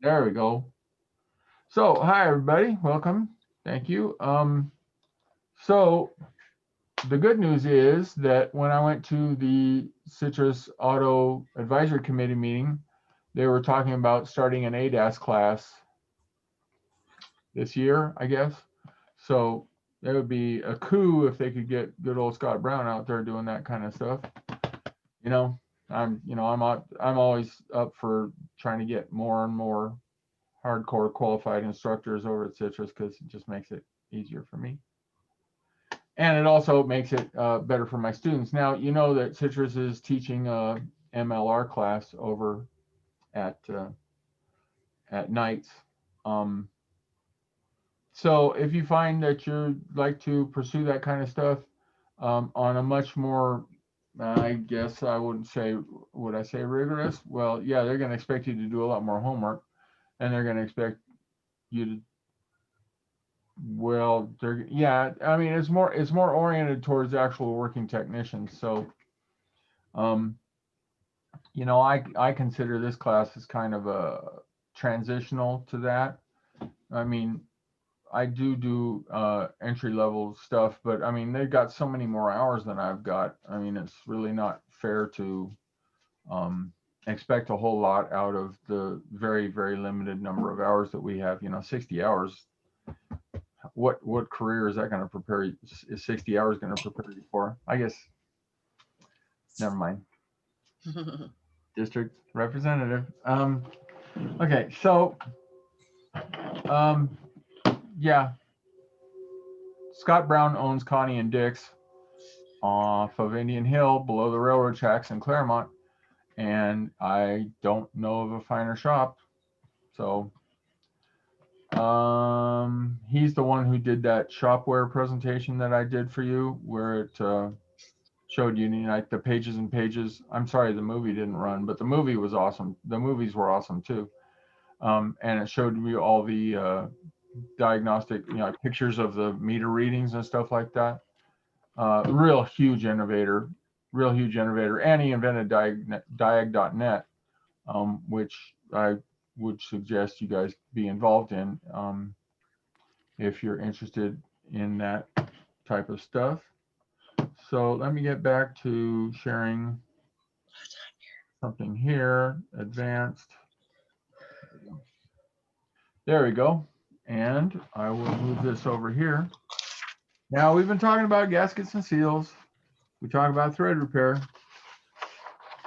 There we go. So, hi everybody, welcome. Thank you. So the good news is that when I went to the Citrus Auto Advisory Committee meeting, they were talking about starting an ADAS class this year, I guess. So it would be a coup if they could get good old Scott Brown out there doing that kind of stuff. You know, I'm always up for trying to get more and more hardcore qualified instructors over at Citrus because it just makes it easier for me. And it also makes it better for my students. Now, you know that Citrus is teaching a MLR class over at nights. Um, so if you find that you'd like to pursue that kind of stuff on a much more, I guess I wouldn't say, would I say rigorous? Well, yeah, they're going to expect you to do a lot more homework, and they're going to expect you to Well, they're yeah. I mean, it's more oriented towards actual working technicians. So, um, I consider this class as kind of a transitional to that. I mean, I do entry level stuff, but I mean, they've got so many more hours than I've got. I mean, it's really not fair to um, expect a whole lot out of the very very limited number of hours that we have. 60 hours. What career is that going to prepare you? Is 60 hours going to prepare you for? I guess never mind. District representative. Okay, so um, yeah, Scott Brown owns Connie and Dick's off of Indian Hill, below the railroad tracks in Claremont, and I don't know of a finer shop. So he's the one who did that shopware presentation that I did for you, where it showed you, like the pages and pages. I'm sorry, the movie didn't run, but the movie was awesome. The movies were awesome too. And it showed me all the diagnostic, pictures of the meter readings and stuff like that. Real huge innovator, real huge innovator. And he invented diag.net, which I would suggest you guys be involved in if you're interested in that type of stuff. So let me get back to sharing something here, advanced. There we go. And I will move this over here. Now we've been talking about gaskets and seals. We talk about thread repair.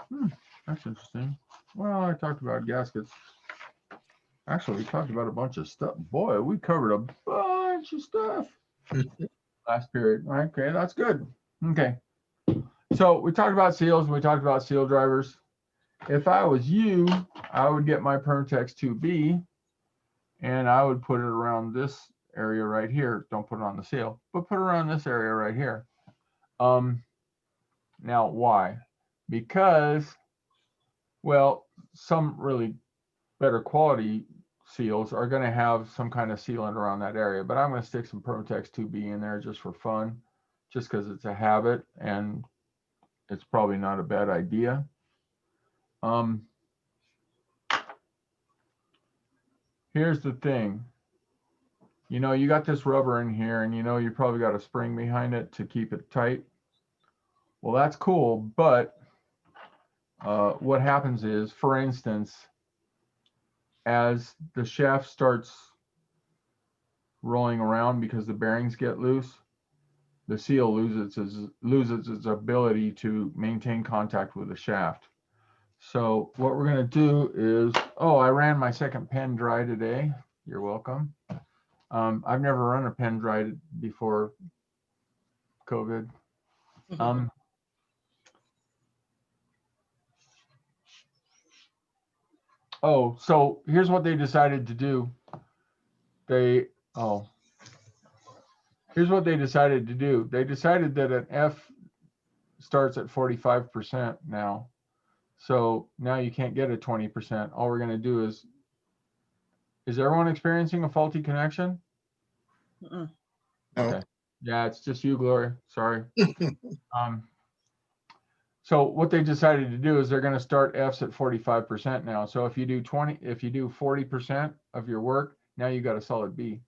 Hmm, that's interesting. Well, I talked about gaskets. Actually, we talked about a bunch of stuff. Boy, we covered a bunch of stuff last period. Okay, that's good. Okay. So we talked about seals and we talked about seal drivers. If I was you, I would get my Permatex 2B and I would put it around this area right here. Don't put it on the seal, but put it around this area right here. Um, Now, why? Because, well, some really better quality seals are going to have some kind of sealant around that area, but I'm going to stick some Permatex 2B in there just for fun, just because it's a habit and it's probably not a bad idea. Um, Here's the thing. You got this rubber in here and you probably got a spring behind it to keep it tight. Well, that's cool, but what happens is, for instance, as the shaft starts rolling around because the bearings get loose, the seal loses its ability to maintain contact with the shaft. So what we're going to do is, oh, I ran my second pen dry today. You're welcome. I've never run a pen dry before COVID. Um, oh, so here's what they decided to do. They, oh, here's what they decided to do. They decided that an F starts at 45% now. So now you can't get a 20%. All we're going to do is everyone experiencing a faulty connection? No. Okay. Yeah, it's just you, Gloria. Sorry. Um, So what they decided to do is they're going to start Fs at 45% now. So if you do 40% of your work, now you got a solid B.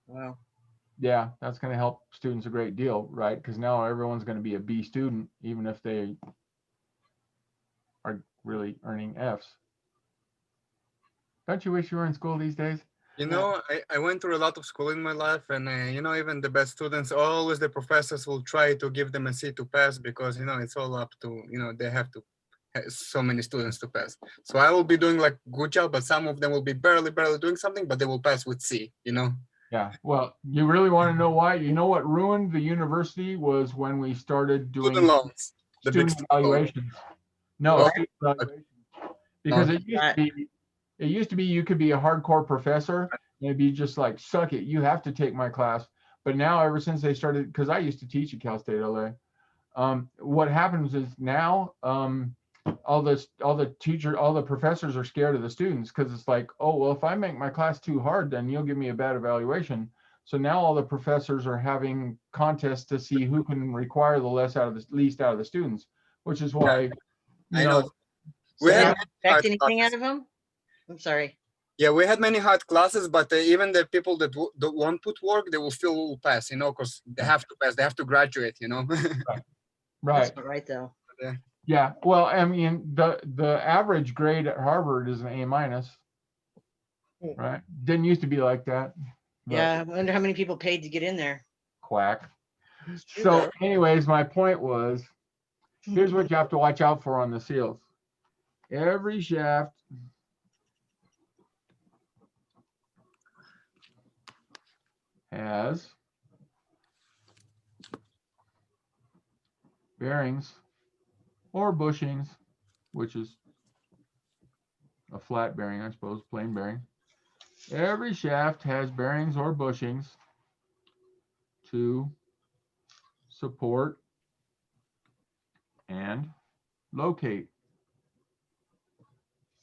Wow. Yeah, that's going to help students a great deal, right? Because now everyone's going to be a B student, even if they are really earning Fs. Don't you wish you were in school these days? You know, I went through a lot of school in my life, and you know, even the best students, always the professors will try to give them a C to pass because, you know, it's all up to, you know, they have to so many students to pass. So I will be doing like good job, but some of them will be barely doing something, but they will pass with C, you know. Yeah. Well, you really want to know why? You know what ruined the university was when we started Student doing loans, the big student student loan. evaluations. No, Oh, student evaluations. Because okay. it used to be you could be a hardcore professor and it'd be just like, suck it, you have to take my class. But now ever since they started, because I used to teach at Cal State LA, what happens is now all the professors are scared of the students because it's like, oh well, if I make my class too hard, then you'll give me a bad evaluation. So now all the professors are having contests to see who can require the least out of the students, which is Yeah, why, you I know. know, We They had don't Sam, many hard expect anything out classes. of them? I'm sorry. Yeah, we had many hard classes, but even the people that won't put work, they will still pass, you know, because they have to pass, they have to graduate, you know. right. That's not right, though. Yeah. Yeah, well, I mean, the average grade at Harvard is an A minus, right? Didn't used to be like that, but Yeah, I wonder how many people paid to get in there. quack. It's true, So, though. anyways, my point was, here's what you have to watch out for on the seals. Every shaft has bearings or bushings, which is a flat bearing, I suppose, plain bearing. Every shaft has bearings or bushings to support and locate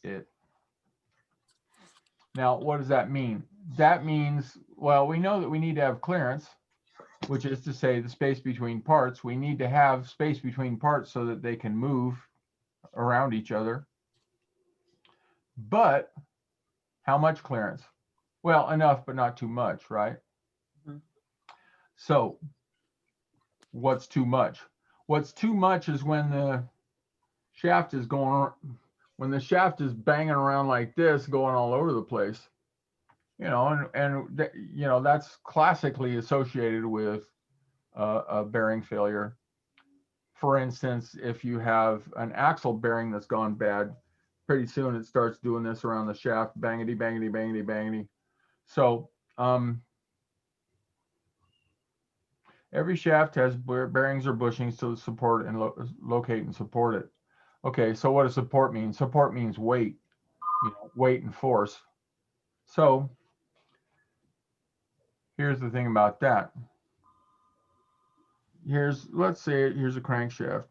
it. Now, what does that mean? That means, well, we know that we need to have clearance, which is to say the space between parts. We need to have space between parts so that they can move around each other. But how much clearance? Well, enough, but not too much, right? Mhm. So what's too much? What's too much is when the shaft is banging around like this, going all over the place. That's classically associated with a bearing failure. For instance, if you have an axle bearing that's gone bad, pretty soon it starts doing this around the shaft, bangity, bangity, bangity, bangity. So every shaft has bearings or bushings to support and locate and support it. Okay, so what does support mean? Support means weight, weight and force. So here's the thing about that. Let's say here's a crankshaft.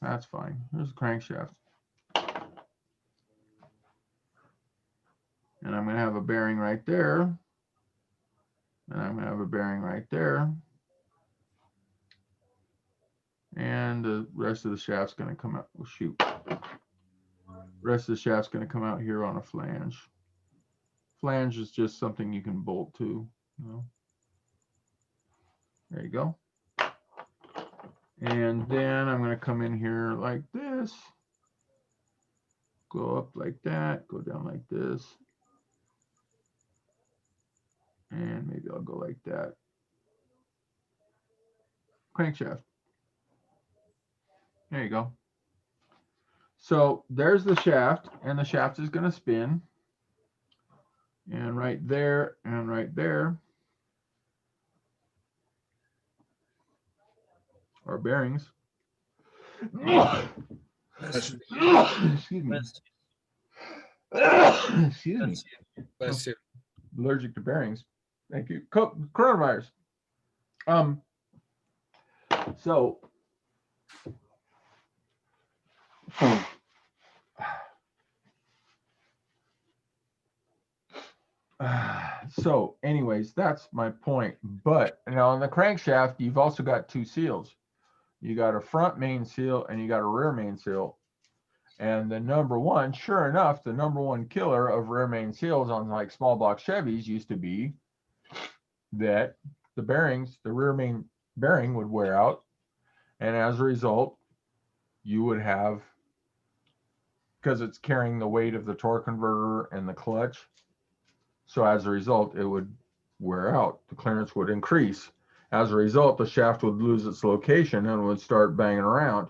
That's fine. Here's a crankshaft. And I'm going to have a bearing right there. And I'm going to have a bearing right there. And the rest of the shaft's going to come out. Oh, shoot. The rest of the shaft's going to come out here on a flange. Flange is just something you can bolt to. There you go. And then I'm going to come in here like this. Go up like that. Go down like this. And maybe I'll go like that. Crankshaft. There you go. So there's the shaft, and the shaft is going to spin. And right there, and right there are bearings. Excuse me. Excuse me. Bless you. Allergic to bearings. Thank you. Coronavirus. So so anyways, that's my point. But on the crankshaft, you've also got two seals. you got a front main seal and you got a rear main seal. And the number one, sure enough, the number one killer of rear main seals on like small block Chevys used to be that the bearings, the rear main bearing would wear out. And as a result, you would have, because it's carrying the weight of the torque converter and the clutch. So as a result, it would wear out. The clearance would increase. As a result, the shaft would lose its location and would start banging around.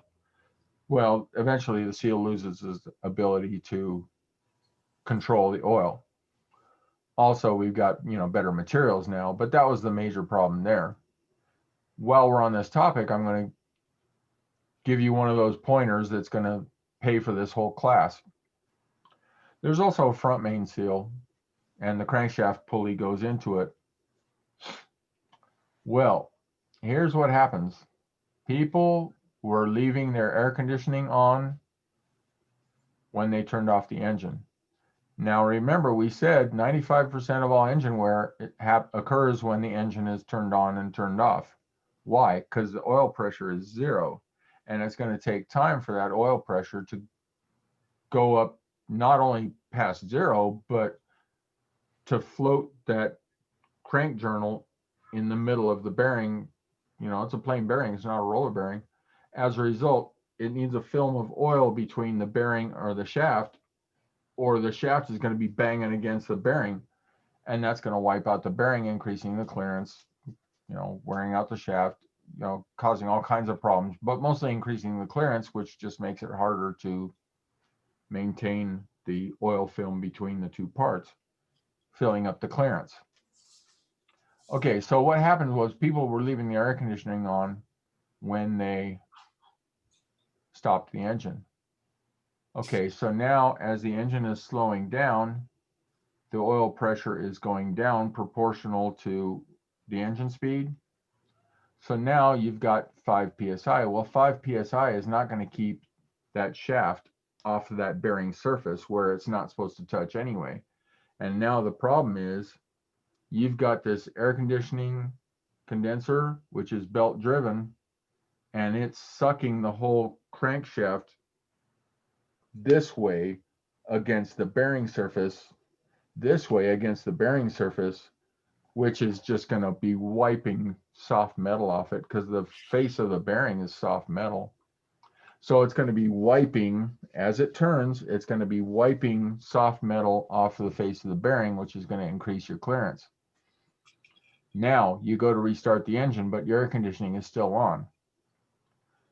Well, eventually the seal loses its ability to control the oil. Also, we've got, better materials now, but that was the major problem there. While we're on this topic, I'm going to give you one of those pointers that's going to pay for this whole class. There's also a front main seal, and the crankshaft pulley goes into it. Well, here's what happens. People were leaving their air conditioning on when they turned off the engine. Now remember, we said 95% of all engine wear occurs when the engine is turned on and turned off. Why? Because the oil pressure is 0. And it's going to take time for that oil pressure to go up not only past 0, but to float that crank journal in the middle of the bearing. It's a plain bearing, it's not a roller bearing. As a result, it needs a film of oil between the bearing or the shaft, or the shaft is going to be banging against the bearing, and that's going to wipe out the bearing, increasing the clearance, wearing out the shaft, causing all kinds of problems, but mostly increasing the clearance, which just makes it harder to maintain the oil film between the two parts, filling up the clearance. Okay, so what happened was people were leaving the air conditioning on when they stopped the engine. Okay, so now as the engine is slowing down, the oil pressure is going down proportional to the engine speed. So now you've got 5 psi. Well, 5 psi is not going to keep that shaft off of that bearing surface where it's not supposed to touch anyway. And now the problem is you've got this air conditioning condenser, which is belt driven, and it's sucking the whole crankshaft this way against the bearing surface, this way against the bearing surface, which is just going to be wiping soft metal off it because the face of the bearing is soft metal. So it's going to be wiping, as it turns, it's going to be wiping soft metal off of the face of the bearing, which is going to increase your clearance. Now you go to restart the engine, but your air conditioning is still on.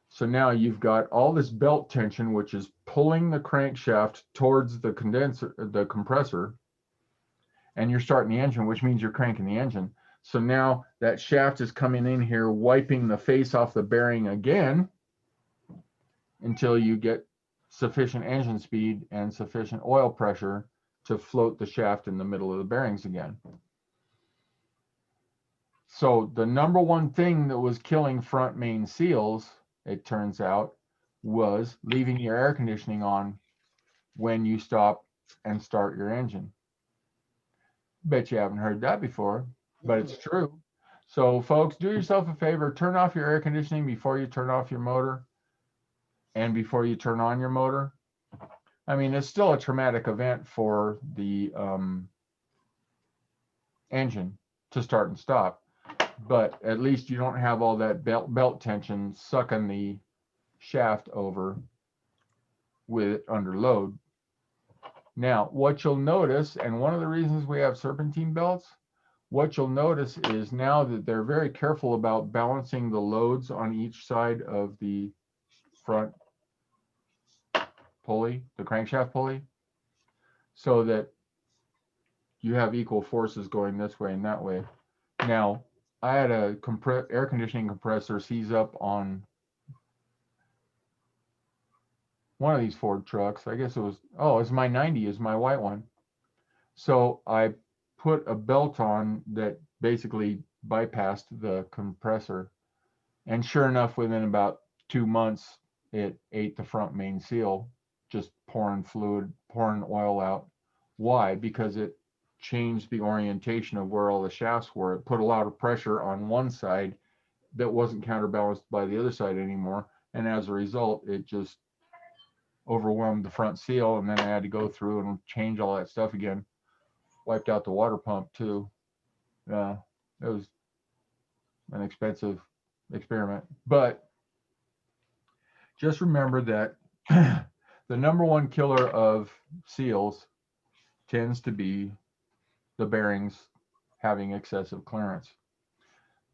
So now you've got all this belt tension, which is pulling the crankshaft towards the condenser, the compressor, and you're starting the engine, which means you're cranking the engine. So now that shaft is coming in here, wiping the face off the bearing again until you get sufficient engine speed and sufficient oil pressure to float the shaft in the middle of the bearings again. So the number one thing that was killing front main seals, it turns out, was leaving your air conditioning on when you stop and start your engine. Bet you haven't heard that before, but it's true. So folks, do yourself a favor, turn off your air conditioning before you turn off your motor and before you turn on your motor. I mean, it's still a traumatic event for the engine to start and stop, but at least you don't have all that belt tension sucking the shaft over with it under load. Now, what you'll notice, and one of the reasons we have serpentine belts, what you'll notice is now that they're very careful about balancing the loads on each side of the front pulley, the crankshaft pulley, so that you have equal forces going this way and that way. Now, I had a air conditioning compressor seize up on one of these Ford trucks. I guess it was, oh, it's my 90, is my white one. So I put a belt on that basically bypassed the compressor. And sure enough, within about 2 months, it ate the front main seal, just pouring fluid, pouring oil out. Why? Because it changed the orientation of where all the shafts were. It put a lot of pressure on one side, that wasn't counterbalanced by the other side anymore. And as a result, it just overwhelmed the front seal. And then I had to go through and change all that stuff again. Wiped out the water pump too. Yeah, it was an expensive experiment. But just remember that the number one killer of seals tends to be the bearings having excessive clearance.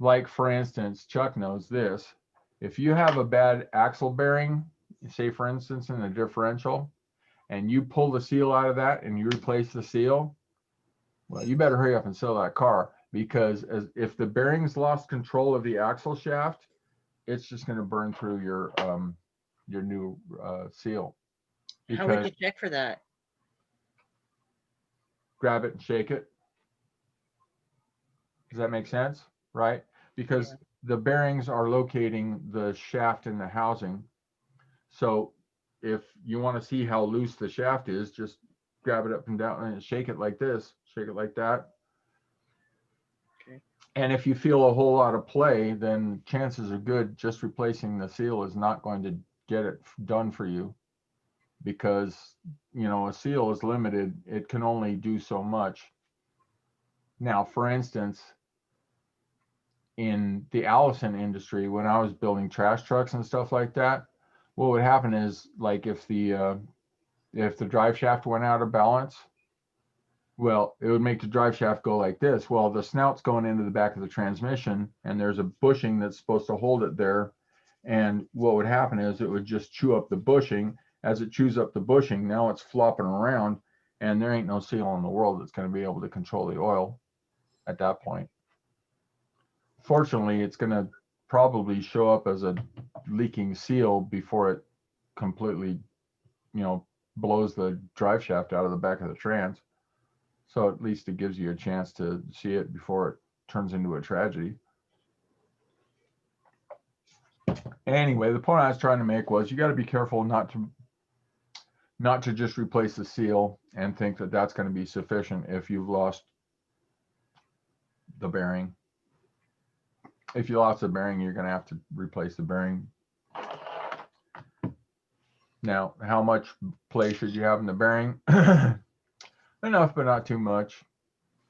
Like, for instance, Chuck knows this. If you have a bad axle bearing, say for instance in a differential, and you pull the seal out of that and you replace the seal, well, you better hurry up and sell that car, because if the bearings lost control of the axle shaft, it's just going to burn through your new seal. How would Because you check for that? grab it and shake it. Does that make sense? Right? Because Yeah. the bearings are locating the shaft in the housing. So if you want to see how loose the shaft is, just grab it up and down and shake it like this, shake it like that. Okay. And if you feel a whole lot of play, then chances are good just replacing the seal is not going to get it done for you, because, you know, a seal is limited. It can only do so much. Now, for instance, in the Allison industry, when I was building trash trucks and stuff like that, what would happen is, like, if the drive shaft went out of balance, well, it would make the drive shaft go like this. Well, the snout's going into the back of the transmission, and there's a bushing that's supposed to hold it there. And what would happen is it would just chew up the bushing. As it chews up the bushing, now it's flopping around, and there ain't no seal in the world that's going to be able to control the oil at that point. Fortunately, it's going to probably show up as a leaking seal before it completely, blows the drive shaft out of the back of the trans. So at least it gives you a chance to see it before it turns into a tragedy. Anyway, the point I was trying to make was you got to be careful not to just replace the seal and think that that's going to be sufficient if you've lost the bearing. If you lost the bearing, you're going to have to replace the bearing. Now, how much play should you have in the bearing? Enough, but not too much.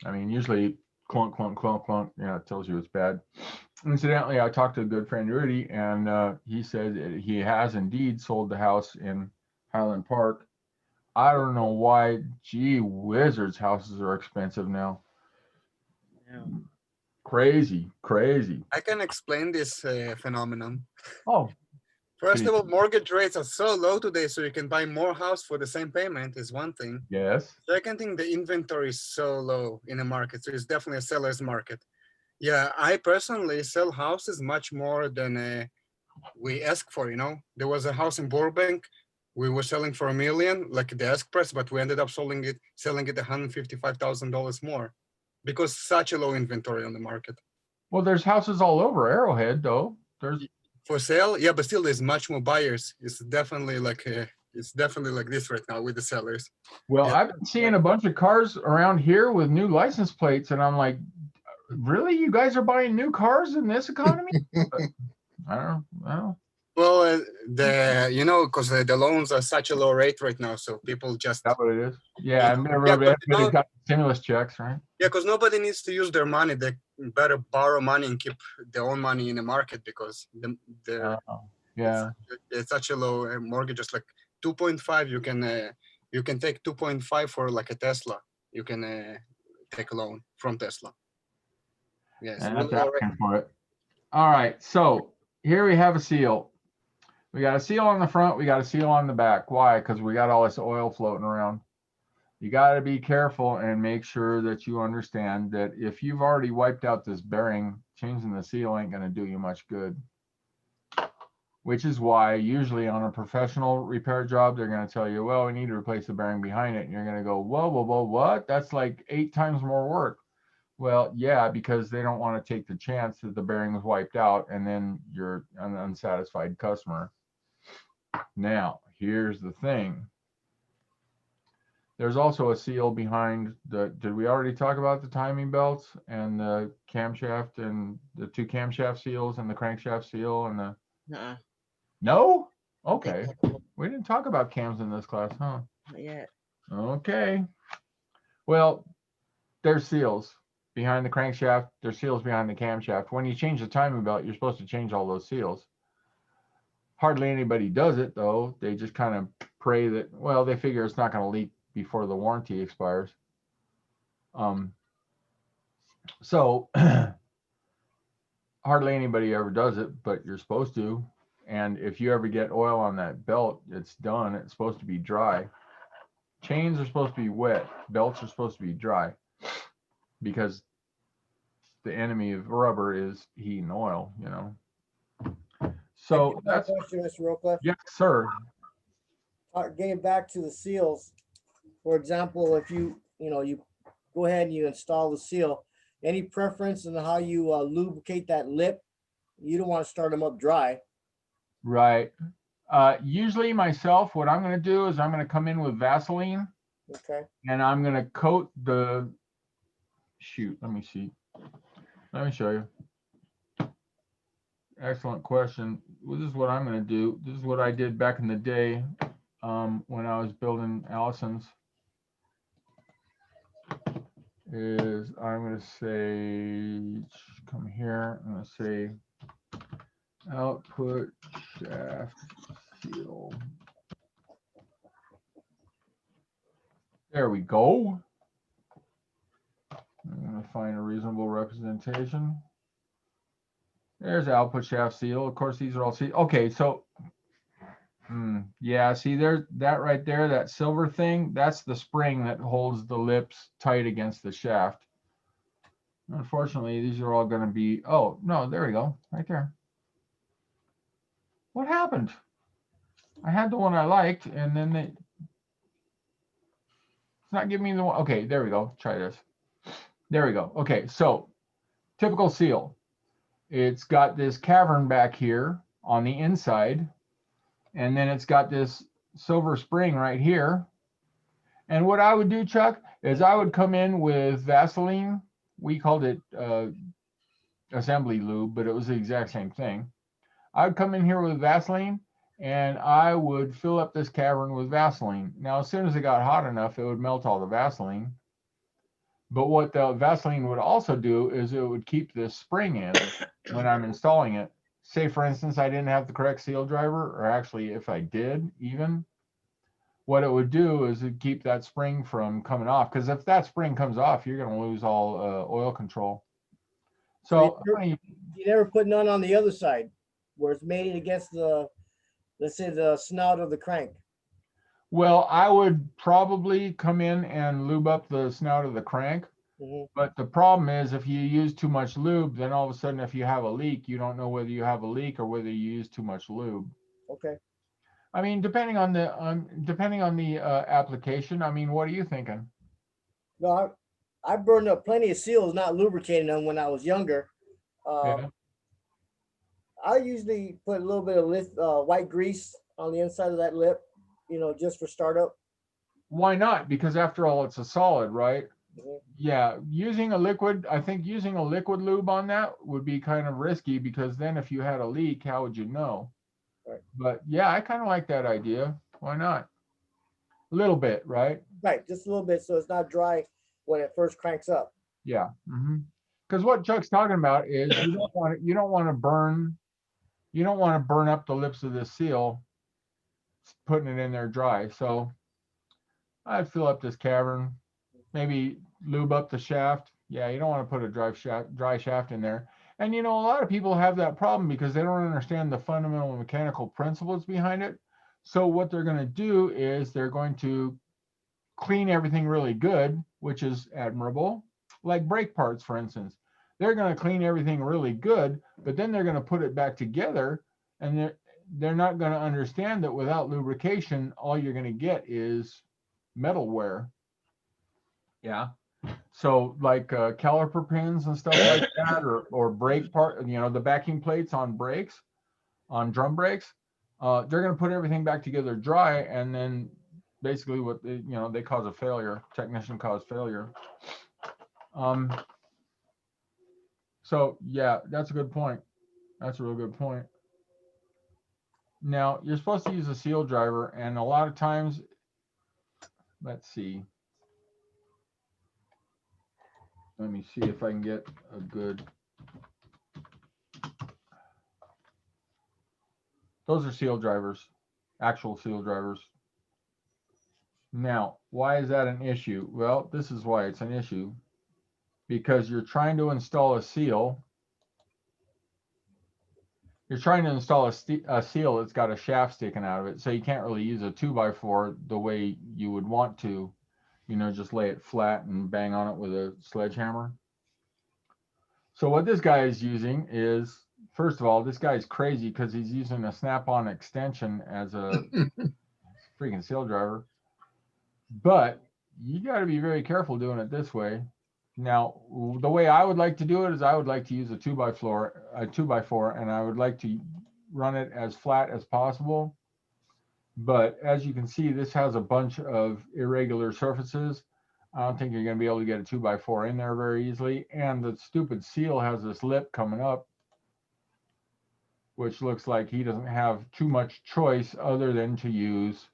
I mean, usually clunk, clunk, clunk, clunk, it tells you it's bad. Incidentally, I talked to a good friend, Rudy, and he said he has indeed sold the house in Highland Park. I don't know why. Gee whizzards, houses are expensive now. Yeah. Crazy, crazy. I can explain this phenomenon. Oh, First of please. all, mortgage rates are so low today, so you can buy more house for the same payment is one thing. Yes. Second thing, the inventory is so low in the market, so it's definitely a seller's market. Yeah, I personally sell houses much more than we ask for. There was a house in Burbank we were selling for $1 million, like the ask price, but we ended up selling it $155,000 more because such a low inventory on the market. Well, there's houses all over Arrowhead, though. There's for sale, yeah, but still there's much more buyers. It's definitely like this right now with the sellers. Well, Yeah. I've been seeing a bunch of cars around here with new license plates, and I'm like, really? You guys are buying new cars in this economy? I don't know. Well, because the loans are such a low rate right now, so people just. That's what it is. Yeah, and Yeah, everybody but got stimulus checks, right? Yeah, because nobody needs to use their money. They better borrow money and keep their own money in the market because it's such a low mortgage. Just like 2.5, you can take 2.5 for like a Tesla. You can take a loan from Tesla. Yes, And really that's asking for it. All right, so here we have a seal. We got a seal on the front. We got a seal on the back. Why? Because we got all this oil floating around. You got to be careful and make sure that you understand that if you've already wiped out this bearing, changing the seal ain't going to do you much good. Which is why usually on a professional repair job, they're going to tell you, well, we need to replace the bearing behind it. And you're going to go, whoa, whoa, whoa, what? That's like 8 times more work. Well, yeah, because they don't want to take the chance that the bearing was wiped out and then you're an unsatisfied customer. Now, here's the thing. There's also a seal behind did we already talk about the timing belts and the camshaft and the 2 camshaft seals and the crankshaft seal and the, Nuh-uh. no? Okay. We didn't talk about cams in this class, huh? Not yet. Okay. Well, there's seals behind the crankshaft. There's seals behind the camshaft. When you change the timing belt, you're supposed to change all those seals. Hardly anybody does it, though. They just kind of pray that, well, they figure it's not going to leak before the warranty expires. So hardly anybody ever does it, but you're supposed to. And if you ever get oil on that belt, it's done. It's supposed to be dry. Chains are supposed to be wet. Belts are supposed to be dry because the enemy of rubber is heat and oil, you know. So That's that's, a question, Mr. Roquef. yes, sir. Getting back to the seals, for example, if you go ahead and you install the seal, any preference in how you lubricate that lip? You don't want to start them up dry. Right. Usually myself, what I'm going to do is I'm going to come in with Vaseline Okay. and I'm going to coat the, shoot, let me see. Let me show you. Excellent question. Well, this is what I'm going to do. This is what I did back in the day when I was building Allison's. Is I'm going to say, come here, I'm going to say output shaft seal. There we go. I'm going to find a reasonable representation. There's output shaft seal. Of course, these are all seal. Okay, so yeah, see there's that right there, that silver thing, that's the spring that holds the lips tight against the shaft. Unfortunately, these are all going to be, oh, no, there we go, right there. What happened? I had the one I liked, and then it's not giving me the one. Okay, there we go. Try this. There we go. Okay, so typical seal. It's got this cavern back here on the inside, and then it's got this silver spring right here. And what I would do, Chuck, is I would come in with Vaseline. We called it assembly lube, but it was the exact same thing. I would come in here with Vaseline and I would fill up this cavern with Vaseline. Now, as soon as it got hot enough, it would melt all the Vaseline. But what the Vaseline would also do is it would keep this spring in when I'm installing it. Say, for instance, I didn't have the correct seal driver, or actually if I did even, what it would do is it'd keep that spring from coming off. Because if that spring comes off, you're going to lose all oil control. So you never put none on the other side where it's mated against the, let's say, the snout of the crank. well, I would probably come in and lube up the snout of the crank. Mm-hmm. But the problem is if you use too much lube, then all of a sudden, if you have a leak, you don't know whether you have a leak or whether you use too much lube. Okay. I mean, depending on the application. I mean, what are you thinking? No, I burned up plenty of seals not lubricating them when I was younger. Yeah. I usually put a little bit of white grease on the inside of that lip, just for startup. Why not? Because after all, it's a solid, right? Mhm. Yeah, using a liquid, I think using a liquid lube on that would be kind of risky because then if you had a leak, how would you know? Right. But yeah, I kind of like that idea. Why not? A little bit, right? Right, just a little bit so it's not dry when it first cranks up. Yeah. Because what Chuck's talking about is you don't want to burn up the lips of this seal, putting it in there dry. So I'd fill up this cavern, maybe lube up the shaft. Yeah, you don't want to put a dry shaft in there. And a lot of people have that problem because they don't understand the fundamental mechanical principles behind it. So what they're going to do is they're going to clean everything really good, which is admirable. Like brake parts, for instance. They're going to clean everything really good, but then they're going to put it back together, and they're not going to understand that without lubrication, all you're going to get is metal wear. Yeah. So like caliper pins and stuff like that, or brake part, the backing plates on brakes, on drum brakes, they're going to put everything back together dry, and then basically what they, they cause a failure. Technician caused failure. So yeah, that's a good point. That's a real good point. Now you're supposed to use a seal driver, and a lot of times, let's see. Let me see if I can get a good. Those are seal drivers, actual seal drivers. Now, why is that an issue? Well, this is why it's an issue. Because you're trying to install a seal. You're trying to install a seal that's got a shaft sticking out of it, so you can't really use a 2x4 the way you would want to, just lay it flat and bang on it with a sledgehammer. So what this guy is using is, first of all, this guy's crazy because he's using a snap-on extension as a freaking seal driver. But you got to be very careful doing it this way. Now, the way I would like to do it is I would like to use a 2x4, and I would like to run it as flat as possible. But as you can see, this has a bunch of irregular surfaces. I don't think you're going to be able to get a 2x4 in there very easily. And the stupid seal has this lip coming up, which looks like he doesn't have too much choice other than to use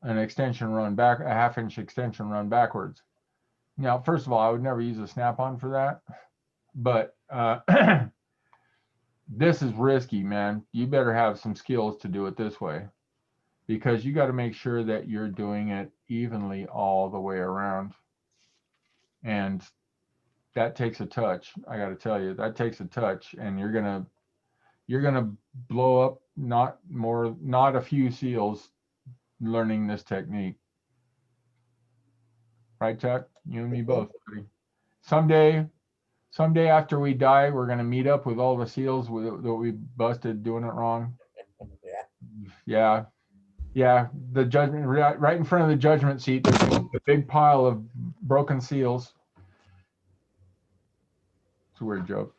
an extension run back, a 1/2-inch extension run backwards. Now, first of all, I would never use a snap-on for that, but this is risky, man. You better have some skills to do it this way, because you got to make sure that you're doing it evenly all the way around. And that takes a touch. I got to tell you, that takes a touch, and you're gonna blow up not a few seals learning this technique. Right, Chuck? You and me both, buddy. Someday after we die, we're gonna meet up with all the seals that we busted doing it wrong. Yeah. The judgment right in front of the judgment seat. There's a big pile of broken seals. It's a weird joke.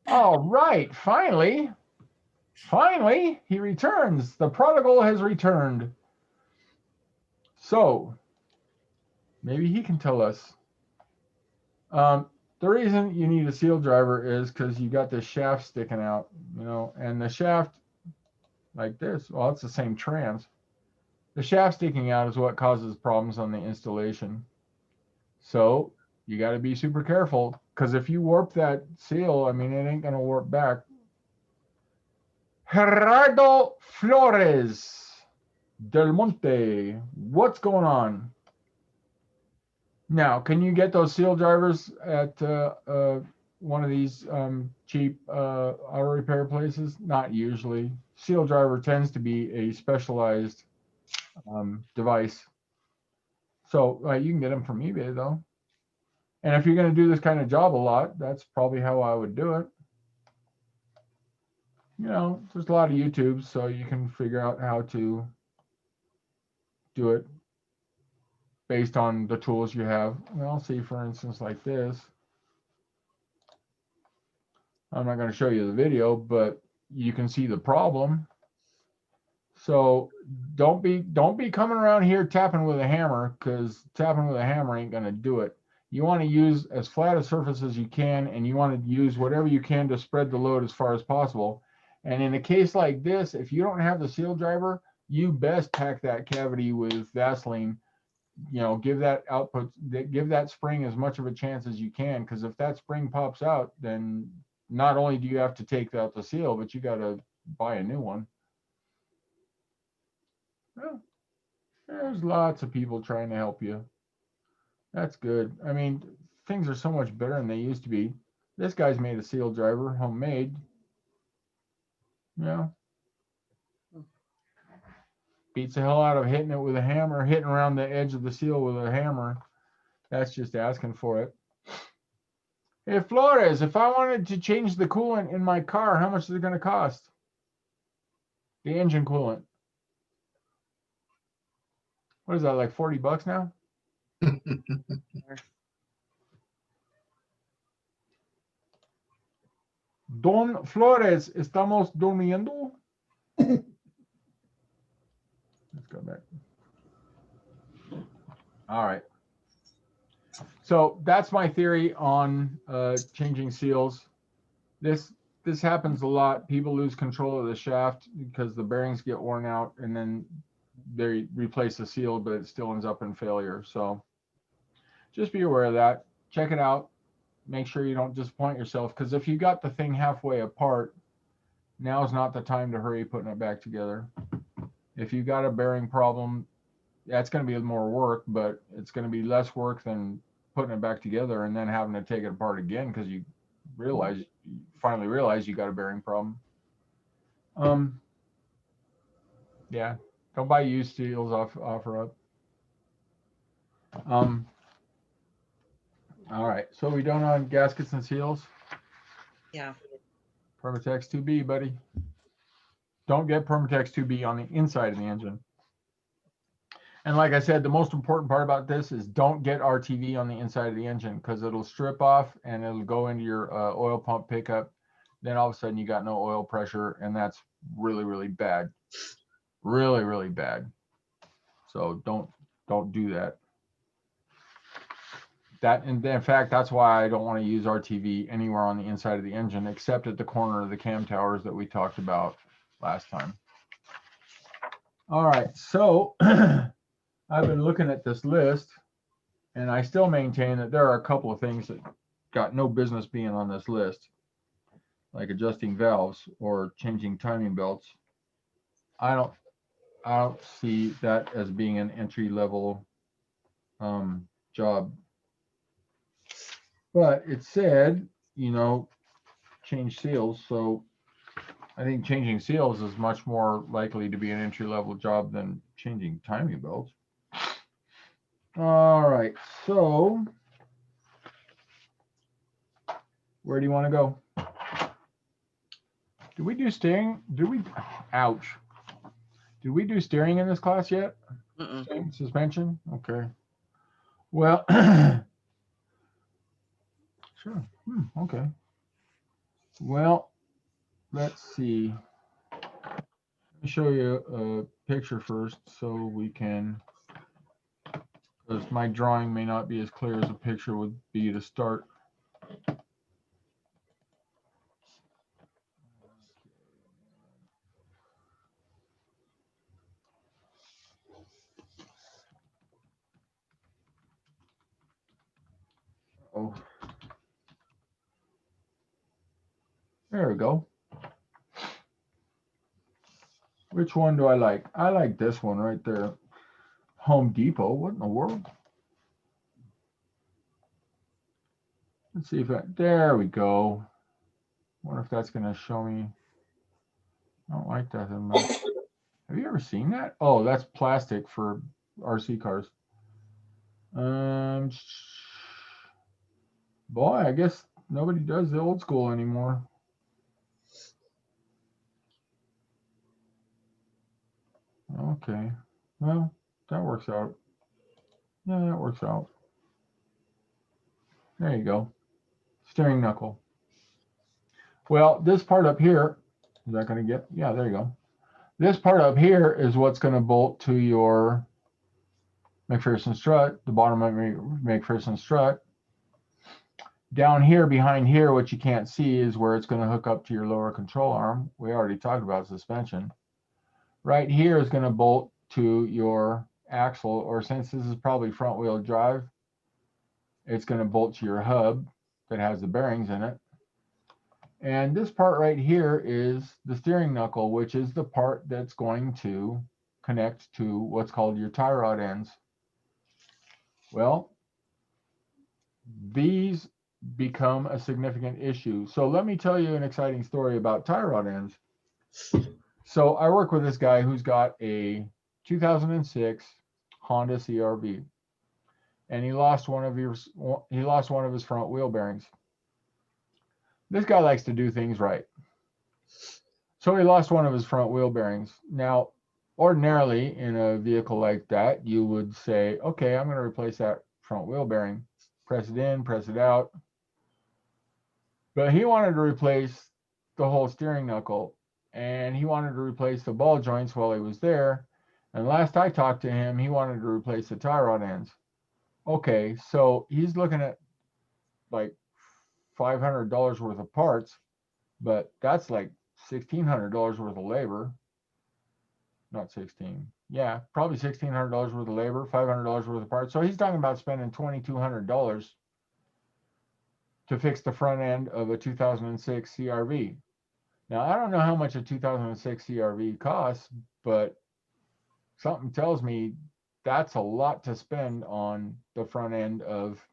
All right, finally, he returns. The prodigal has returned. So maybe he can tell us. The reason you need a seal driver is because you got this shaft sticking out, and the shaft like this, well, it's the same trans. The shaft sticking out is what causes problems on the installation. So you got to be super careful, because if you warp that seal, I mean, it ain't going to warp back. Gerardo Flores Del Monte, what's going on? Now, can you get those seal drivers at one of these cheap auto repair places? Not usually. Seal driver tends to be a specialized device. So you can get them from eBay, though. And if you're going to do this kind of job a lot, that's probably how I would do it. There's a lot of YouTubes, so you can figure out how to do it based on the tools you have. Well, see, for instance, like this. I'm not going to show you the video, but you can see the problem. So don't be coming around here tapping with a hammer, because tapping with a hammer ain't going to do it. You want to use as flat a surface as you can, and you want to use whatever you can to spread the load as far as possible. And in a case like this, if you don't have the seal driver, you best pack that cavity with Vaseline. Give that output, give that spring as much of a chance as you can, because if that spring pops out, then not only do you have to take out the seal, but you got to buy a new one. Well, there's lots of people trying to help you. That's good. I mean, things are so much better than they used to be. This guy's made a seal driver, homemade. Beats the hell out of hitting it with a hammer, hitting around the edge of the seal with a hammer. That's just asking for it. Hey, Flores, if I wanted to change the coolant in my car, how much is it going to cost? The engine coolant. What is that, like $40 now? Don Flores, ¿estamos durmiendo? Let's go back. All right. So that's my theory on changing seals. This happens a lot. People lose control of the shaft because the bearings get worn out, and then they replace the seal, but it still ends up in failure. So just be aware of that. Check it out. Make sure you don't disappoint yourself, because if you got the thing halfway apart, now is not the time to hurry putting it back together. If you got a bearing problem, that's going to be more work, but it's going to be less work than putting it back together and then having to take it apart again because you finally realize you got a bearing problem. Yeah, don't buy used seals off OfferUp. All right, so we done on gaskets and seals? Yeah. Permatex 2B, buddy. Don't get Permatex 2B on the inside of the engine. And like I said, the most important part about this is don't get RTV on the inside of the engine, because it'll strip off and it'll go into your oil pump pickup. Then all of a sudden you got no oil pressure, and that's really, really bad. Really, really bad. So don't do that. And in fact, that's why I don't want to use RTV anywhere on the inside of the engine except at the corner of the cam towers that we talked about last time. All right, so I've been looking at this list, and I still maintain that there are a couple of things that got no business being on this list, like adjusting valves or changing timing belts. I don't see that as being an entry level job. But it said, change seals. So I think changing seals is much more likely to be an entry level job than changing timing belts. All right, so where do you want to go? Did we do steering? Ouch. Did we do steering in this class yet? Same suspension? Okay. Well, sure. Okay. Well, let's see. Let me show you a picture first so we can, because my drawing may not be as clear as a picture would be to start. Oh, there we go. Which one do I like? I like this one right there. Home Depot. What in the world? Let's see if there we go. Wonder if that's going to show me. I don't like that much. Have you ever seen that? Oh, that's plastic for RC cars. Boy, I guess nobody does the old school anymore. Okay, well, that works out. Yeah, that works out. There you go. Steering knuckle. Well, this part up here, is that going to get? Yeah, there you go. This part up here is what's going to bolt to your McPherson strut, the bottom of your McPherson strut. Down here, behind here, what you can't see is where it's going to hook up to your lower control arm. We already talked about suspension. Right here is going to bolt to your axle, or since this is probably front wheel drive, it's going to bolt to your hub that has the bearings in it. And this part right here is the steering knuckle, which is the part that's going to connect to what's called your tie rod ends. Well, these become a significant issue. So let me tell you an exciting story about tie rod ends. So I work with this guy who's got a 2006 Honda CRV, and he lost one of his front wheel bearings. This guy likes to do things right. So he lost one of his front wheel bearings. Now, ordinarily in a vehicle like that, you would say, okay, I'm going to replace that front wheel bearing. Press it in, press it out. But he wanted to replace the whole steering knuckle, and he wanted to replace the ball joints while he was there. And last I talked to him, he wanted to replace the tie rod ends. Okay, so he's looking at like $500 worth of parts, but that's like $1,600 worth of labor. Not 16. Yeah, probably $1,600 worth of labor, $500 worth of parts. So he's talking about spending $2,200 to fix the front end of a 2006 CRV. Now, I don't know how much a 2006 CRV costs, but something tells me that's a lot to spend on the front end of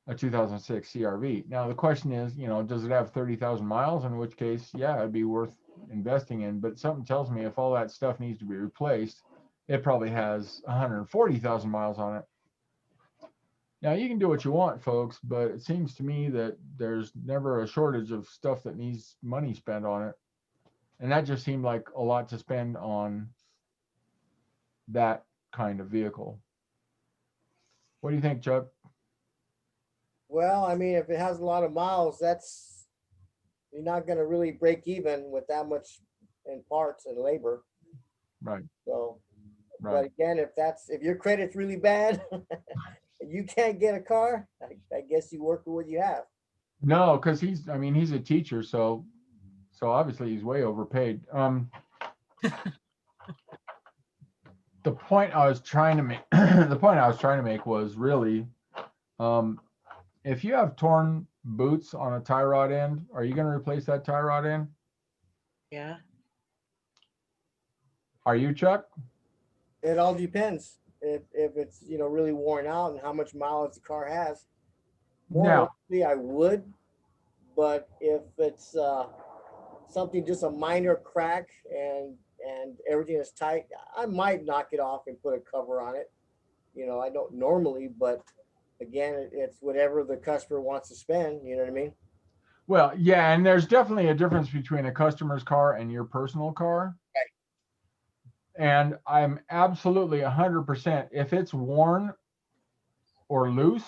a 2006 CRV. Now, the question is, does it have 30,000 miles? In which case, yeah, it'd be worth investing in. But something tells me if all that stuff needs to be replaced, it probably has 140,000 miles on it. Now, you can do what you want, folks, but it seems to me that there's never a shortage of stuff that needs money spent on it. And that just seemed like a lot to spend on that kind of vehicle. What do you think, Chuck? Well, I mean, if it has a lot of miles, you're not going to really break even with that much in parts and labor. Right. So, but Right. again, if your credit's really bad, and you can't get a car, I guess you work with what you have. No, because he's a teacher, so obviously he's way overpaid. The point I was trying to make, was really, if you have torn boots on a tie rod end, are you going to replace that tie rod end? Yeah. Are you, Chuck? It all depends if it's really worn out and how much mileage the car has. More than Now, likely, I would, but if it's something just a minor crack and everything is tight, I might knock it off and put a cover on it. I don't normally, but again, it's whatever the customer wants to spend. You know what I mean? well, yeah, and there's definitely a difference between a customer's car and your personal car. Right. And I'm absolutely 100%, if it's worn or loose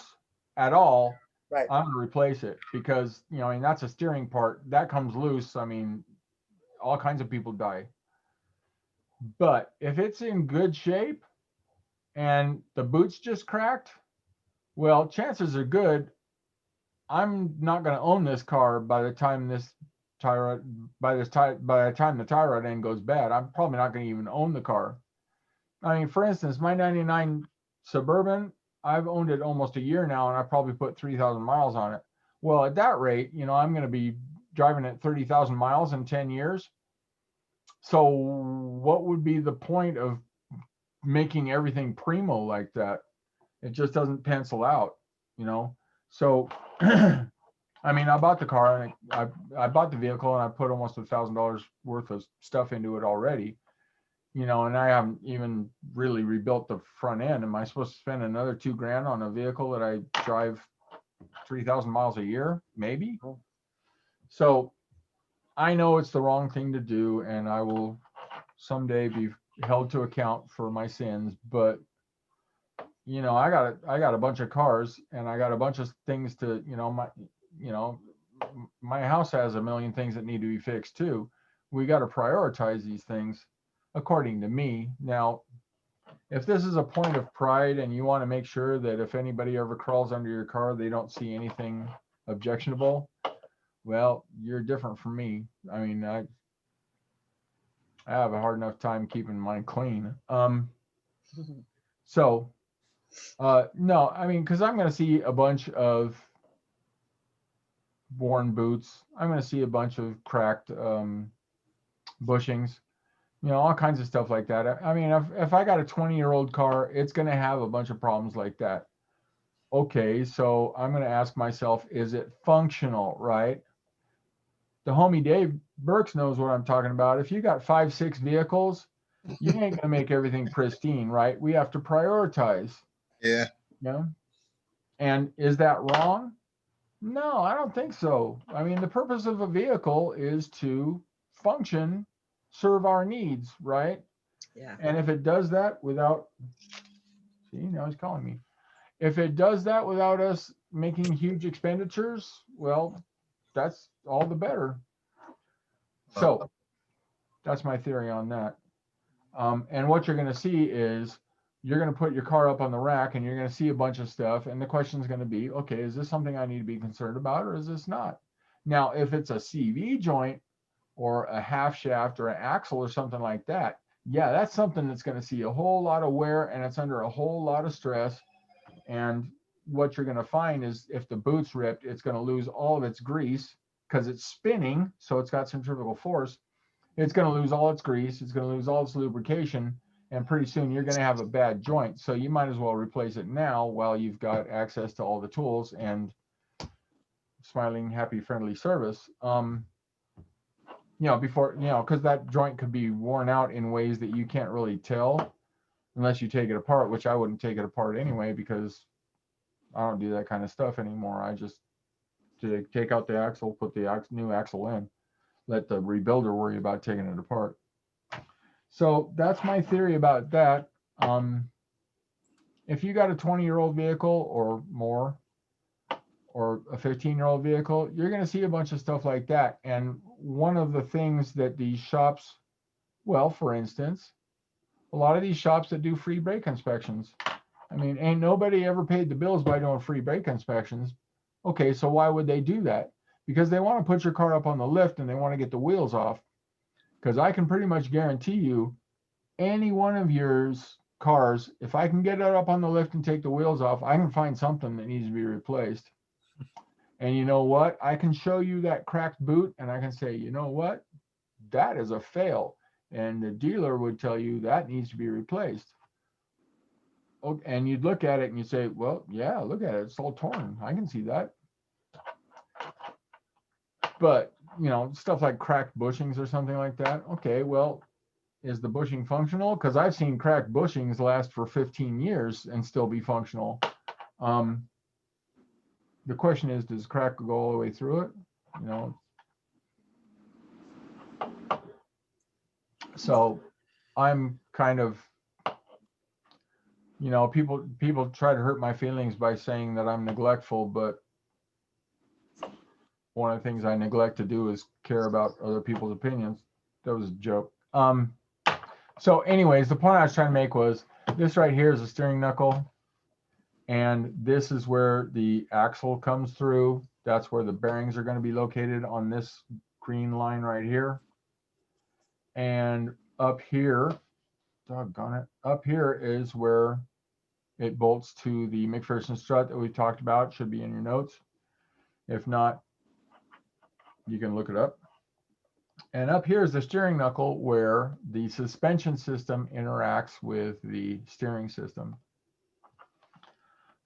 at all, Right. I'm going to replace it because, that's a steering part that comes loose. I mean, all kinds of people die. But if it's in good shape and the boot's just cracked, well, chances are good I'm not going to own this car by the time the tie rod end goes bad. I'm probably not going to even own the car. I mean, for instance, my 99 Suburban, I've owned it almost a year now, and I probably put 3,000 miles on it. Well, at that rate, I'm going to be driving at 30,000 miles in 10 years. So what would be the point of making everything primo like that? It just doesn't pencil out, So, I mean, I bought the car and I bought the vehicle and I put almost $1,000 worth of stuff into it already, and I haven't even really rebuilt the front end. Am I supposed to spend another $2,000 on a vehicle that I drive 3,000 miles a year? Maybe. So I know it's the wrong thing to do, and I will someday be held to account for my sins. But I got a bunch of cars and I got a bunch of things to, my house has a million things that need to be fixed too. We got to prioritize these things according to me. Now, if this is a point of pride and you want to make sure that if anybody ever crawls under your car, they don't see anything objectionable, well, you're different from me. I mean, I have a hard enough time keeping mine clean. So, no, I mean, because I'm going to see a bunch of worn boots. I'm going to see a bunch of cracked bushings, all kinds of stuff like that. I mean, if I got a 20-year-old car, it's going to have a bunch of problems like that. Okay, so I'm going to ask myself, is it functional, right? The homie Dave Burks knows what I'm talking about. If you got 5, 6 vehicles, you ain't going to make everything pristine, right? We have to prioritize. Yeah. And is that wrong? No, I don't think so. I mean, the purpose of a vehicle is to function, serve our needs, right? Yeah. And if it does that without, see, now he's calling me. If it does that without us making huge expenditures, well, that's all the better. So that's my theory on that. And what you're going to see is you're going to put your car up on the rack and you're going to see a bunch of stuff. And the question is going to be, okay, is this something I need to be concerned about or is this not? Now, if it's a CV joint or a half shaft or an axle or something like that, yeah, that's something that's going to see a whole lot of wear and it's under a whole lot of stress. And what you're going to find is if the boot's ripped, it's going to lose all of its grease because it's spinning. So it's got centrifugal force. It's going to lose all its grease. It's going to lose all its lubrication. And pretty soon you're going to have a bad joint. So you might as well replace it now while you've got access to all the tools and smiling, happy, friendly service. Before, because that joint could be worn out in ways that you can't really tell unless you take it apart, which I wouldn't take it apart anyway, because I don't do that kind of stuff anymore. I just take out the axle, put the new axle in, let the rebuilder worry about taking it apart. So that's my theory about that. If you got a 20-year-old vehicle or more, or a 15-year-old vehicle, you're going to see a bunch of stuff like that. And one of the things that these shops, well, for instance, a lot of these shops that do free brake inspections, I mean, ain't nobody ever paid the bills by doing free brake inspections. Okay, so why would they do that? Because they want to put your car up on the lift and they want to get the wheels off. Because I can pretty much guarantee you, any one of your cars, if I can get it up on the lift and take the wheels off, I can find something that needs to be replaced. And you know what? I can show you that cracked boot and I can say, you know what? That is a fail. And the dealer would tell you that needs to be replaced. Oh, and you'd look at it and you say, well, yeah, look at it. It's all torn. I can see that. But, stuff like cracked bushings or something like that. Okay, well, is the bushing functional? Because I've seen cracked bushings last for 15 years and still be functional. The question is, does crack go all the way through it? So I'm kind of, people try to hurt my feelings by saying that I'm neglectful, but one of the things I neglect to do is care about other people's opinions. That was a joke. So anyways, the point I was trying to make was this right here is a steering knuckle. And this is where the axle comes through. That's where the bearings are going to be located on this green line right here. And up here, doggone it, up here is where it bolts to the McPherson strut that we talked about. It should be in your notes. If not, you can look it up. And up here is the steering knuckle where the suspension system interacts with the steering system.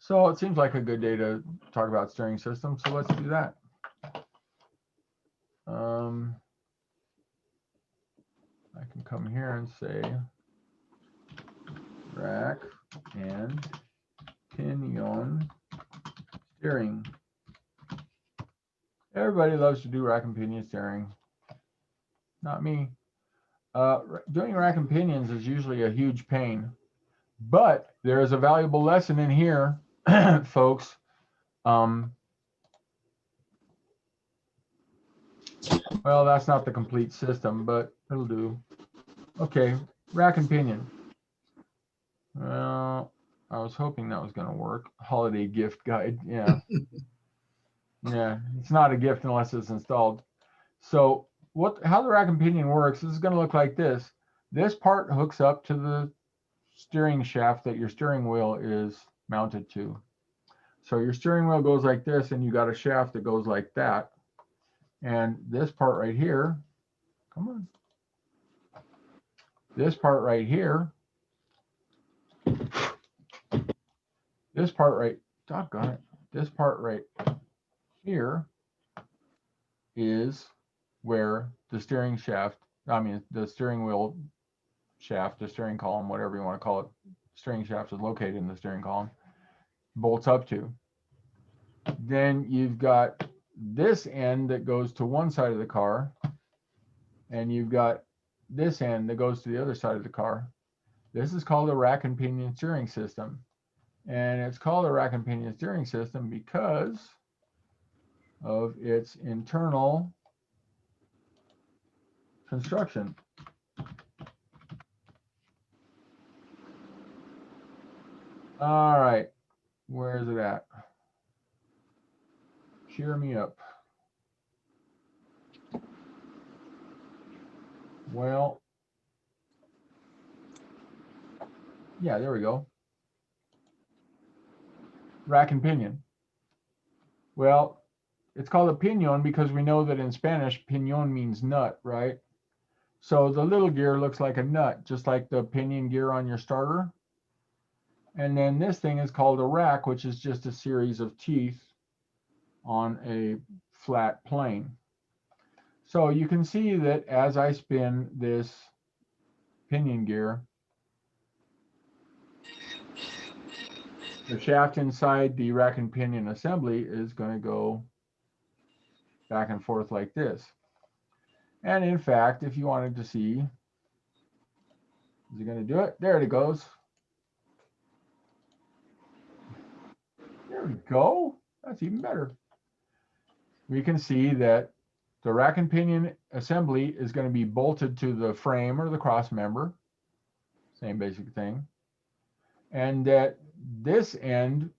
So it seems like a good day to talk about steering system. So let's do that. I can come here and say rack and pinion steering. Everybody loves to do rack and pinion steering. Not me. Doing rack and pinions is usually a huge pain, but there is a valuable lesson in here, folks. Well, that's not the complete system, but it'll do. Okay, rack and pinion. Well, I was hoping that was going to work. Holiday gift guide, yeah. Yeah, it's not a gift unless it's installed. So how the rack and pinion works, this is going to look like this. This part hooks up to the steering shaft that your steering wheel is mounted to. So your steering wheel goes like this, and you got a shaft that goes like that. And this part right here, come on. This part right here, this part right, doggone it, this part right here is where the steering shaft, the steering wheel shaft, the steering column, whatever you want to call it, steering shaft is located in the steering column, bolts up to. Then you've got this end that goes to one side of the car, and you've got this end that goes to the other side of the car. This is called a rack and pinion steering system. And it's called a rack and pinion steering system because of its internal construction. All right, where is it at? Cheer me up. Well, yeah, there we go. Rack and pinion. Well, it's called a piñón because we know that in Spanish, piñón means nut, right? So the little gear looks like a nut, just like the pinion gear on your starter. And then this thing is called a rack, which is just a series of teeth on a flat plane. So you can see that as I spin this pinion gear, the shaft inside the rack and pinion assembly is going to go back and forth like this. And in fact, if you wanted to see, is it going to do it? There it goes. There we go. That's even better. We can see that the rack and pinion assembly is going to be bolted to the frame or the cross member. Same basic thing. And that this end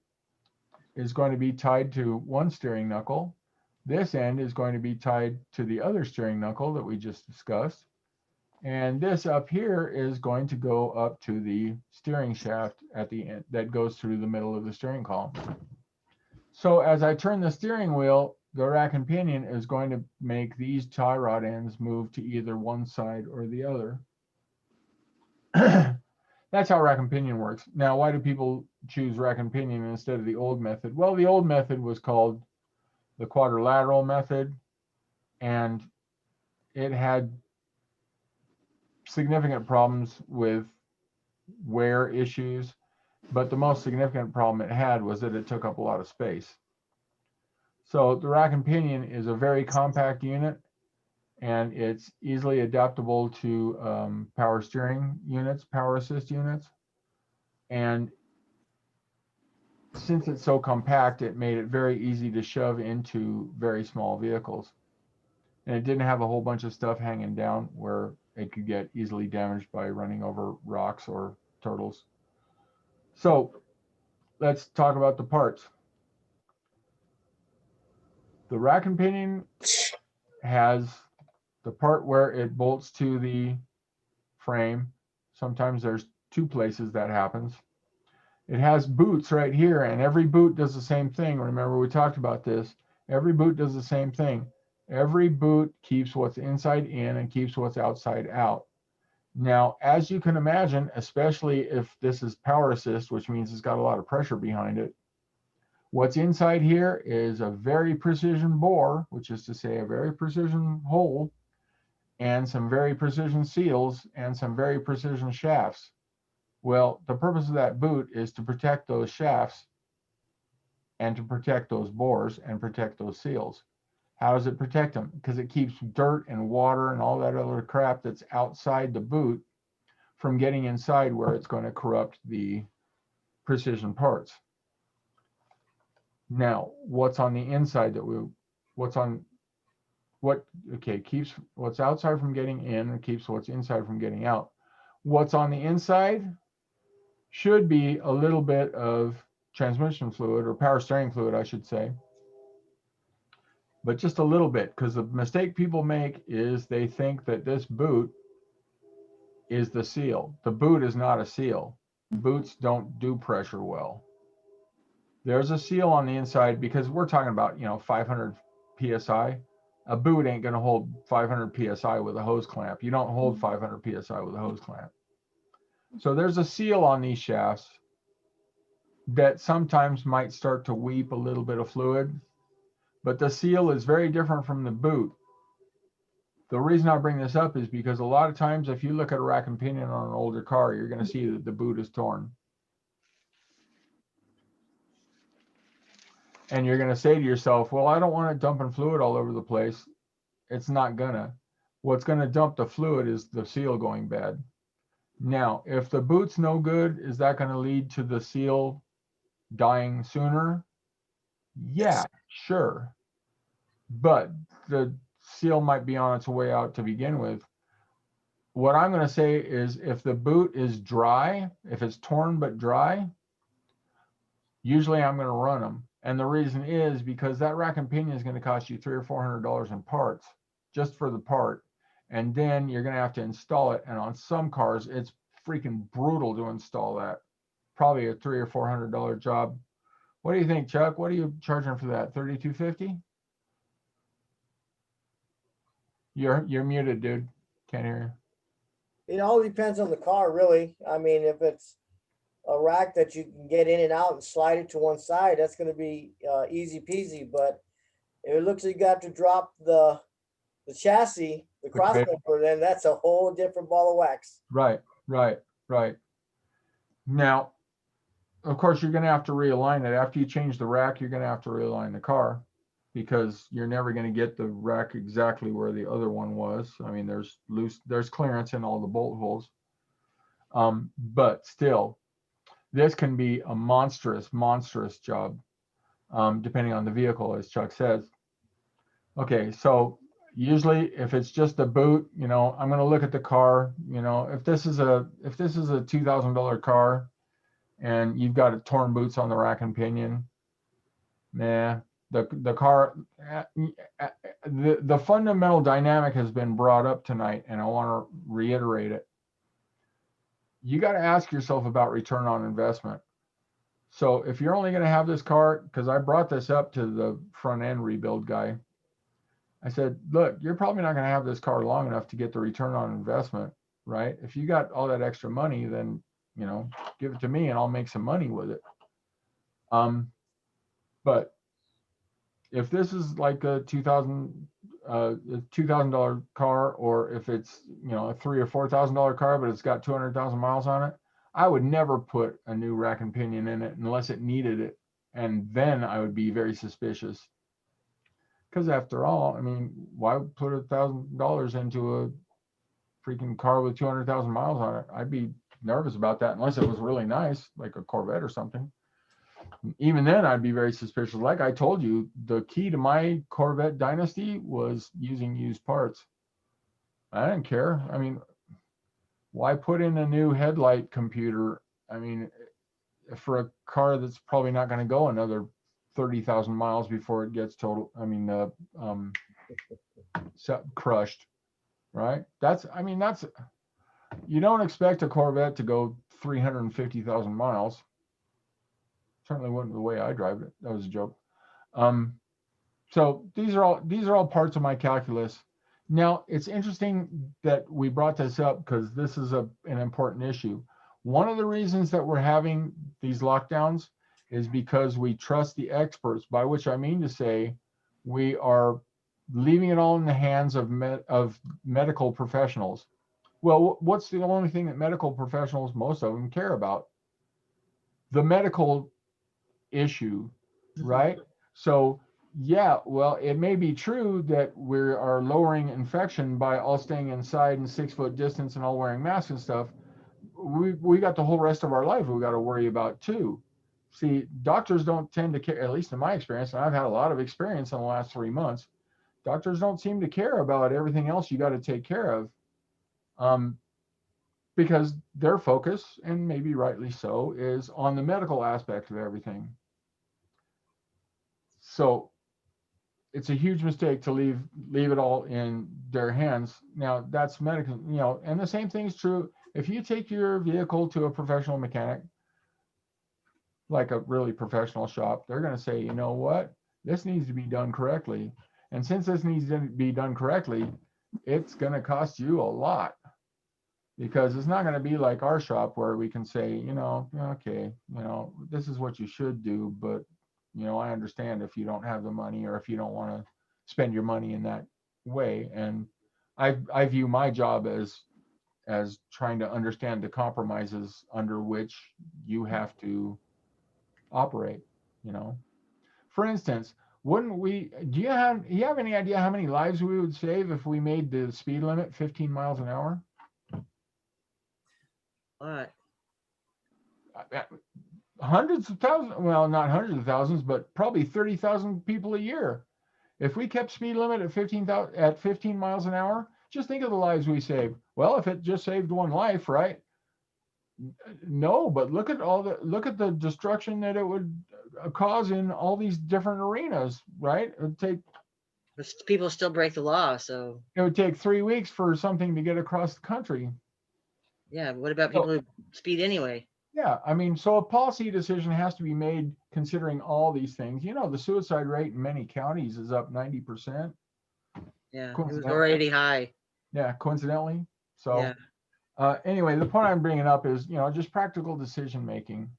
is going to be tied to one steering knuckle. This end is going to be tied to the other steering knuckle that we just discussed. And this up here is going to go up to the steering shaft at the end that goes through the middle of the steering column. So as I turn the steering wheel, the rack and pinion is going to make these tie rod ends move to either one side or the other. That's how rack and pinion works. Now, why do people choose rack and pinion instead of the old method? Well, the old method was called the quadrilateral method, and it had significant problems with wear issues, but the most significant problem it had was that it took up a lot of space. So the rack and pinion is a very compact unit, and it's easily adaptable to power steering units, power assist units. And since it's so compact, it made it very easy to shove into very small vehicles. And it didn't have a whole bunch of stuff hanging down where it could get easily damaged by running over rocks or turtles. So let's talk about the parts. The rack and pinion has the part where it bolts to the frame. Sometimes there's two places that happens. It has boots right here, and every boot does the same thing. Remember, we talked about this. Every boot does the same thing. Every boot keeps what's inside in and keeps what's outside out. Now, as you can imagine, especially if this is power assist, which means it's got a lot of pressure behind it, what's inside here is a very precision bore, which is to say a very precision hole, and some very precision seals and some very precision shafts. Well, the purpose of that boot is to protect those shafts and to protect those bores and protect those seals. How does it protect them? Because it keeps dirt and water and all that other crap that's outside the boot from getting inside where it's going to corrupt the precision parts. Now, what's on the inside keeps what's outside from getting in and keeps what's inside from getting out. What's on the inside should be a little bit of transmission fluid, or power steering fluid, I should say, but just a little bit, because the mistake people make is they think that this boot is the seal. The boot is not a seal. Boots don't do pressure well. There's a seal on the inside because we're talking about, 500 PSI. A boot ain't going to hold 500 PSI with a hose clamp. You don't hold 500 PSI with a hose clamp. So there's a seal on these shafts that sometimes might start to weep a little bit of fluid, but the seal is very different from the boot. The reason I bring this up is because a lot of times if you look at a rack and pinion on an older car, you're going to see that the boot is torn. And you're going to say to yourself, well, I don't want it dumping fluid all over the place. It's not gonna. What's going to dump the fluid is the seal going bad. Now, if the boot's no good, is that going to lead to the seal dying sooner? Yeah, sure. But the seal might be on its way out to begin with. What I'm going to say is if the boot is dry, if it's torn but dry, usually I'm going to run them. And the reason is because that rack and pinion is going to cost you $300 or $400 in parts just for the part. And then you're going to have to install it. And on some cars, it's freaking brutal to install that. Probably a $300 or $400 job. What do you think, Chuck? What are you charging for that? $3,250? You're muted, dude. Can't hear you. It all depends on the car, really. I mean, if it's a rack that you can get in and out and slide it to one side, that's going to be easy peasy. But if it looks like you got to drop the chassis, the Okay. crossover, then that's a whole different ball of wax. Right. Now, of course, you're going to have to realign it. After you change the rack, you're going to have to realign the car because you're never going to get the rack exactly where the other one was. I mean, there's clearance in all the bolt holes. But still, this can be a monstrous job, depending on the vehicle, as Chuck says. Okay, so usually if it's just a boot, I'm going to look at the car. If this is a $2,000 car and you've got torn boots on the rack and pinion, nah, the car, the fundamental dynamic has been brought up tonight, and I want to reiterate it. You got to ask yourself about return on investment. So if you're only going to have this car, because I brought this up to the front end rebuild guy, I said, look, you're probably not going to have this car long enough to get the return on investment, right? If you got all that extra money, then, give it to me and I'll make some money with it. But if this is like a $2,000 car, or if it's, a $3,000 or $4,000 car, but it's got 200,000 miles on it, I would never put a new rack and pinion in it unless it needed it. And then I would be very suspicious. Because after all, I mean, why put $1,000 into a freaking car with 200,000 miles on it? I'd be nervous about that unless it was really nice, like a Corvette or something. Even then, I'd be very suspicious. Like I told you, the key to my Corvette dynasty was using used parts. I didn't care. I mean, why put in a new headlight computer? I mean, for a car that's probably not going to go another 30,000 miles before it gets crushed, right? You don't expect a Corvette to go 350,000 miles. Certainly wasn't the way I drive it. That was a joke. So these are all parts of my calculus. Now, it's interesting that we brought this up because this is an important issue. One of the reasons that we're having these lockdowns is because we trust the experts, by which I mean to say we are leaving it all in the hands of medical professionals. Well, what's the only thing that medical professionals, most of them, care about? The medical issue, right? So yeah, well, it may be true that we are lowering infection by all staying inside and 6 foot distance and all wearing masks and stuff. We got the whole rest of our life we got to worry about too. See, doctors don't tend to care, at least in my experience, and I've had a lot of experience in the last 3 months. Doctors don't seem to care about everything else you got to take care of, because their focus, and maybe rightly so, is on the medical aspect of everything. So it's a huge mistake to leave it all in their hands. Now that's medical, and the same thing is true if you take your vehicle to a professional mechanic, like a really professional shop. They're going to say, you know what, this needs to be done correctly. And since this needs to be done correctly, it's going to cost you a lot, because it's not going to be like our shop where we can say, okay, this is what you should do, but I understand if you don't have the money or if you don't want to spend your money in that way. And I view my job as trying to understand the compromises under which you have to operate. For instance, do you have any idea how many lives we would save if we made the speed limit 15 miles an hour? All right. Hundreds of thousands, well, not hundreds of thousands, but probably 30,000 people a year. If we kept speed limit at 15 miles an hour, just think of the lives we save. Well, if it just saved one life, right? No, but look at the destruction that it would cause in all these different arenas, right? But people still break the law, so It would take 3 weeks for something to get across the country. yeah. What about So, people who speed anyway? yeah, I mean, so a policy decision has to be made considering all these things. You know, the suicide rate in many counties is up 90%. Yeah, it was Coincidentally. already high. Yeah, coincidentally. So Yeah. anyway, the point I'm bringing up is, just practical decision making.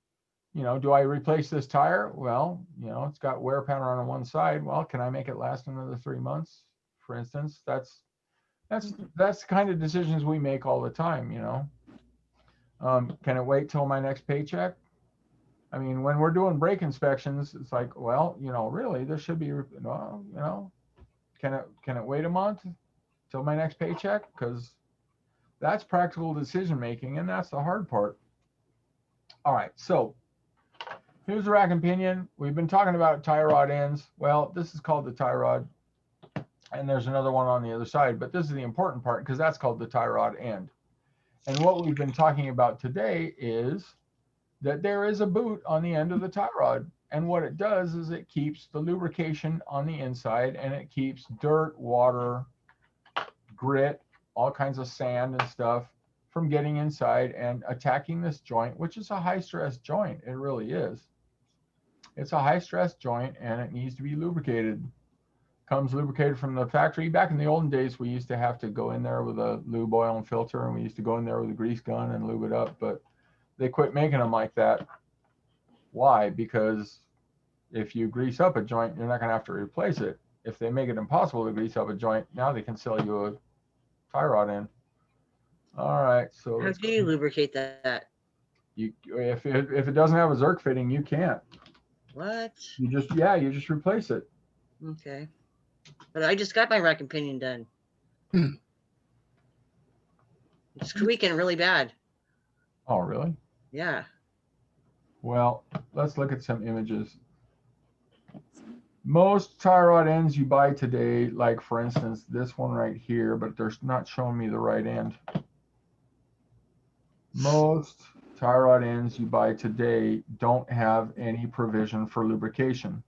Do I replace this tire? Well, it's got wear pattern on one side. Well, can I make it last another 3 months? For instance, that's the kind of decisions we make all the time. Can it wait till my next paycheck? I mean, when we're doing brake inspections, it's like, well, really, there should be, can it wait a month till my next paycheck? Because that's practical decision making, and that's the hard part. All right, so here's the rack and pinion. We've been talking about tie rod ends. Well, this is called the tie rod, and there's another one on the other side, but this is the important part because that's called the tie rod end. And what we've been talking about today is that there is a boot on the end of the tie rod. And what it does is it keeps the lubrication on the inside, and it keeps dirt, water, grit, all kinds of sand and stuff from getting inside and attacking this joint, which is a high stress joint. It really is. It's a high stress joint, and it needs to be lubricated. Comes lubricated from the factory. Back in the olden days, we used to have to go in there with a lube oil and filter, and we used to go in there with a grease gun and lube it up, but they quit making them like that. Why? Because if you grease up a joint, you're not going to have to replace it. If they make it impossible to grease up a joint, now they can sell you a tie rod in. All right, so How do you lubricate that? if it doesn't have a Zerk fitting, you can't. What? You just replace it. Okay. But I just got my rack and pinion done. It's squeaking really bad. Oh, really? Yeah. Well, let's look at some images. Most tie rod ends you buy today, like for instance, this one right here, but they're not showing me the right end. Most tie rod ends you buy today don't have any provision for lubrication.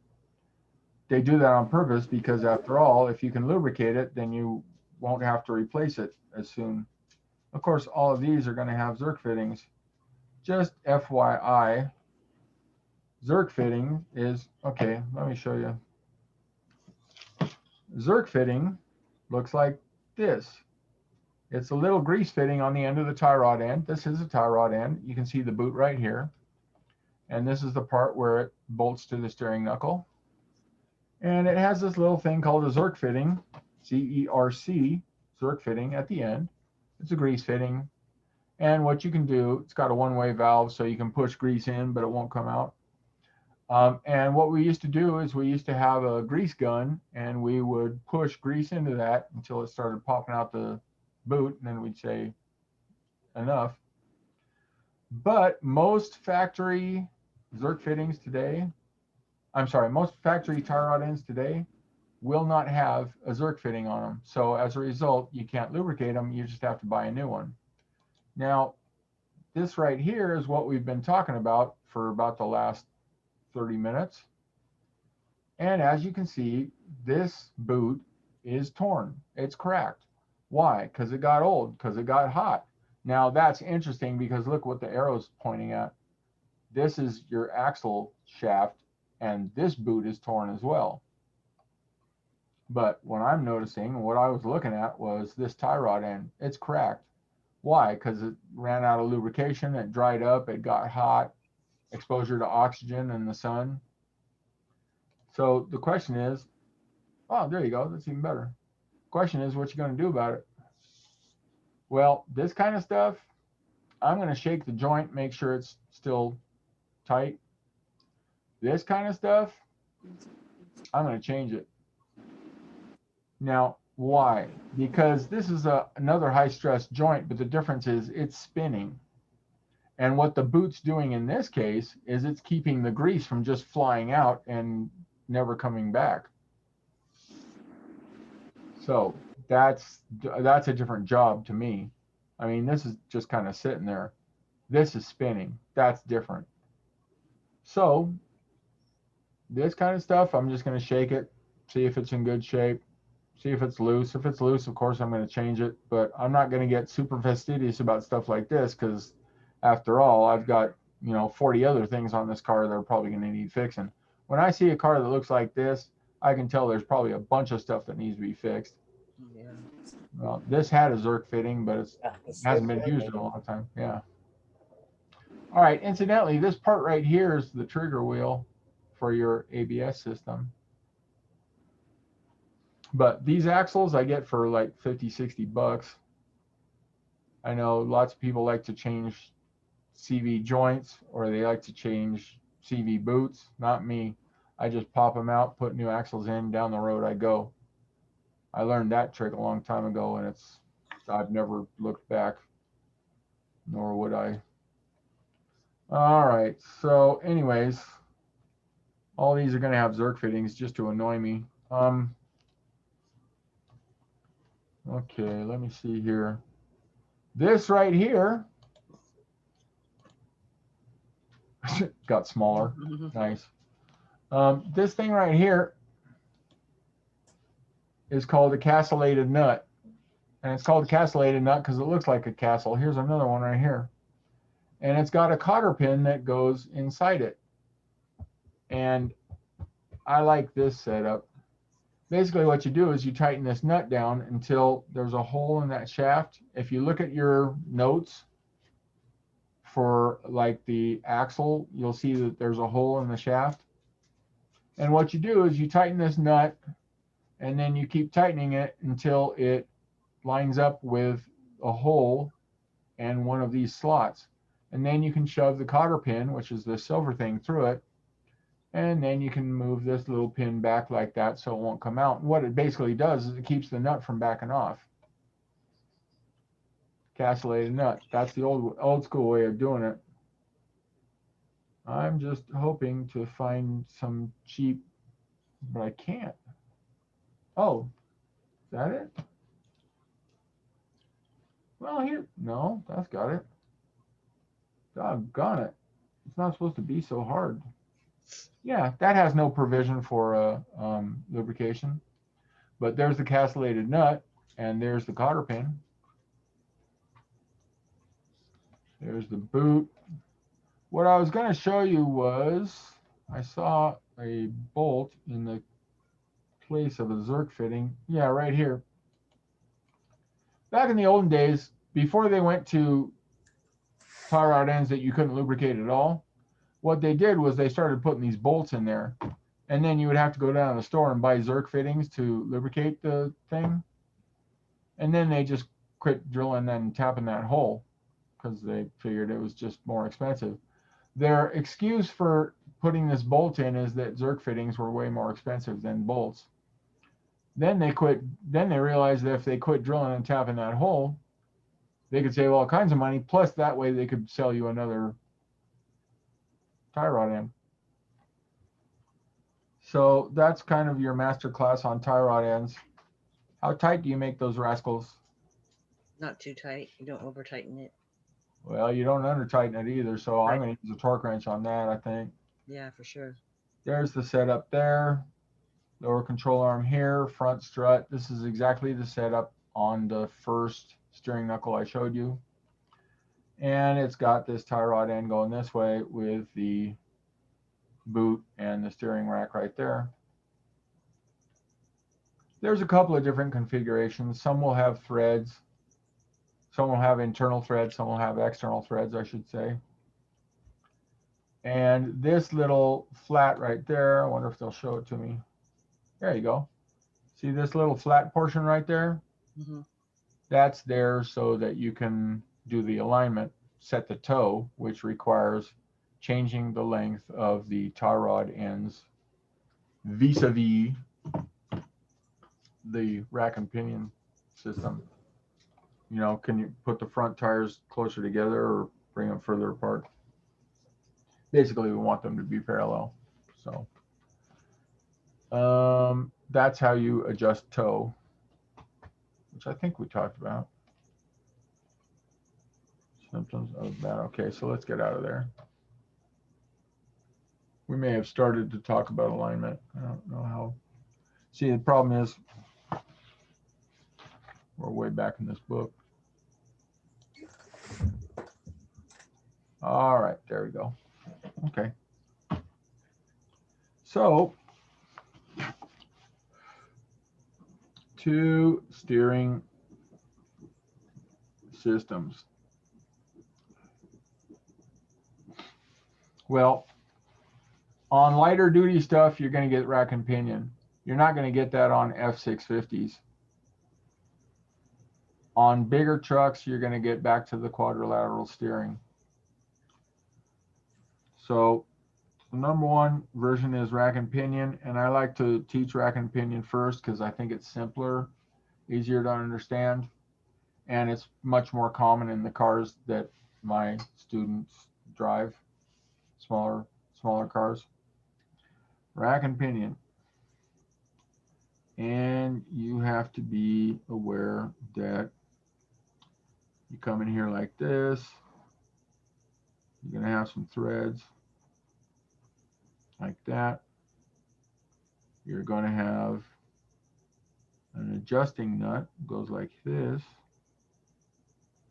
They do that on purpose because, after all, if you can lubricate it, then you won't have to replace it as soon. Of course, all of these are going to have Zerk fittings. Just FYI, Zerk fitting is, okay, let me show you. Zerk fitting looks like this. It's a little grease fitting on the end of the tie rod end. This is a tie rod end. You can see the boot right here. And this is the part where it bolts to the steering knuckle. And it has this little thing called a Zerk fitting, Z-E-R-C, Zerk fitting at the end. It's a grease fitting. And what you can do, it's got a one-way valve, so you can push grease in, but it won't come out. And what we used to do is we used to have a grease gun, and we would push grease into that until it started popping out the boot, and then we'd say enough. But most factory Zerk fittings today, most factory tie rod ends today will not have a Zerk fitting on them. So as a result, you can't lubricate them. You just have to buy a new one. Now, this right here is what we've been talking about for about the last 30 minutes. And as you can see, this boot is torn. It's cracked. Why? Because it got old, because it got hot. Now that's interesting because look what the arrow's pointing at. This is your axle shaft, and this boot is torn as well. But what I'm noticing, what I was looking at, was this tie rod end. It's cracked. Why? Because it ran out of lubrication, it dried up, it got hot, exposure to oxygen and the sun. So the question is, oh, there you go, that's even better. Question is, what you going to do about it? Well, this kind of stuff, I'm going to shake the joint, make sure it's still tight. This kind of stuff, I'm going to change it. Now, why? Because this is another high stress joint, but the difference is it's spinning. And what the boot's doing in this case is it's keeping the grease from just flying out and never coming back. So that's a different job to me. I mean, this is just kind of sitting there. This is spinning. That's different. So this kind of stuff, I'm just going to shake it, see if it's in good shape, see if it's loose. If it's loose, of course, I'm going to change it, but I'm not going to get super fastidious about stuff like this because after all, I've got, 40 other things on this car that are probably going to need fixing. When I see a car that looks like this, I can tell there's probably a bunch of stuff that needs to be fixed. Yeah. Well, this had a Zerk fitting, but it It's hasn't been used in a long time. Yeah. All right. Incidentally, this part right here is the trigger wheel for your ABS system. But these axles I get for like 50, 60 bucks. I know lots of people like to change CV joints or they like to change CV boots. Not me. I just pop them out, put new axles in, down the road I go. I learned that trick a long time ago and I've never looked back, nor would I. All right, so anyways, all these are going to have Zerk fittings just to annoy me. Okay, let me see here. This right here got smaller. Nice. This thing right here is called a castellated nut. And it's called a castellated nut because it looks like a castle. Here's another one right here. And it's got a cotter pin that goes inside it. And I like this setup. Basically what you do is you tighten this nut down until there's a hole in that shaft. If you look at your notes for like the axle, you'll see that there's a hole in the shaft. And what you do is you tighten this nut and then you keep tightening it until it lines up with a hole and one of these slots. And then you can shove the cotter pin, which is the silver thing, through it. And then you can move this little pin back like that so it won't come out. And what it basically does is it keeps the nut from backing off. Castellated nut. That's the old school way of doing it. I'm just hoping to find some cheap, but I can't. Oh, is that it? Well, here, no, that's got it. Doggone it. It's not supposed to be so hard. Yeah, that has no provision for lubrication. But there's the castellated nut, and there's the cotter pin. There's the boot. What I was going to show you was I saw a bolt in the place of a Zerk fitting. Yeah, right here. Back in the olden days, before they went to tie rod ends that you couldn't lubricate at all, what they did was they started putting these bolts in there. And then you would have to go down to the store and buy Zerk fittings to lubricate the thing. And then they just quit drilling and tapping that hole because they figured it was just more expensive. Their excuse for putting this bolt in is that Zerk fittings were way more expensive than bolts. Then they realized that if they quit drilling and tapping that hole, they could save all kinds of money. Plus that way they could sell you another tie rod end. So that's kind of your master class on tie rod ends. How tight do you make those rascals? Not too tight. You don't over tighten it. Well, you don't under tighten it either, so Right. I'm going to use a torque wrench on that, I think. Yeah, for sure. There's the setup there. Lower control arm here, front strut. This is exactly the setup on the first steering knuckle I showed you. And it's got this tie rod end going this way with the boot and the steering rack right there. There's a couple of different configurations. Some will have threads. Some will have internal threads. Some will have external threads, I should say. And this little flat right there, I wonder if they'll show it to me. There you go. See this little flat portion right there? Mm-hmm. That's there so that you can do the alignment, set the toe, which requires changing the length of the tie rod ends vis-a-vis the rack and pinion system. You know, can you put the front tires closer together or bring them further apart? Basically, we want them to be parallel. So that's how you adjust toe, which I think we talked about. Symptoms of that. Okay, so let's get out of there. We may have started to talk about alignment. I don't know how. See, the problem is we're way back in this book. All right, there we go. Okay. So, two steering systems. Well, on lighter duty stuff, you're going to get rack and pinion. You're not going to get that on F650s. On bigger trucks, you're going to get back to the quadrilateral steering. So the number one version is rack and pinion, and I like to teach rack and pinion first because I think it's simpler, easier to understand, and it's much more common in the cars that my students drive, smaller cars. Rack and pinion. And you have to be aware that you come in here like this. You're going to have some threads like that. You're going to have an adjusting nut, goes like this.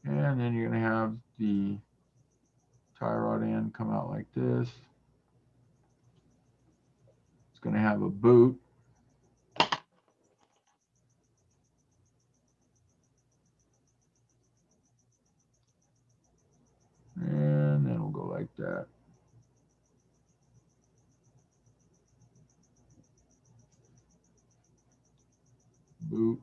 And then you're going to have the tie rod end come out like this. It's going to have a boot. And then we'll go like that. Boot.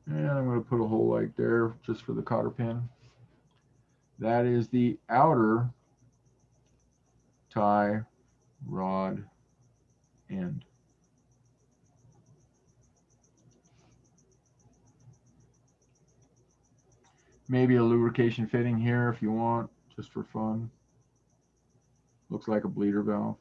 And I'm going to put a hole like there just for the cotter pin. That is the outer tie rod end. Maybe a lubrication fitting here if you want, just for fun. Looks like a bleeder valve.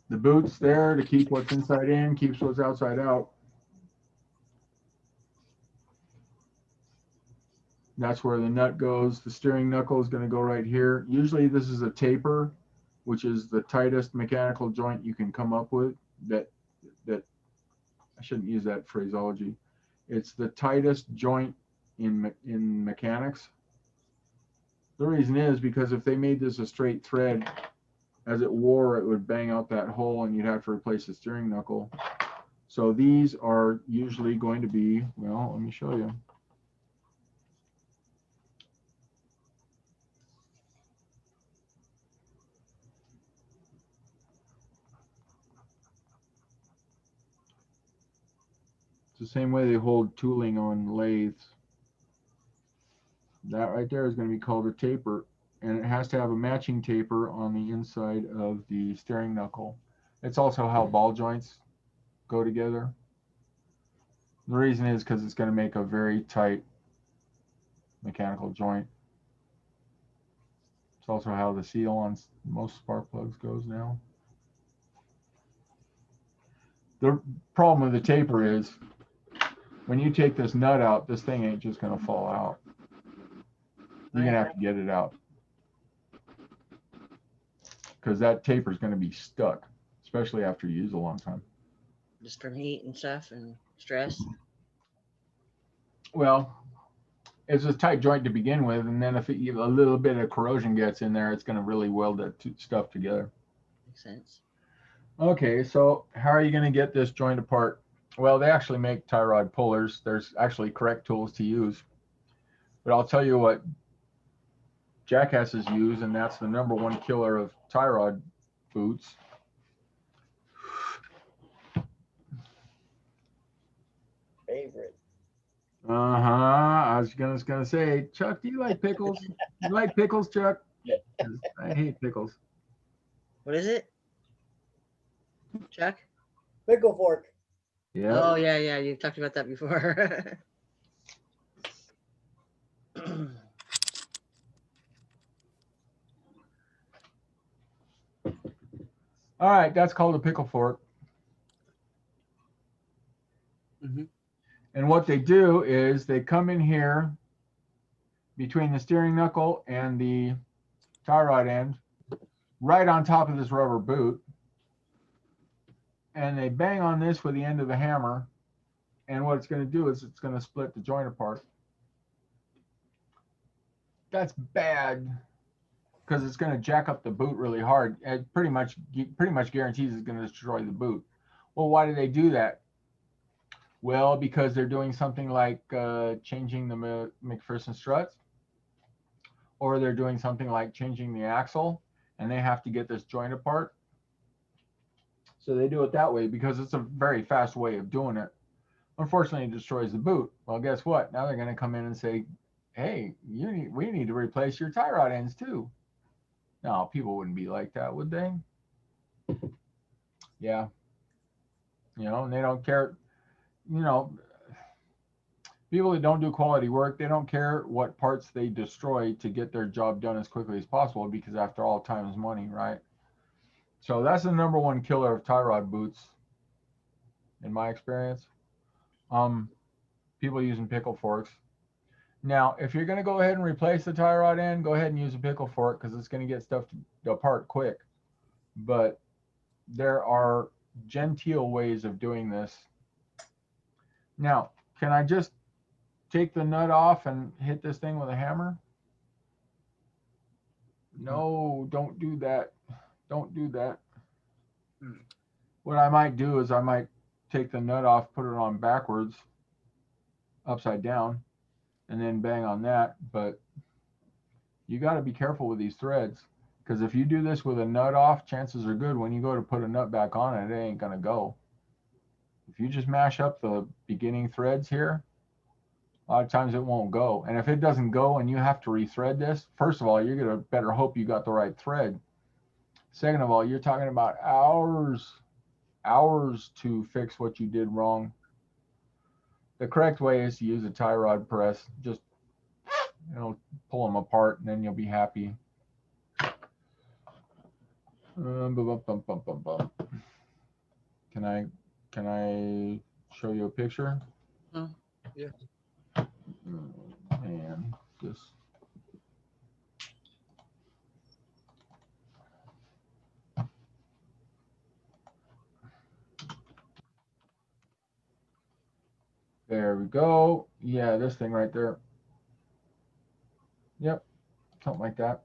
The boot's there to keep what's inside in, keeps what's outside out. That's where the nut goes. The steering knuckle is going to go right here. Usually this is a taper, which is the tightest mechanical joint you can come up with. That I shouldn't use that phraseology. It's the tightest joint in mechanics. The reason is because if they made this a straight thread, as it wore, it would bang out that hole and you'd have to replace the steering knuckle. So these are usually going to be, well, let me show you. It's the same way they hold tooling on lathes. That right there is going to be called a taper, and it has to have a matching taper on the inside of the steering knuckle. It's also how ball joints go together. The reason is because it's going to make a very tight mechanical joint. It's also how the seal on most spark plugs goes now. The problem with the taper is when you take this nut out, this thing ain't just going to fall out. You're going to have to get it out because that taper is going to be stuck, especially after you use a long time. Just from heat and stuff and stress. Well, it's a tight joint to begin with, and then if a little bit of corrosion gets in there, it's going to really weld that stuff together. Makes sense. Okay, so how are you going to get this joint apart? Well, they actually make tie rod pullers. There's actually correct tools to use. But I'll tell you what jackasses use, and that's the number one killer of tie rod boots. Favorite. I was gonna say, Chuck, do you like pickles? You like pickles, Chuck? I hate pickles. What is it? Chuck? Pickle fork. Yeah. Oh, yeah. You talked about that before. All right, that's called a pickle fork. Mhm. And what they do is they come in here between the steering knuckle and the tie rod end, right on top of this rubber boot. And they bang on this with the end of the hammer. And what it's going to do is it's going to split the joint apart. That's bad because it's going to jack up the boot really hard. It pretty much guarantees it's going to destroy the boot. Well, why do they do that? Well, because they're doing something like changing the McPherson struts, or they're doing something like changing the axle, and they have to get this joint apart. So they do it that way because it's a very fast way of doing it. Unfortunately, it destroys the boot. Well, guess what? Now they're going to come in and say, hey, we need to replace your tie rod ends too. No, people wouldn't be like that, would they? Yeah. And they don't care. People that don't do quality work, they don't care what parts they destroy to get their job done as quickly as possible because after all, time is money, right? So that's the number one killer of tie rod boots, in my experience. People using pickle forks. Now, if you're going to go ahead and replace the tie rod end, go ahead and use a pickle fork because it's going to get stuff apart quick. But there are genteel ways of doing this. Now, can I just take the nut off and hit this thing with a hammer? No, don't do that. Don't do that. What I might do is I might take the nut off, put it on backwards, upside down, and then bang on that. But you got to be careful with these threads because if you do this with a nut off, chances are good when you go to put a nut back on it, it ain't going to go. If you just mash up the beginning threads here, a lot of times it won't go. And if it doesn't go and you have to rethread this, first of all, you're going to better hope you got the right thread. Second of all, you're talking about hours to fix what you did wrong. The correct way is to use a tie rod press. Just pull them apart and then you'll be happy. Can I show you a picture? Yeah. And just there we go. Yeah, this thing right there. Yep, something like that.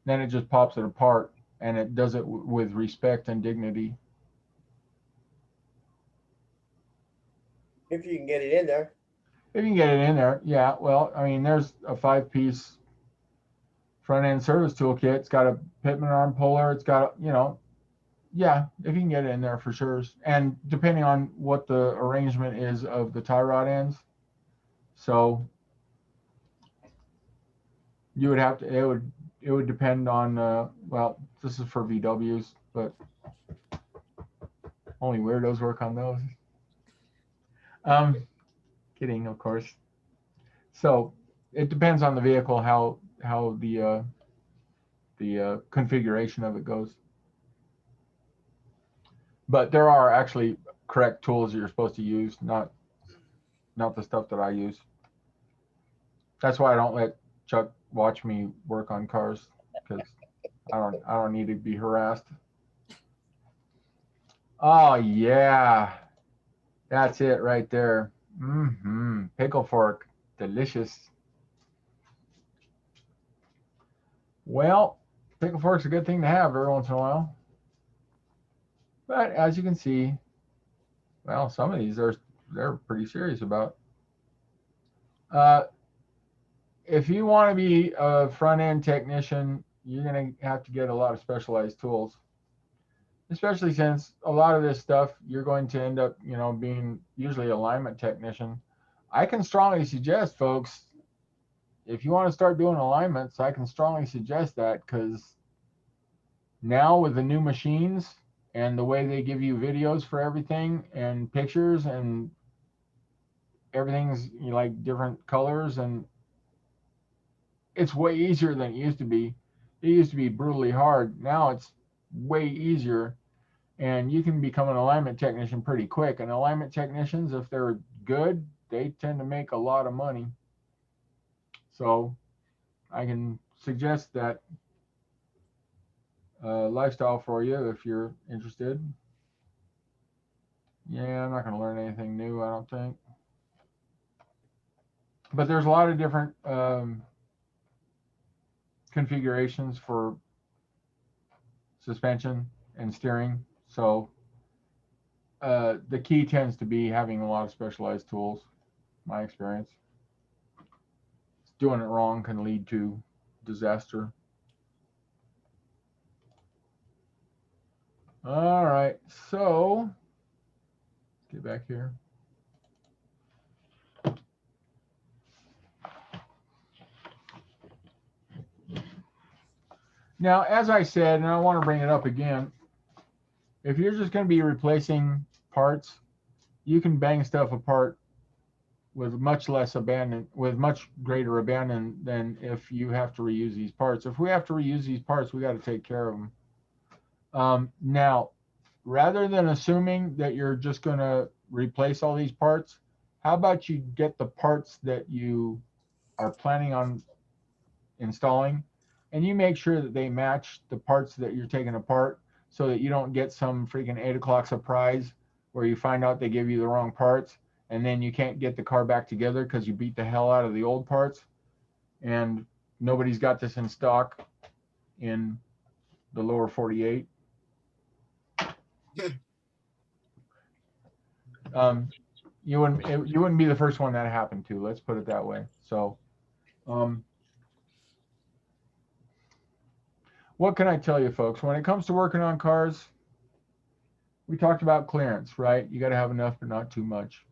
Then it just pops it apart, and it does it with respect and dignity. If you can get it in there. If you can get it in there, yeah. Well, I mean, there's a 5-piece front end service toolkit. It's got a Pitman arm puller. It's got, yeah, if you can get it in there for sure. And depending on what the arrangement is of the tie rod ends. So you would have to, it would depend on, well, this is for VWs, but only weirdos work on those. Kidding, of course. So it depends on the vehicle, how the configuration of it goes. But there are actually correct tools that you're supposed to use, not the stuff that I use. That's why I don't let Chuck watch me work on cars because I don't need to be harassed. Oh yeah, that's it right there. Pickle fork, delicious. Well, pickle fork's a good thing to have every once in a while. But as you can see, well, some of these they're pretty serious about. If you want to be a front end technician, you're going to have to get a lot of specialized tools, especially since a lot of this stuff you're going to end up, being usually alignment technician. I can strongly suggest, folks, if you want to start doing alignments, I can strongly suggest that because now with the new machines and the way they give you videos for everything and pictures and everything's like different colors and it's way easier than it used to be. It used to be brutally hard. Now it's way easier, and you can become an alignment technician pretty quick. And alignment technicians, if they're good, they tend to make a lot of money. So I can suggest that lifestyle for you if you're interested. Yeah, I'm not going to learn anything new, I don't think. But there's a lot of different configurations for suspension and steering. So the key tends to be having a lot of specialized tools, my experience. Doing it wrong can lead to disaster. All right, so get back here. Now, as I said, and I want to bring it up again, if you're just going to be replacing parts, you can bang stuff apart with much less abandon, with much greater abandon than if you have to reuse these parts. If we have to reuse these parts, we got to take care of them. Now, rather than assuming that you're just going to replace all these parts, how about you get the parts that you are planning on installing, and you make sure that they match the parts that you're taking apart, so that you don't get some freaking 8 o'clock surprise where you find out they give you the wrong parts, and then you can't get the car back together because you beat the hell out of the old parts, and nobody's got this in stock in the lower 48. You wouldn't be the first one that happened to. Let's put it that way. So, what can I tell you, folks? When it comes to working on cars, we talked about clearance, right? You got to have enough, but not too much.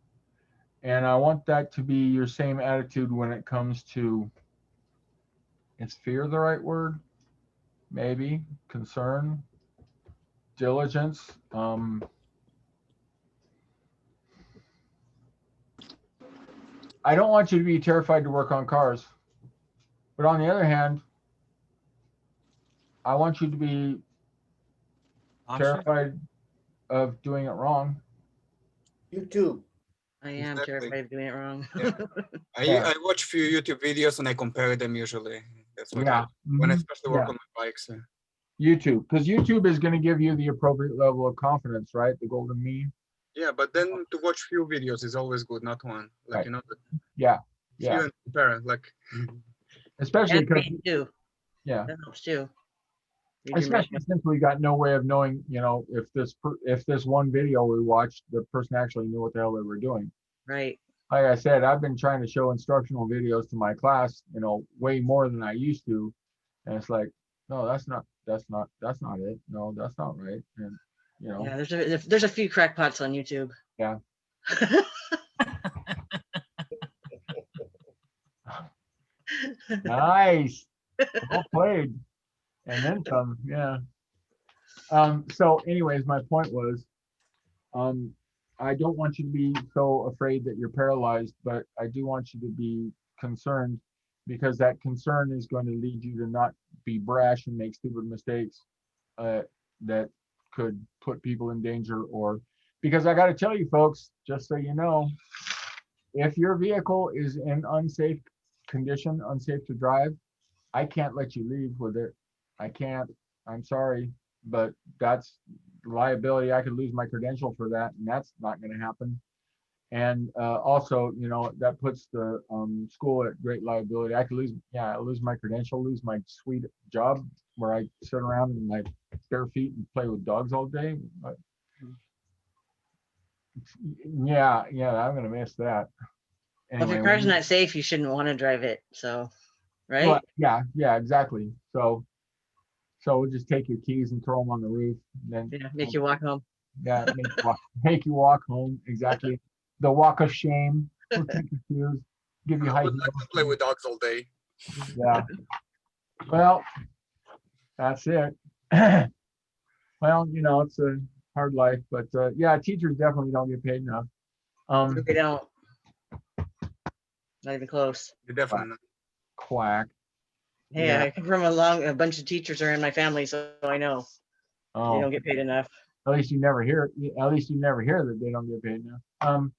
And I want that to be your same attitude when it comes to, is fear the right word? Maybe. Concern, diligence. I don't want you to be terrified to work on cars. But on the other hand, I want you to be terrified of doing it wrong. YouTube. I am Exactly. terrified of doing it wrong. Yeah. I watch few YouTube videos and I compare them usually. That's what Yeah. when I Mhm. especially work Yeah. on my bikes. YouTube, because YouTube is going to give you the appropriate level of confidence, right? The golden mean. Yeah, but then to watch few videos is always good, not one. Like, Right. you know, Yeah. few Yeah. and compare. Like, Especially And because, read too. yeah. That helps too. Read your Especially manual. since we got no way of knowing, if this one video we watched, the person actually knew what the hell they were doing. Right. Like I said, I've been trying to show instructional videos to my class, way more than I used to, and it's like, no, that's not it. No, that's not right. And Yeah, there's a few crackpots on YouTube. Yeah. Nice, well played, and then some. Yeah. So, anyways, my point was, I don't want you to be so afraid that you're paralyzed, but I do want you to be concerned, because that concern is going to lead you to not be brash and make stupid mistakes that could put people in danger. Or because I got to tell you, folks, just so you know, if your vehicle is in unsafe condition, unsafe to drive, I can't let you leave with it. I can't. I'm sorry, but that's liability. I could lose my credential for that, and that's not going to happen. And also, that puts the school at great liability. I could lose my credential, lose my sweet job where I sit around in my bare feet and play with dogs all day. But yeah, I'm going to miss that. Well, if your Anyway, car's not safe, you shouldn't want to drive it. So, right? well, yeah, exactly. So we'll just take your keys and throw them on the roof. Then Yeah, make you walk home. Yeah, make you walk home. Exactly. The walk of shame. We'll take your keys, give you I high would like to play heels. with dogs all day. Yeah. Well, that's it. Well, it's a hard life, but yeah, teachers definitely don't get paid enough. We don't. Not even close. You definitely not. Quack. Hey, Yeah. I come from a bunch of teachers are in my family, so I know they Oh, don't get paid enough. at least you never hear. At least you never hear that they don't get paid now.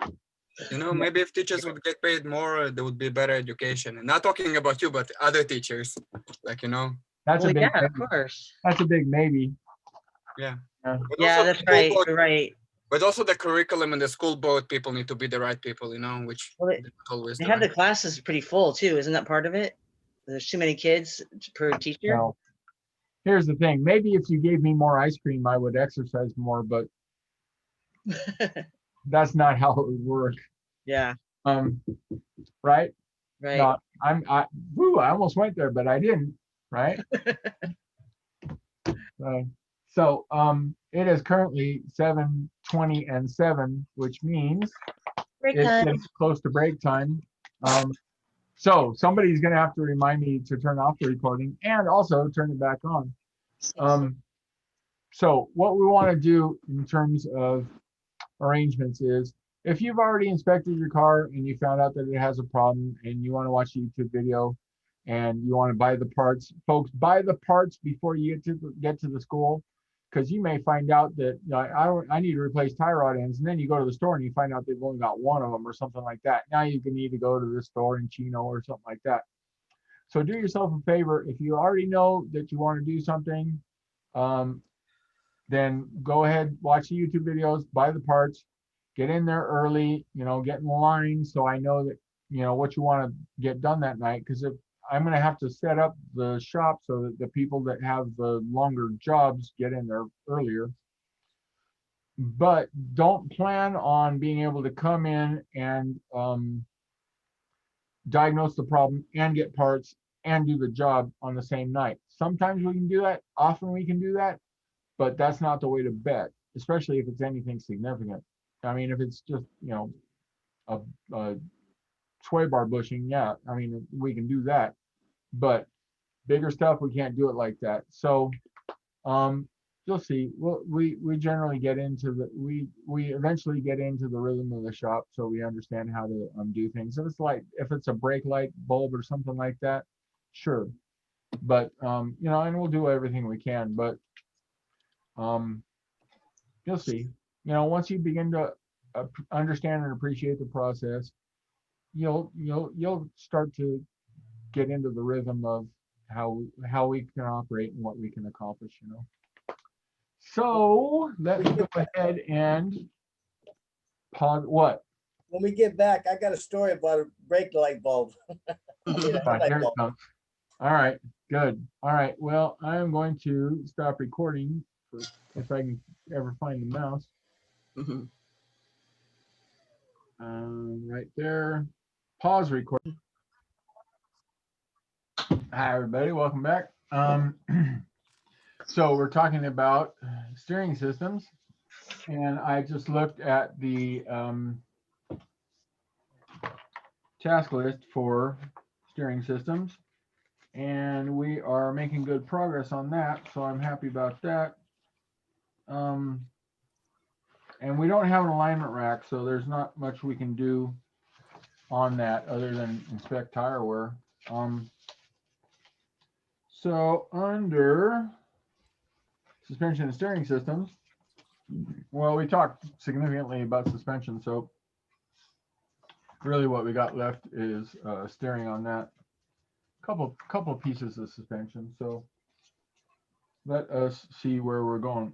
You know, Yeah. maybe if teachers would get paid more, there would be better education. And not talking about you, but other teachers. Like, you know, That's Well, a big. yeah, of Maybe. course. That's a big maybe. yeah. Yeah. But Yeah, also that's people right. board, You're right. but also the curriculum and the school board people need to be the right people, you know, which Well, they're not always they the have right. the classes pretty full too. Isn't that part of it? There's too many kids per teacher. Well, here's the thing. Maybe if you gave me more ice cream, I would exercise more, but that's not how it would work. Yeah, Right? right. No, I almost went there, but I didn't. Right? It is currently 7:20 and 7, which means Break it's time. getting close to break time. So somebody's going to have to remind me to turn off the recording and also turn it back on. So what we want to do in terms of arrangements is, if you've already inspected your car and you found out that it has a problem and you want to watch a YouTube video and you want to buy the parts, folks, buy the parts before you get to the school, because you may find out that I need to replace tie rod ends, and then you go to the store and you find out they've only got one of them or something like that. Now you can need to go to the store in Chino or something like that. So do yourself a favor. If you already know that you want to do something, then go ahead, watch the YouTube videos, buy the parts, get in there early, get in line so I know that, what you want to get done that night. Because if I'm going to have to set up the shop so that the people that have the longer jobs get in there earlier. But don't plan on being able to come in and diagnose the problem and get parts and do the job on the same night. Sometimes we can do that. Often we can do that. But that's not the way to bet, especially if it's anything significant. I mean, if it's just, a sway bar bushing, yeah, I mean, we can do that. But bigger stuff, we can't do it like that. So you'll see. We generally get into we eventually get into the rhythm of the shop, so we understand how to do things. If it's a brake light bulb or something like that, sure. But and we'll do everything we can. But you'll see. Once you begin to understand and appreciate the process, you'll start to get into the rhythm of how we can operate and what we can accomplish. So let's go ahead and pause. What? When we get back, I got a story about a brake light bulb. I mean, a headlight Here it bulb. comes. All right, good. All right, well, I'm going to stop recording if I can ever find the mouse. Right there. Pause recording. Hi, everybody. Welcome back. So we're talking about steering systems, and I just looked at the task list for steering systems, and we are making good progress on that, so I'm happy about that. And we don't have an alignment rack, so there's not much we can do on that other than inspect tire wear. So under suspension and steering systems, well, we talked significantly about suspension, so really what we got left is steering on that. Couple pieces of suspension. So let us see where we're going.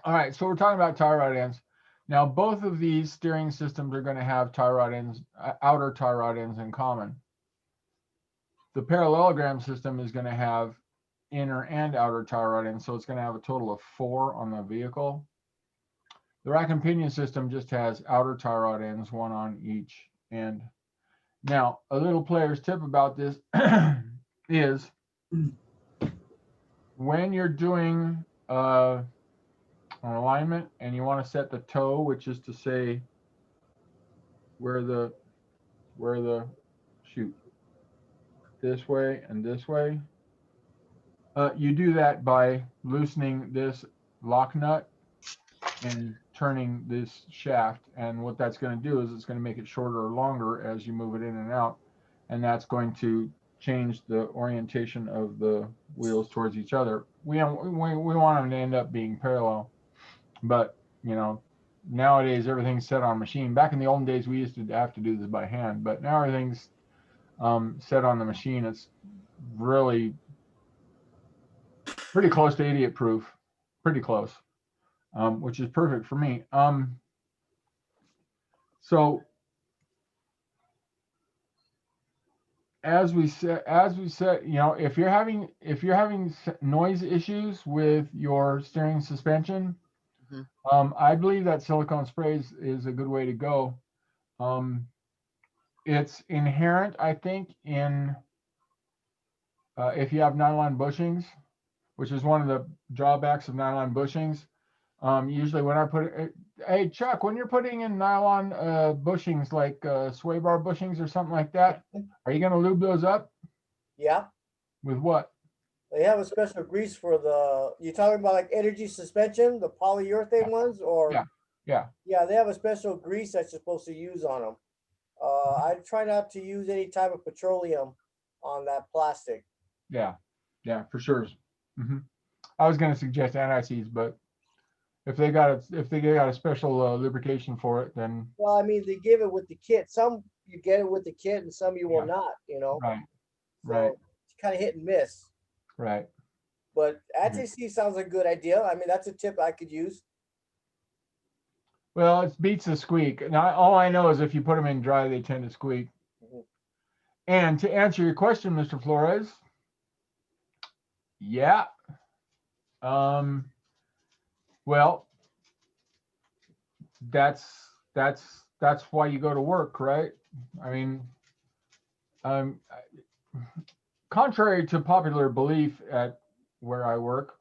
All right, so we're talking about tie rod ends. Now, both of these steering systems are going to have tie rod ends, outer tie rod ends in common. The parallelogram system is going to have inner and outer tie rod ends, so it's going to have a total of 4 on the vehicle. The rack and pinion system just has outer tie rod ends, 1 on each end. Now, a little player's tip about this is when you're doing an alignment and you want to set the toe, which is to say where the shoot, this way and this way, you do that by loosening this lock nut and turning this shaft. And what that's going to do is it's going to make it shorter or longer as you move it in and out, and that's going to change the orientation of the wheels towards each other. We want them to end up being parallel, but nowadays everything's set on machine. Back in the olden days, we used to have to do this by hand, but now everything's set on the machine. It's really pretty close to idiot proof, pretty close, which is perfect for me. So as we said, if you're having noise issues with your steering suspension, I believe that silicone spray is a good way to go. It's inherent, I think, in if you have nylon bushings, which is one of the drawbacks of nylon bushings. Usually when I put it, hey Chuck, when you're putting in nylon bushings, like sway bar bushings or something like that, are you going to lube those up? Yeah, With what? they have a special grease for the, you talking about like energy suspension, the polyurethane ones, or? Yeah. Yeah, they have a special grease that you're supposed to use on them. I try not to use any type of petroleum on that plastic. Yeah, for sure. I was going to suggest anti-seize, but if they got a special lubrication for it, then Well, I mean, they give it with the kit. Some you get it with the kit, and some you will not. right. So it's kind of hit and miss. Right. But anti-seize sounds like a good idea. I mean, that's a tip I could use. Well, it beats the squeak. Now, all I know is if you put them in dry, they tend to squeak. And to answer your question, Mr. Flores, yeah. Well, that's why you go to work, right? I mean, contrary to popular belief at where I work,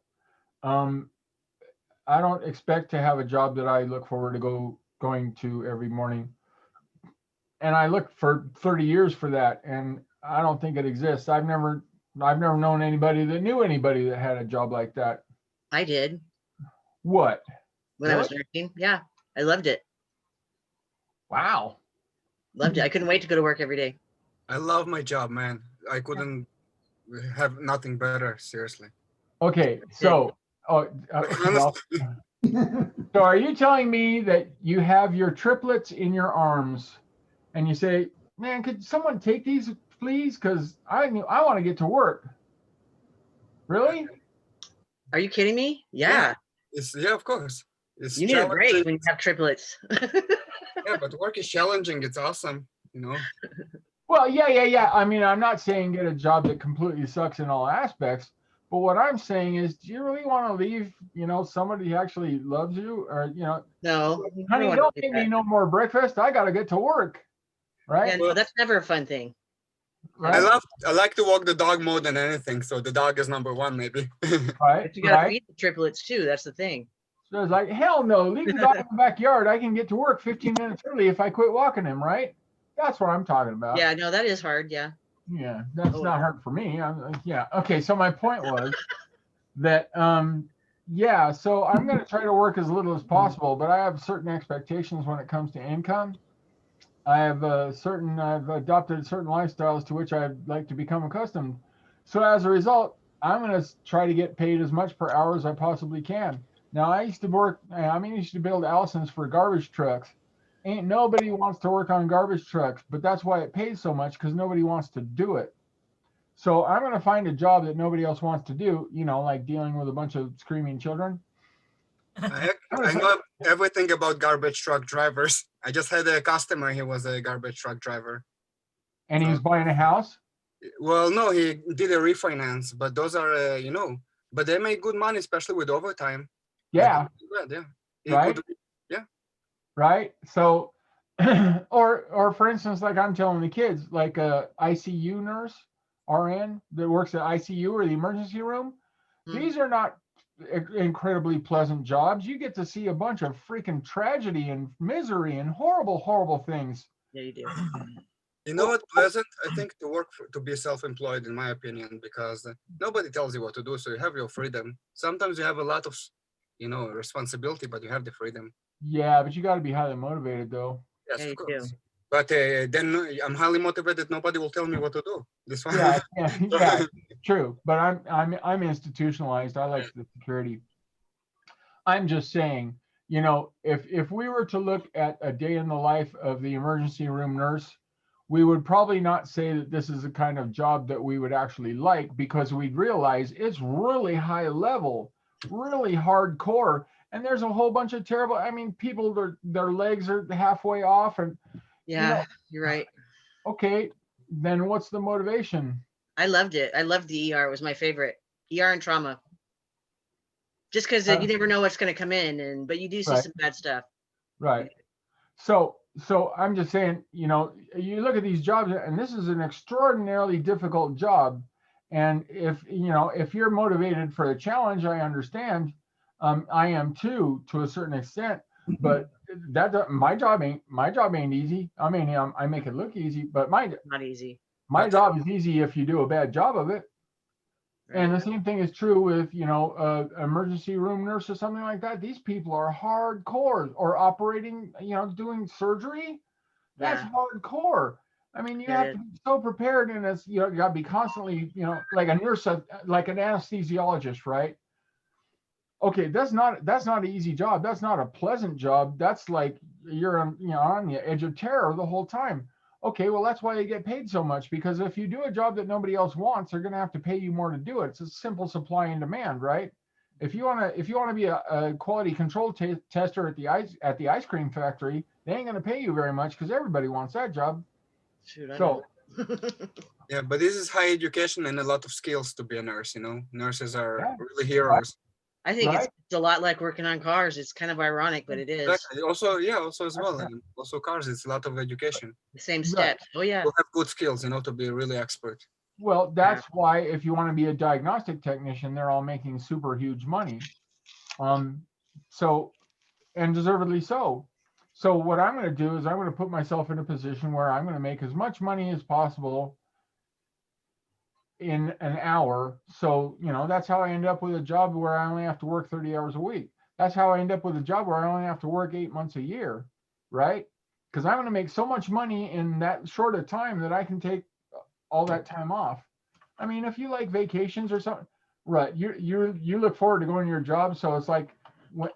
I don't expect to have a job that I look forward to going to every morning. And I looked for 30 years for that, and I don't think it exists. I've never known anybody that knew anybody that had a job like that. I did What? when I was nursing. Yeah, I loved it. Wow. Loved it. I couldn't wait to go to work every day. I love my job, man. I couldn't have nothing better, seriously. Okay, so well, so are you telling me that you have your triplets in your arms and you say, man, could someone take these please? Because I want to get to work. Really? Are you kidding me? Yeah. Yeah, of course. It's You need a break when you have triplets. Yeah, but work is challenging. It's awesome, Well, yeah. I mean, I'm not saying get a job that completely sucks in all aspects, but what I'm saying is, do you really want to leave, somebody who actually loves you, or, No. honey, don't give me no more breakfast. I got to get to work. Right? Yeah, no, that's never a fun thing. Right? I like to walk the dog more than anything, so the dog is number one, maybe. Right. But you gotta feed the triplets too. That's the thing. So it's like, hell no, leave the dog in the backyard. I can get to work 15 minutes early if I quit walking him, right? That's what I'm talking about. Yeah, no, that is hard. Yeah. Yeah, that's not hard for me. Yeah. Okay, so my point was that, so I'm going to try to work as little as possible, but I have certain expectations when it comes to income. I've adopted certain lifestyles to which I'd like to become accustomed. So as a result, I'm going to try to get paid as much per hour as I possibly can. Now, I used to build Allisons for garbage trucks. Ain't nobody wants to work on garbage trucks, but that's why it pays so much, because nobody wants to do it. So I'm going to find a job that nobody else wants to do, like dealing with a bunch of screaming children. I know everything about garbage truck drivers. I just had a customer, he was a garbage truck driver. And he was buying a house? Well, no, he did a refinance, but those are, but they make good money, especially with overtime. Yeah. Right? Right. So, or for instance, like I'm telling the kids, like a ICU nurse, RN that works at ICU or the emergency room, these are not incredibly pleasant jobs. You get to see a bunch of freaking tragedy and misery and horrible, horrible things. Yeah, you do. You know what, pleasant? I think to be self-employed, in my opinion, because nobody tells you what to do, so you have your freedom. Sometimes you have a lot of, responsibility, but you have the freedom. Yeah, but you got to be highly motivated, though. Yes, of course. But then I'm highly motivated. Nobody will tell me what to do. This one. Yeah, yeah, true. But I'm institutionalized. I like the security. I'm just saying, you know, if we were to look at a day in the life of the emergency room nurse, we would probably not say that this is a kind of job that we would actually like, because we'd realize it's really high level, really hardcore, and there's a whole bunch of terrible. I mean, people their legs are halfway off, and Yeah, you're right. okay, then what's the motivation? I loved it. I loved the ER. It was my favorite. ER and trauma. Just because Huh? you never know what's going to come in, but you do see Right. some bad stuff. Right. So I'm just saying, you know, you look at these jobs, and this is an extraordinarily difficult job. And if you know, if you're motivated for a challenge, I understand. I am too, to a certain extent. But my job ain't easy. I mean, I make it look easy, but Not easy. my job is easy if you do a bad job of it. Right? And the same thing is true with, you know, emergency room nurse or something like that. These people are hardcore, or operating, you know, doing surgery. That's Yeah. hardcore. I mean, you It have is. to be so prepared, and it's, you know, you got to be constantly, you know, like a nurse, like an anesthesiologist, right? Okay, that's not an easy job. That's not a pleasant job. That's like you're on, you know, on the edge of terror the whole time. Okay, well, that's why they get paid so much, because if you do a job that nobody else wants, they're going to have to pay you more to do it. It's a simple supply and demand, right? If you want to be a quality control tester at the ice cream factory, they ain't going to pay you very much, because everybody wants that job. Shoot, I So know. Yeah, but this is high education and a lot of skills to be a nurse. You know, nurses are Yeah. really heroes. I think Right. it's a lot like working on cars. It's kind of ironic, but it is Exactly. Also, yeah, also as That's well, right. and also cars. It's a lot of education. the same Right. steps. Oh yeah. You have good skills, you know, to be really expert. Well, that's why if you want to be a diagnostic technician, they're all making super huge money. So, and deservedly so. So what I'm going to do is I'm going to put myself in a position where I'm going to make as much money as possible in an hour. So, you know, that's how I end up with a job where I only have to work 30 hours a week. That's how I end up with a job where I only have to work 8 months a year, right? Because I'm going to make so much money in that short a time that I can take all that time off. I mean, if you like vacations or something, right? You look forward to going to your job, so it's like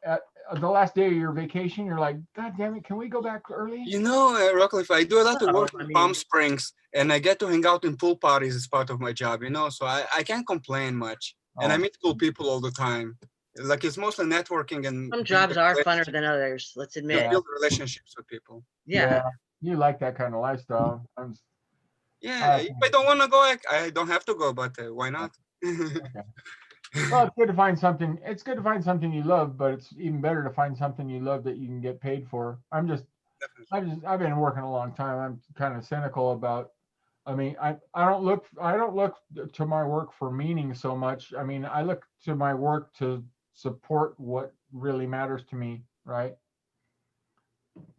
at the last day of your vacation, you're like, God damn it, can we go back early? You know, Rockcliffe, I do a lot of work I in mean- Palm Springs, and I get to hang out in pool parties as part of my job. You know, so I can't complain much, and I Oh. meet cool people all the time. Like it's mostly networking and Some jobs are funner relationships. than others. Let's You admit. build relationships with people. Yeah. You like that kind of lifestyle. Yeah, if I don't want to go, I don't have to go, but why not? Well, it's good to find something. It's good to find something you love, but it's even better to find something you love that you can get paid for. I've been working a long time. I'm kind of cynical about. I mean, I don't look to my work for meaning so much. I mean, I look to my work to support what really matters to me, right?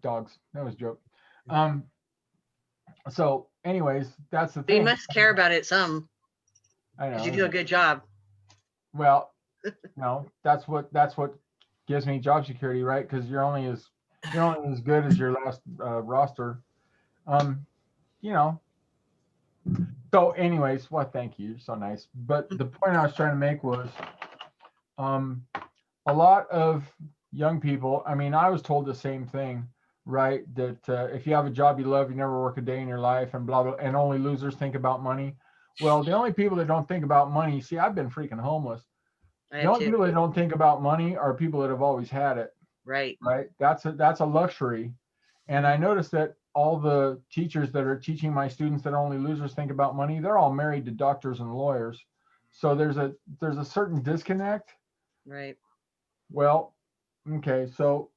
Dogs. That was a joke. So anyways, that's the But you thing. must care about it some, I because you know. do a good job. Well, no, that's what gives me job security, right? Because you're only as good as your last roster. You know. So, anyways, well, thank you. You're so nice. But the point I was trying to make was, a lot of young people. I mean, I was told the same thing, right? That if you have a job you love, you never work a day in your life, and blah blah. And only losers think about money. Well, the only people that don't think about money. See, I've been freaking homeless. I The have only to. people that don't think about money are people that have always had it, Right. right? That's a luxury. And I noticed that all the teachers that are teaching my students that only losers think about money, they're all married to doctors and lawyers. So there's a certain disconnect. Right. Well, okay, so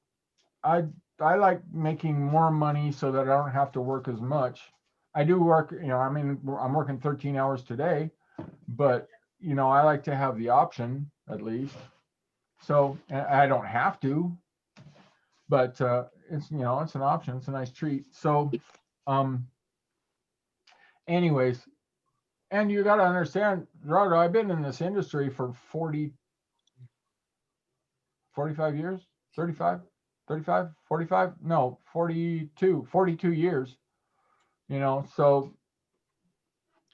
I like making more money so that I don't have to work as much. I do work, you know, I mean, I'm working 13 hours today, but you know, I like to have the option at least. So I don't have to, but it's, you know, it's an option. It's a nice treat. So, anyways, and you got to understand, Gerardo, I've been in this industry for 45 years, 35, 45, 45, no, 42 years. you know, so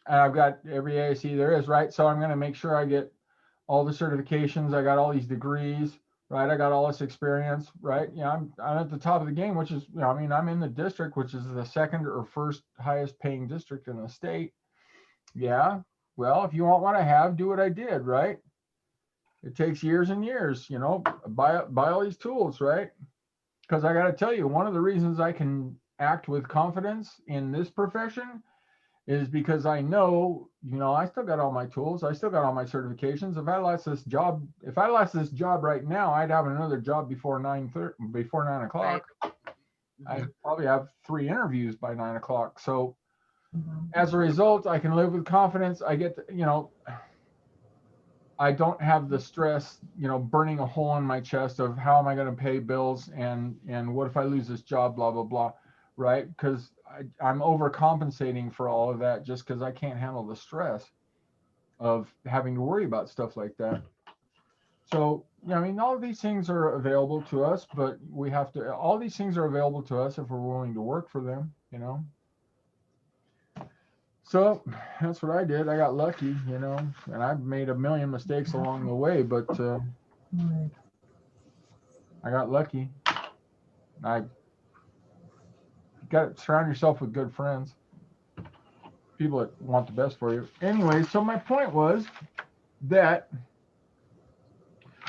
and I've got every ASE there is, right? So I'm going to make sure I get all the certifications. I got all these degrees, right? I got all this experience, right? Yeah, I'm at the top of the game, which is, you know, I mean, I'm in the district, which is the second or first highest paying district in the state. Yeah. Well, if you want what I have, do what I did, right? It takes years and years, you know, buy all these tools, right? Because I got to tell you, one of the reasons I can act with confidence in this profession is because I know, you know, I still got all my tools. I still got all my certifications. If I lost this job right now, I'd have another job before 9 o'clock. I'd probably have 3 interviews by 9 o'clock. So as a result, I can live with confidence. I get, you know, I don't have the stress, you know, burning a hole in my chest of how am I going to pay bills and what if I lose this job, blah, blah, blah, right? Because I'm overcompensating for all of that just because I can't handle the stress of having to worry about stuff like that. So, yeah, I mean, all of these things are available to us, but all these things are available to us if we're willing to work for them, you know? So that's what I did. I got lucky, you know, and I've made a million mistakes along the way, but I got lucky. I got to surround yourself with good friends, people that want the best for you. Anyway, so my point was that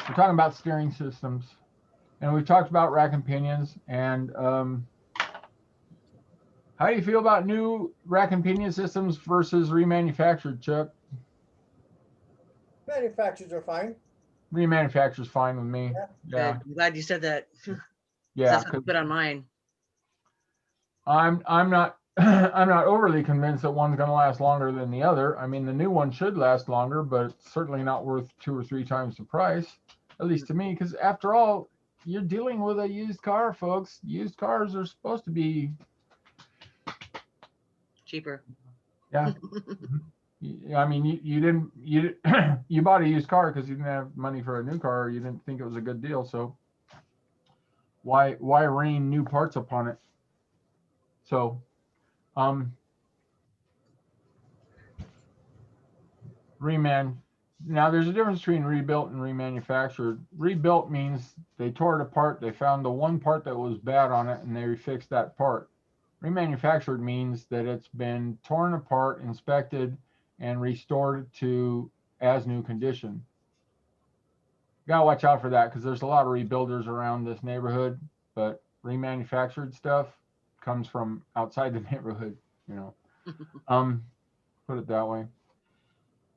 we're talking about steering systems, and we talked about rack and pinions. And how do you feel about new rack and pinion systems versus remanufactured, Chuck? Manufacturers are fine. Remanufactured's fine with me. Yeah, I'm glad you said that. yeah. That's what I put on mine. I'm not I'm not overly convinced that one's going to last longer than the other. I mean, the new one should last longer, but it's certainly not worth 2 or 3 times the price, at least to me, because after all, you're dealing with a used car, folks. Used cars are supposed to be, Cheaper. yeah. I mean, you you bought a used car because you didn't have money for a new car, or you didn't think it was a good deal. So why rain new parts upon it? So reman. Now there's a difference between rebuilt and remanufactured. Rebuilt means they tore it apart, they found the one part that was bad on it, and they refixed that part. Remanufactured means that it's been torn apart, inspected, and restored to as new condition. You gotta watch out for that because there's a lot of rebuilders around this neighborhood, but remanufactured stuff comes from outside the neighborhood, you know. Put it that way.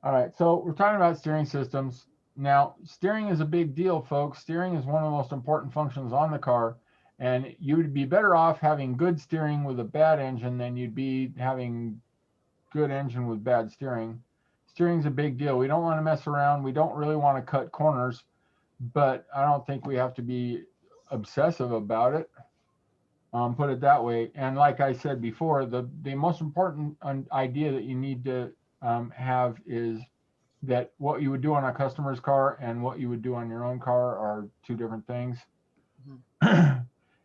All right, so we're talking about steering systems. Now, steering is a big deal, folks. Steering is one of the most important functions on the car, and you would be better off having good steering with a bad engine than you'd be having good engine with bad steering. Steering's a big deal. We don't want to mess around. We don't really want to cut corners, but I don't think we have to be obsessive about it. Put it that way. And like I said before, the most important idea that you need to have is that what you would do on a customer's car and what you would do on your own car are 2 different things.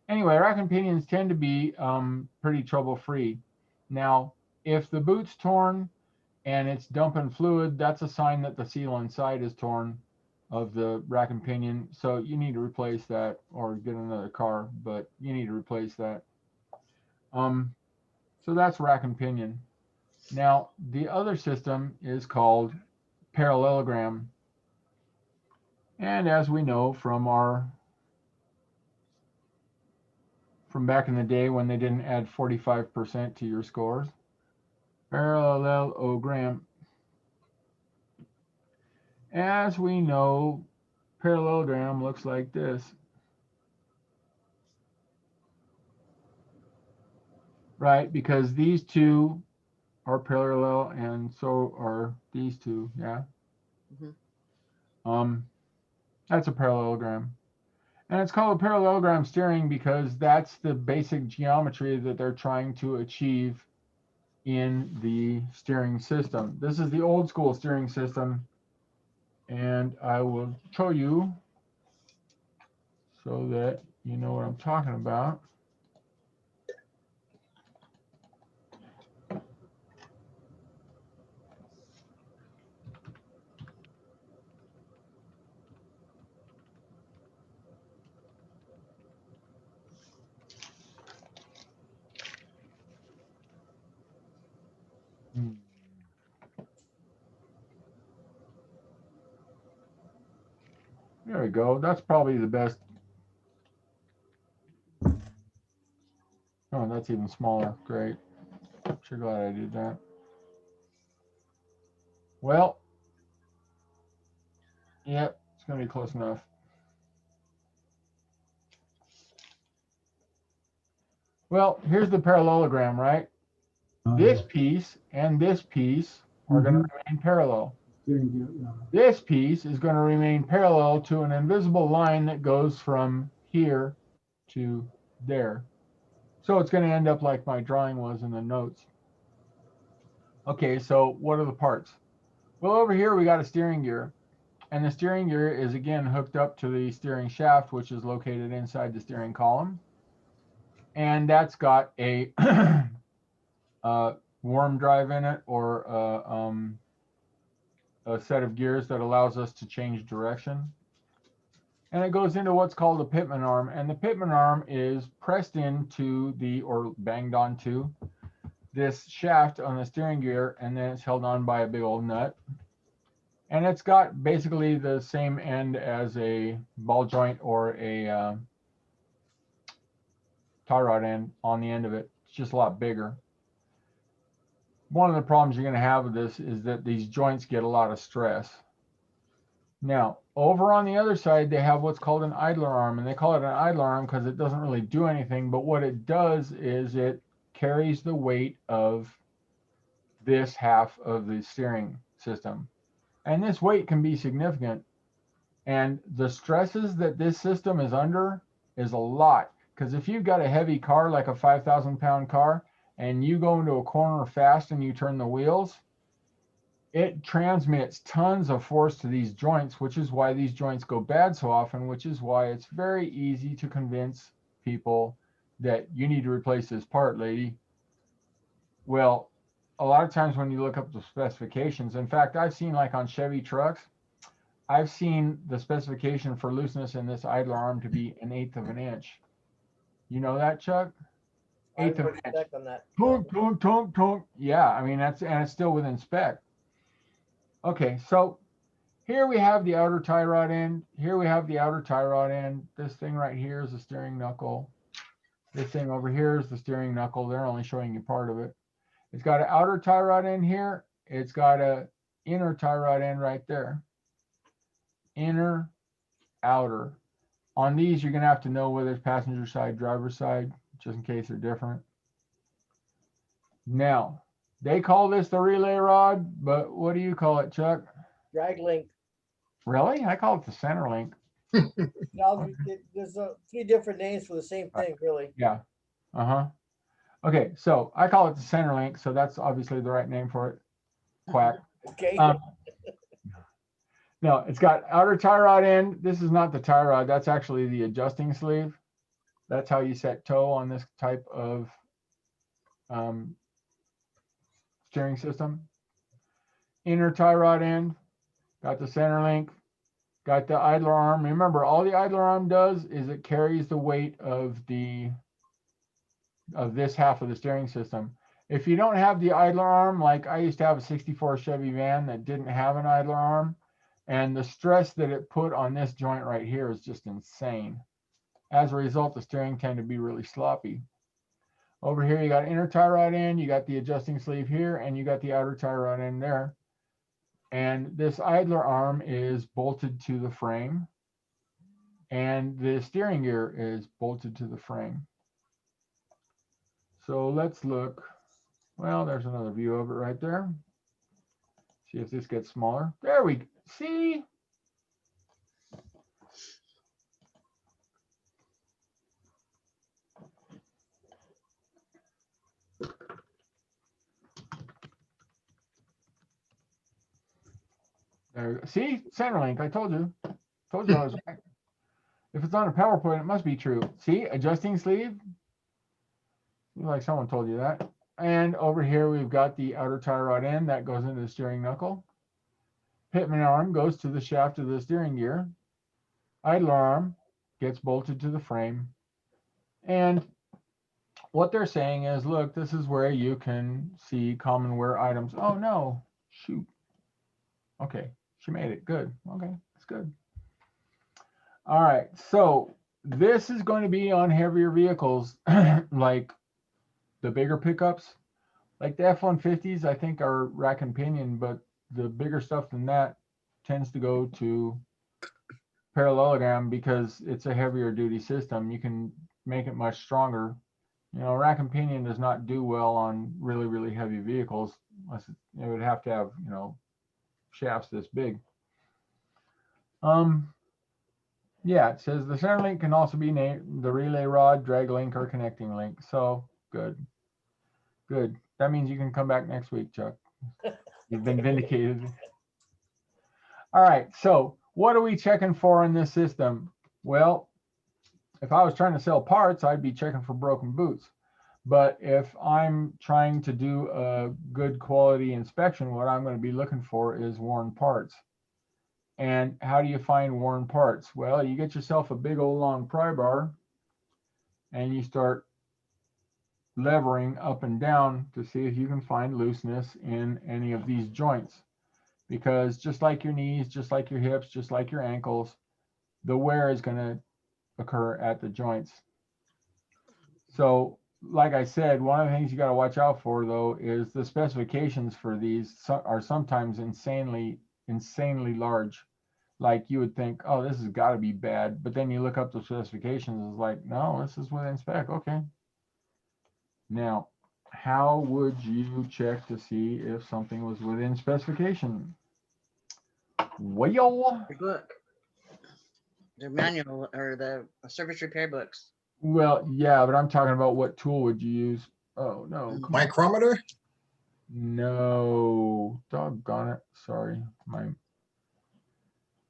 Anyway, rack and pinions tend to be pretty trouble-free. Now, if the boot's torn and it's dumping fluid, that's a sign that the seal inside is torn of the rack and pinion. So you need to replace that or get another car, but you need to replace that. So that's rack and pinion. Now, the other system is called parallelogram. And as we know from back in the day when they didn't add 45% to your scores, parallelogram. As we know, parallelogram looks like this. Right, because these two are parallel and so are these two, yeah. That's a parallelogram. And it's called a parallelogram steering because that's the basic geometry that they're trying to achieve in the steering system. This is the old school steering system, and I will show you so that you know what I'm talking about. There we go. That's probably the best. Oh, that's even smaller. Great. Sure glad I did that. Well, yep, it's going to be close enough. Well, here's the parallelogram, right? This piece and this piece are going to remain parallel. This piece is going to remain parallel to an invisible line that goes from here to there. So it's going to end up like my drawing was in the notes. Okay, so what are the parts? Well, over here we got a steering gear. And the steering gear is again hooked up to the steering shaft, which is located inside the steering column. And that's got a worm drive in it, or a set of gears that allows us to change direction. And it goes into what's called a pitman arm. And the pitman arm is pressed into or banged onto this shaft on the steering gear, and then it's held on by a big old nut. And it's got basically the same end as a ball joint or a tie rod end on the end of it. It's just a lot bigger. One of the problems you're going to have with this is that these joints get a lot of stress. Now, over on the other side, they have what's called an idler arm, and they call it an idler arm because it doesn't really do anything, but what it does is it carries the weight of this half of the steering system. And this weight can be significant. And the stresses that this system is under is a lot. Because if you've got a heavy car, like a 5,000-pound car, and you go into a corner fast and you turn the wheels, it transmits tons of force to these joints, which is why these joints go bad so often, which is why it's very easy to convince people that you need to replace this part, lady. Well, a lot of times when you look up the specifications, in fact, I've seen, like on Chevy trucks, I've seen the specification for looseness in this idler arm to be 1/8 of an inch. You know that, Chuck? 1/8 of an inch. On that. Tonk. Yeah, I mean, and it's still within spec. Okay, so here we have the outer tie rod end. Here we have the outer tie rod end. This thing right here is the steering knuckle. This thing over here is the steering knuckle. They're only showing you part of it. It's got an outer tie rod end here. It's got a inner tie rod end right there. Inner, outer. On these, you're going to have to know whether it's passenger side, driver's side, just in case they're different. Now, they call this the relay rod, but what do you call it, Chuck? Drag link. Really? I call it the center link. Now, there's 3 different names for the same thing, really. Yeah. Uh-huh. Okay, so I call it the center link, so that's obviously the right name for it. Quack. Okay. No, it's got outer tie rod end. This is not the tie rod. That's actually the adjusting sleeve. That's how you set toe on this type of steering system. Inner tie rod end. Got the center link. Got the idler arm. Remember, all the idler arm does is it carries the weight of this half of the steering system. If you don't have the idler arm, like I used to have a 64 Chevy van that didn't have an idler arm, and the stress that it put on this joint right here is just insane. As a result, the steering tended to be really sloppy. Over here, you got inner tie rod end, you got the adjusting sleeve here, and you got the outer tie rod end there. And this idler arm is bolted to the frame, and the steering gear is bolted to the frame. So let's look. Well, there's another view of it right there. See if this gets smaller. There we go. See? There we go. See? Center link. I told you. Told you I was right. If it's on a PowerPoint, it must be true. See? Adjusting sleeve. Like someone told you that. And over here, we've got the outer tie rod end that goes into the steering knuckle. Pitman arm goes to the shaft of the steering gear. Idler arm gets bolted to the frame. And what they're saying is, look, this is where you can see common wear items. Oh, no. Shoot. Okay. She made it. Good. Okay. That's good. All right, so this is going to be on heavier vehicles, like the bigger pickups, like the F-150s, I think are rack and pinion, but the bigger stuff than that tends to go to parallelogram because it's a heavier duty system. You can make it much stronger. You know, rack and pinion does not do well on really, really heavy vehicles unless it would have to have, you know, shafts this big. Yeah, it says the center link can also be named the relay rod, drag link, or connecting link. So good. Good. That means you can come back next week, Chuck. You've been vindicated. All right, so what are we checking for in this system? Well, if I was trying to sell parts, I'd be checking for broken boots. But if I'm trying to do a good quality inspection, what I'm going to be looking for is worn parts. And how do you find worn parts? Well, you get yourself a big old long pry bar and you start levering up and down to see if you can find looseness in any of these joints. Because just like your knees, just like your hips, just like your ankles, the wear is going to occur at the joints. So, like I said, one of the things you got to watch out for, though, is the specifications for these are sometimes insanely large. Like you would think, oh, this has got to be bad. But then you look up the specifications, it's like, no, this is within spec. Okay. Now, how would you check to see if something was within specification? Well, Your book, the manual or the service repair books. well, yeah, but I'm talking about what tool would you use? Oh, no. Come on. Micrometer? No, doggone it. Sorry.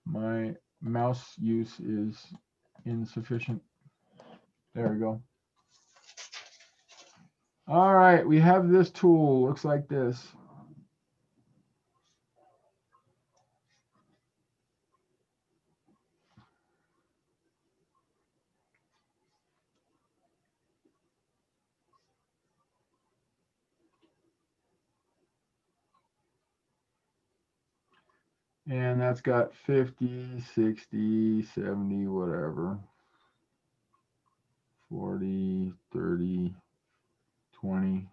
My mouse use is insufficient. There we go. All right, we have this tool. Looks like this. And that's got 50, 60, 70, whatever. 40, 30, 20,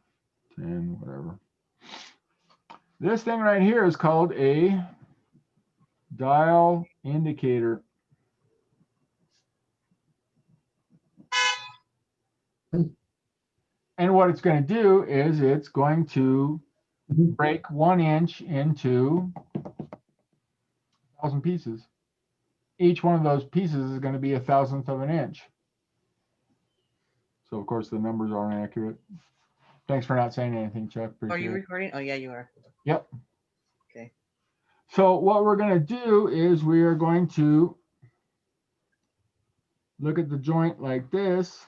10, whatever. This thing right here is called a dial indicator. And what it's going to do is it's going to break 1 inch into 1,000 pieces. Each one of those pieces is going to be 1,000th of an inch. So of course the numbers aren't accurate. Thanks for not saying anything, Chuck. Are Appreciate you it. recording? Oh yeah, you are. Yep. Okay. So what we're going to do is we are going to look at the joint like this.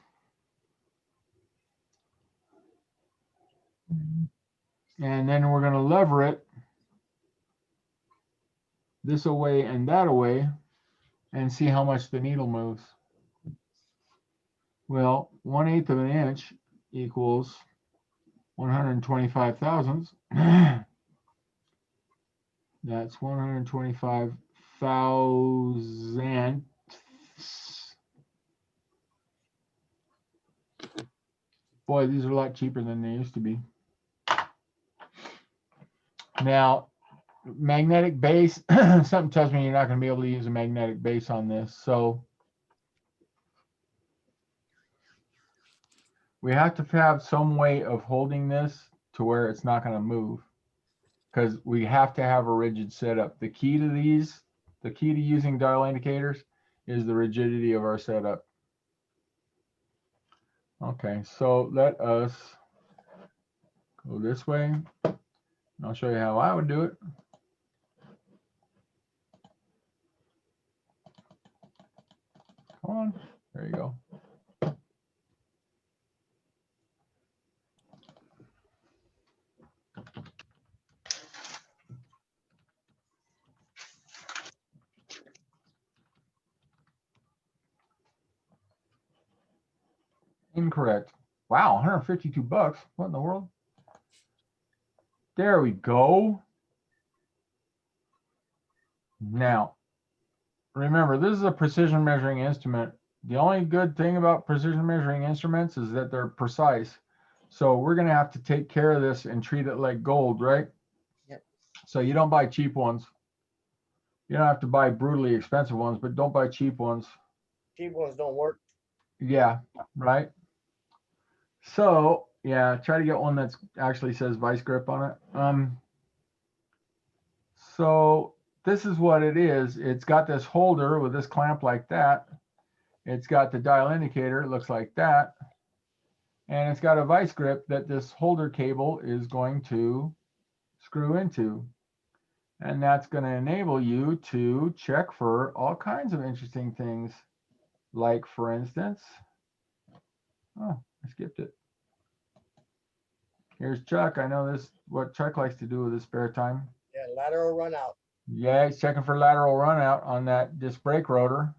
And then we're going to lever it this away and that away and see how much the needle moves. Well, 1/8 of an inch equals 125 thousandths. That's 125 thousandths. Boy, these are a lot cheaper than they used to be. Now, magnetic base, something tells me you're not going to be able to use a magnetic base on this. So we have to have some way of holding this to where it's not going to move, because we have to have a rigid setup. The key to using dial indicators is the rigidity of our setup. Okay, so let us go this way. I'll show you how I would do it. Come on, there you go. Incorrect. Wow, 152 bucks. What in the world? There we go. Now, remember, this is a precision measuring instrument. The only good thing about precision measuring instruments is that they're precise. So we're going to have to take care of this and treat it like gold, right? Yep. So you don't buy cheap ones. You don't have to buy brutally expensive ones, but don't buy cheap ones. Cheap ones don't work. Yeah, right. So yeah, try to get one that's actually says vice grip on it. So this is what it is. It's got this holder with this clamp like that. It's got the dial indicator, it looks like that. And it's got a vice grip that this holder cable is going to screw into. And that's going to enable you to check for all kinds of interesting things. Like, for instance, oh, I skipped it. Here's Chuck. I know this what Chuck likes to do with his spare time. Yeah, lateral run out. Yeah, he's checking for lateral runout on that disc brake rotor.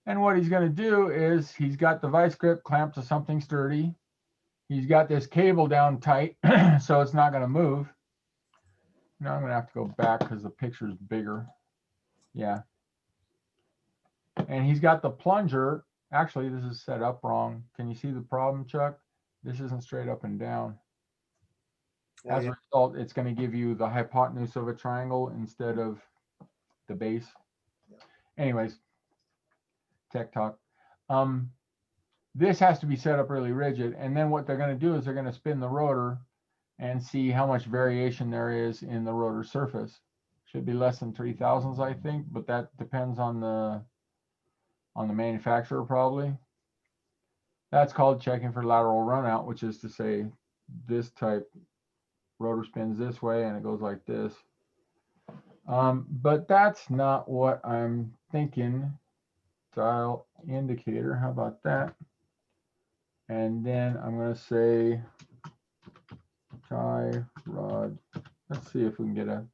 And what he's going to do is he's got the vice grip clamped to something sturdy. He's got this cable down tight, so it's not going to move. Now I'm going to have to go back because the picture's bigger. Yeah. And he's got the plunger. Actually, this is set up wrong. Can you see the problem, Chuck? This isn't straight up and down. Oh, As yeah. a result, it's going to give you the hypotenuse of a triangle instead of the base. Anyways, tech talk. This has to be set up really rigid. And then what they're going to do is they're going to spin the rotor and see how much variation there is in the rotor surface. Should be less than 3,000s, I think, but that depends on the manufacturer probably. That's called checking for lateral runout, which is to say this type rotor spins this way and it goes like this. But that's not what I'm thinking. Dial indicator, how about that? And then I'm going to say tie rod. Let's see if we can get a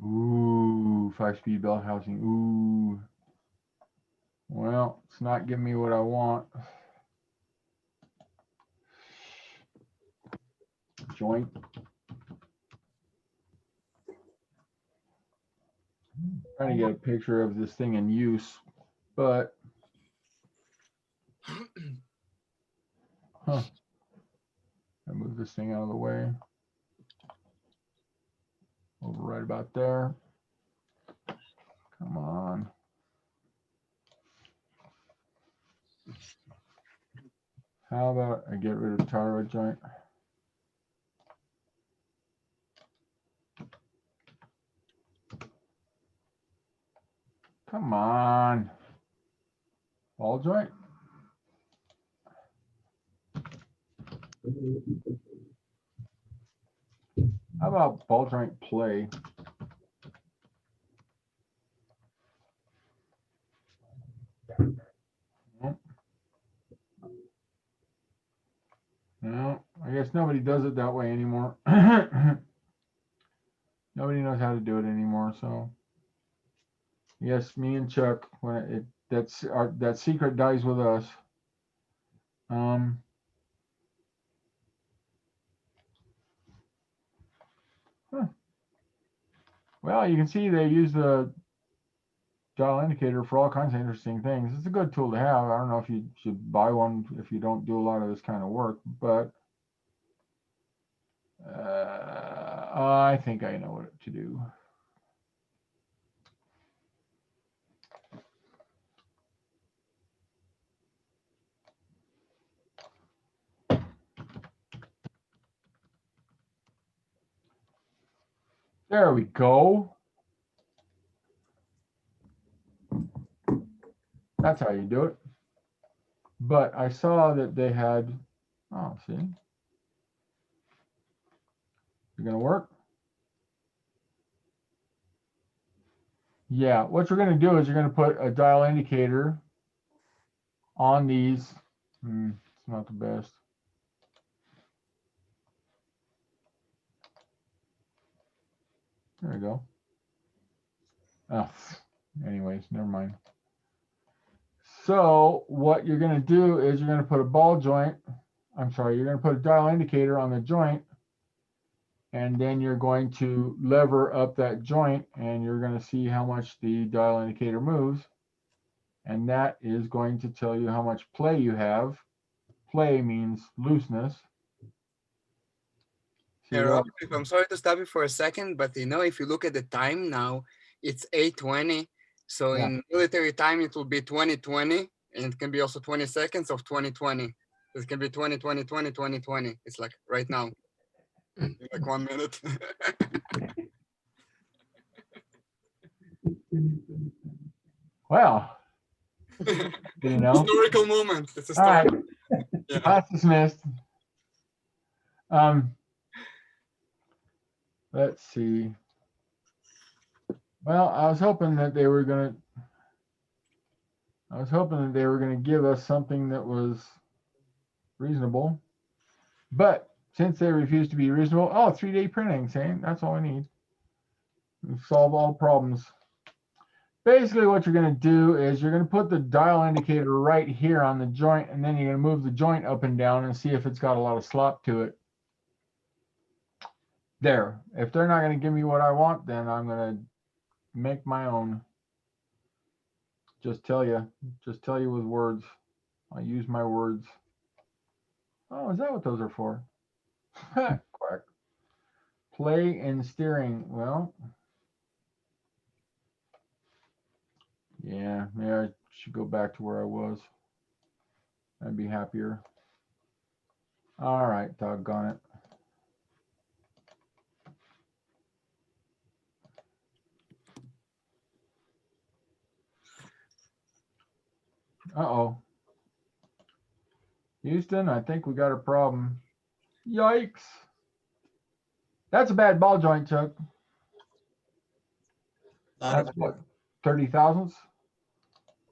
Ooh, 5-speed belt housing. Ooh. Well, it's not giving me what I want. Joint. Trying to get a picture of this thing in use, but I move this thing out of the way. Over right about there. Come on. How about I get rid of the tie rod joint? Come on. Ball joint? How about ball joint play? No, I guess nobody does it that way anymore. Nobody knows how to do it anymore, so yes, me and Chuck, when that secret dies with us. Well, you can see they use the dial indicator for all kinds of interesting things. It's a good tool to have. I don't know if you should buy one if you don't do a lot of this kind of work, but I think I know what to do. There we go. That's how you do it. But I saw that they had, oh, see, you're gonna work. Yeah, what you're gonna do is you're gonna put a dial indicator on these. It's not the best. There we go. Oh, anyways, never mind. So what you're going to do is you're going to put a ball joint I'm sorry, you're going to put a dial indicator on the joint, and then you're going to lever up that joint, and you're going to see how much the dial indicator moves. And that is going to tell you how much play you have. Play means looseness. See Yeah, that? Rob, I'm sorry to stop you for a second, but you know, if you look at the time now, it's 8:20. So Yeah. in military time, it will be 2020, and it can be also 20 seconds of 2020. It can be 2020, 2020. It's like right now, in like 1 minute. Well, you know. Historical moment. It's a All right. story. Yeah. Class dismissed. Let's see. Well, I was hoping that they were gonna give us something that was reasonable. But since they refuse to be reasonable, 3-day printing, saying that's all we need. We solve all problems. Basically, what you're going to do is you're going to put the dial indicator right here on the joint, and then you're going to move the joint up and down and see if it's got a lot of slop to it. There. If they're not going to give me what I want, then I'm going to make my own. Just tell you with words. I use my words. Oh, is that what those are for? Quack. Play and steering. Well, yeah, maybe I should go back to where I was. I'd be happier. All right, doggone it. Uh-oh. Houston, I think we got a problem. Yikes. That's a bad ball joint, Chuck. That's what, 30 thousandths?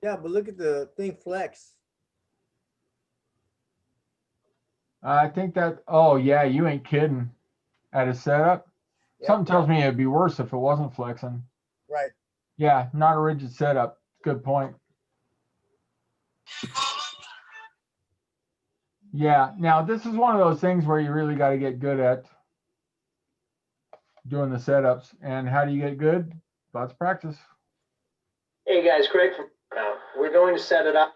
Yeah, but look at the thing flex. I think that, oh yeah, you ain't kidding. At a setup? Yep. Something tells me it'd be worse if it wasn't flexing. Right. Yeah, not a rigid setup. Good point. Yeah, now this is one of those things where you really got to get good at doing the setups. And how do you get good? Lots of practice. Hey guys, Craig from we're going to set it up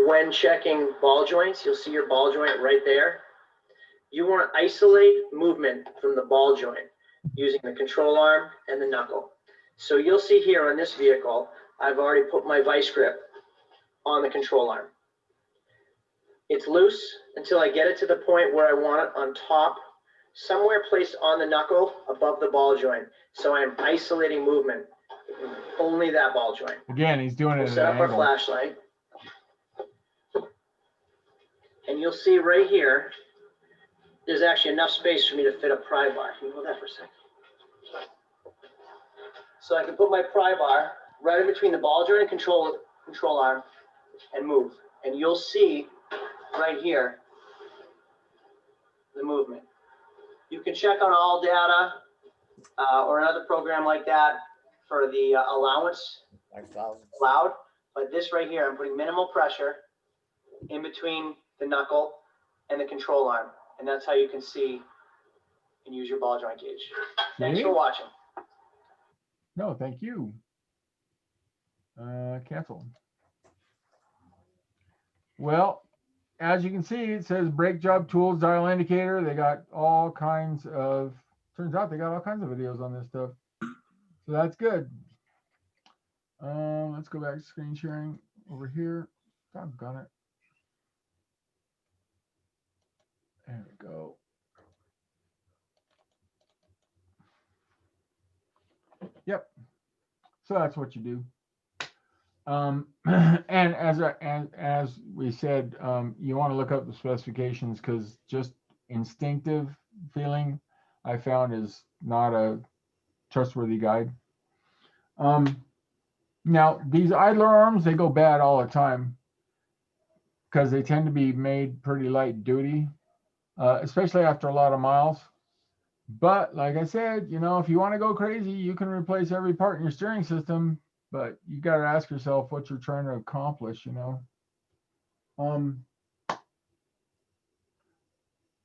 when checking ball joints. You'll see your ball joint right there. You want to isolate movement from the ball joint using the control arm and the knuckle. So you'll see here on this vehicle, I've already put my vice grip on the control arm. It's loose until I get it to the point where I want it on top, somewhere placed on the knuckle above the ball joint. So I'm isolating movement, only that ball joint. Again, he's doing it We'll at set an up our angle. flashlight. And you'll see right here, there's actually enough space for me to fit a pry bar. Can you hold that for a second? So I can put my pry bar right in between the ball joint and control arm and move. And you'll see right here the movement. You can check on all data or another program like that for the allowance allowed. But this right here, I'm putting minimal pressure in between the knuckle and the control arm. And that's how you can see and use your ball joint gauge. Thanks for watching. No, thank you. Cancel. Well, as you can see, it says brake job tools, dial indicator. They got all kinds of, turns out they got all kinds of videos on this stuff. So that's good. Let's go back to screen sharing over here. Doggone it. There we go. Yep. So that's what you do. And as we said, you want to look up the specifications because just instinctive feeling I found is not a trustworthy guide. Now these idler arms, they go bad all the time because they tend to be made pretty light duty, especially after a lot of miles. But like I said, you know, if you want to go crazy, you can replace every part in your steering system, but you got to ask yourself what you're trying to accomplish, you know.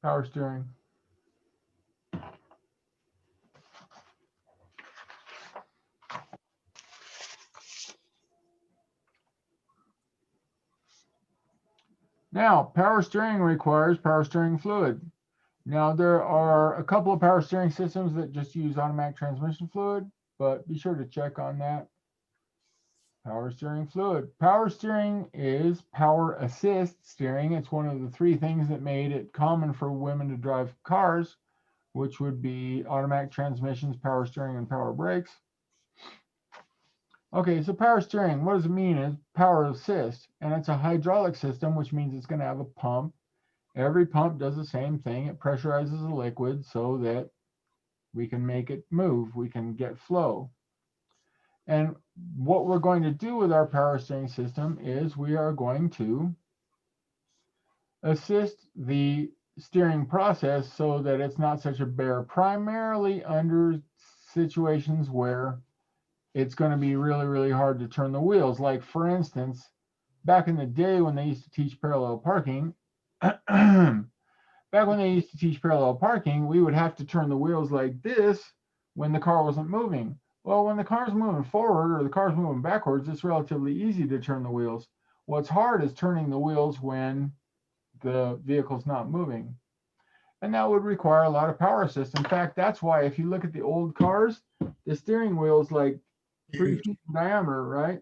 Power steering. Now, power steering requires power steering fluid. Now, there are a couple of power steering systems that just use automatic transmission fluid, but be sure to check on that. Power steering fluid. Power steering is power assist steering. It's one of the three things that made it common for women to drive cars, which would be automatic transmissions, power steering, and power brakes. Okay, so power steering, what does it mean? Is power assist, and it's a hydraulic system, which means it's going to have a pump. Every pump does the same thing. It pressurizes a liquid so that we can make it move. We can get flow. And what we're going to do with our power steering system is we are going to assist the steering process so that it's not such a bear, primarily under situations where it's going to be really, really hard to turn the wheels. Like, for instance, back in the day when they used to teach parallel parking, we would have to turn the wheels like this when the car wasn't moving. Well, when the car's moving forward or the car's moving backwards, it's relatively easy to turn the wheels. What's hard is turning the wheels when the vehicle's not moving. And that would require a lot of power assist. In fact, that's why if you look at the old cars, the steering wheel is like 3 feet in diameter, right?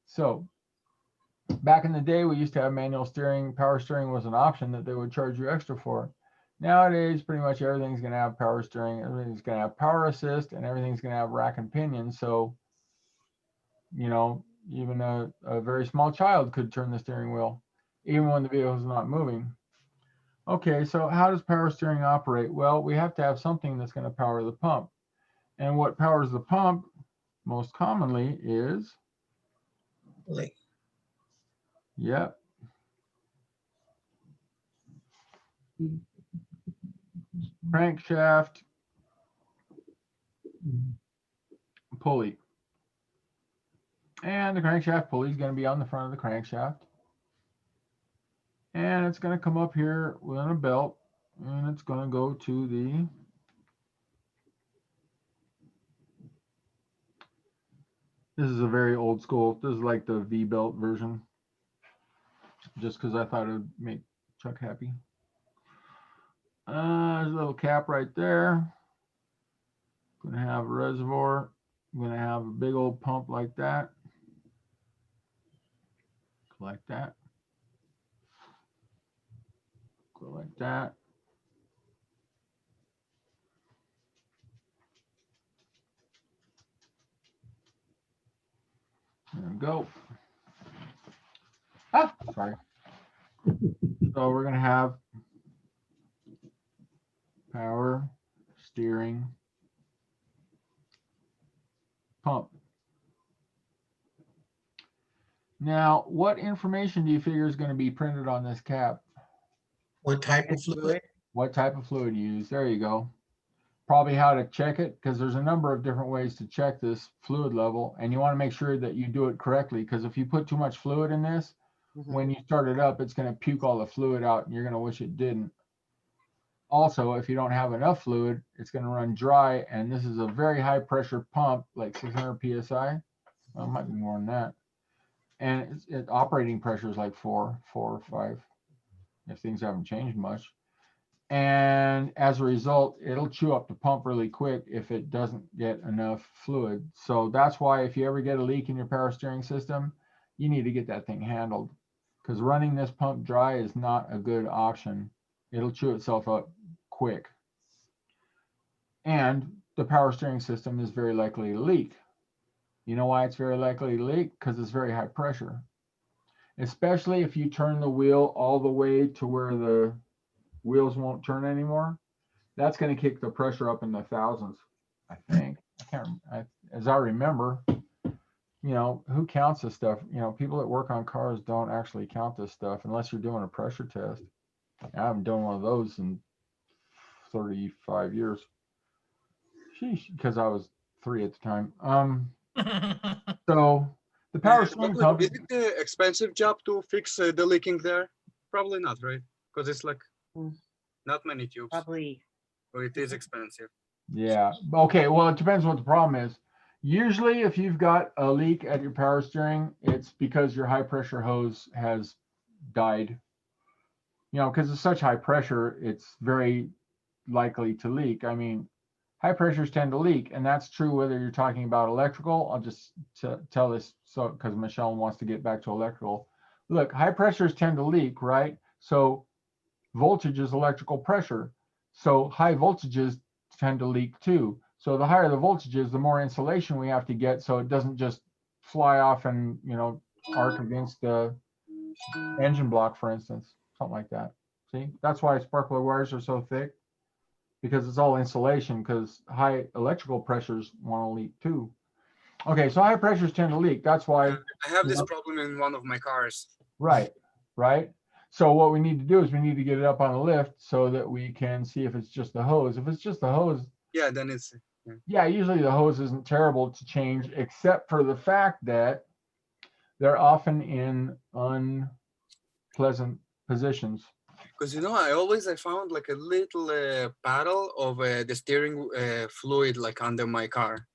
So back in the day, we used to have manual steering. Power steering was an option that they would charge you extra for. Nowadays, pretty much everything's going to have power steering, everything's going to have power assist, and everything's going to have rack and pinion. So, you know, even a very small child could turn the steering wheel, even when the vehicle is not moving. Okay, so how does power steering operate? Well, we have to have something that's going to power the pump. And what powers the pump most commonly is, yep, crankshaft pulley. And the crankshaft pulley is going to be on the front of the crankshaft. And it's going to come up here within a belt, and it's going to go to the this is a very old school. This is like the V-belt version, just because I thought it would make Chuck happy. There's a little cap right there. Going to have a reservoir. I'm going to have a big old pump like that. Like that. Go like that. There we go. Ah, sorry. So we're going to have power steering pump. Now, what information do you figure is going to be printed on this cap? What type of fluid? What type of fluid you use? There you go. Probably how to check it, because there's a number of different ways to check this fluid level, and you want to make sure that you do it correctly, because if you put too much fluid in this, when you start it up, it's going to puke all the fluid out, and you're going to wish it didn't. Also, if you don't have enough fluid, it's going to run dry, and this is a very high pressure pump, like 600 psi. Well, it might be more than that. And its operating pressure is like 4 or 5, if things haven't changed much. And as a result, it'll chew up the pump really quick if it doesn't get enough fluid. So that's why if you ever get a leak in your power steering system, you need to get that thing handled, because running this pump dry is not a good option. It'll chew itself up quick. And the power steering system is very likely to leak. You know why it's very likely to leak? Because it's very high pressure. Especially if you turn the wheel all the way to where the wheels won't turn anymore. That's going to kick the pressure up in the thousands, I think. As I remember, you know, who counts this stuff? You know, people that work on cars don't actually count this stuff unless you're doing a pressure test. I haven't done one of those in 35 years. Sheesh, because I was 3 at the time. So the power steering Is pump. it an expensive job to fix the leaking there? Probably not, right? Because it's like Not many tubes. Probably. But it is expensive. Yeah. Okay. Well, it depends what the problem is. Usually, if you've got a leak at your power steering, it's because your high pressure hose has died. You know, because it's such high pressure, it's very likely to leak. I mean, high pressures tend to leak, and that's true whether you're talking about electrical. I'll just tell this so because Michelle wants to get back to electrical. Look, high pressures tend to leak, right? So voltage is electrical pressure. So high voltages tend to leak too. So the higher the voltages, the more insulation we have to get so it doesn't just fly off and, you know, arc against the engine block, for instance, something like that. See, that's why sparkler wires are so thick, because it's all insulation, because high electrical pressures want to leak too. Okay, so high pressures tend to leak. That's why. I have this Yeah. problem in one of my cars. Right, right. So what we need to do is we need to get it up on a lift so that we can see if it's just the hose. If it's just the hose, Yeah, then it's yeah, usually the hose isn't terrible to change, except for the fact that they're often in unpleasant positions. because I found like a little paddle of the steering fluid like under my car,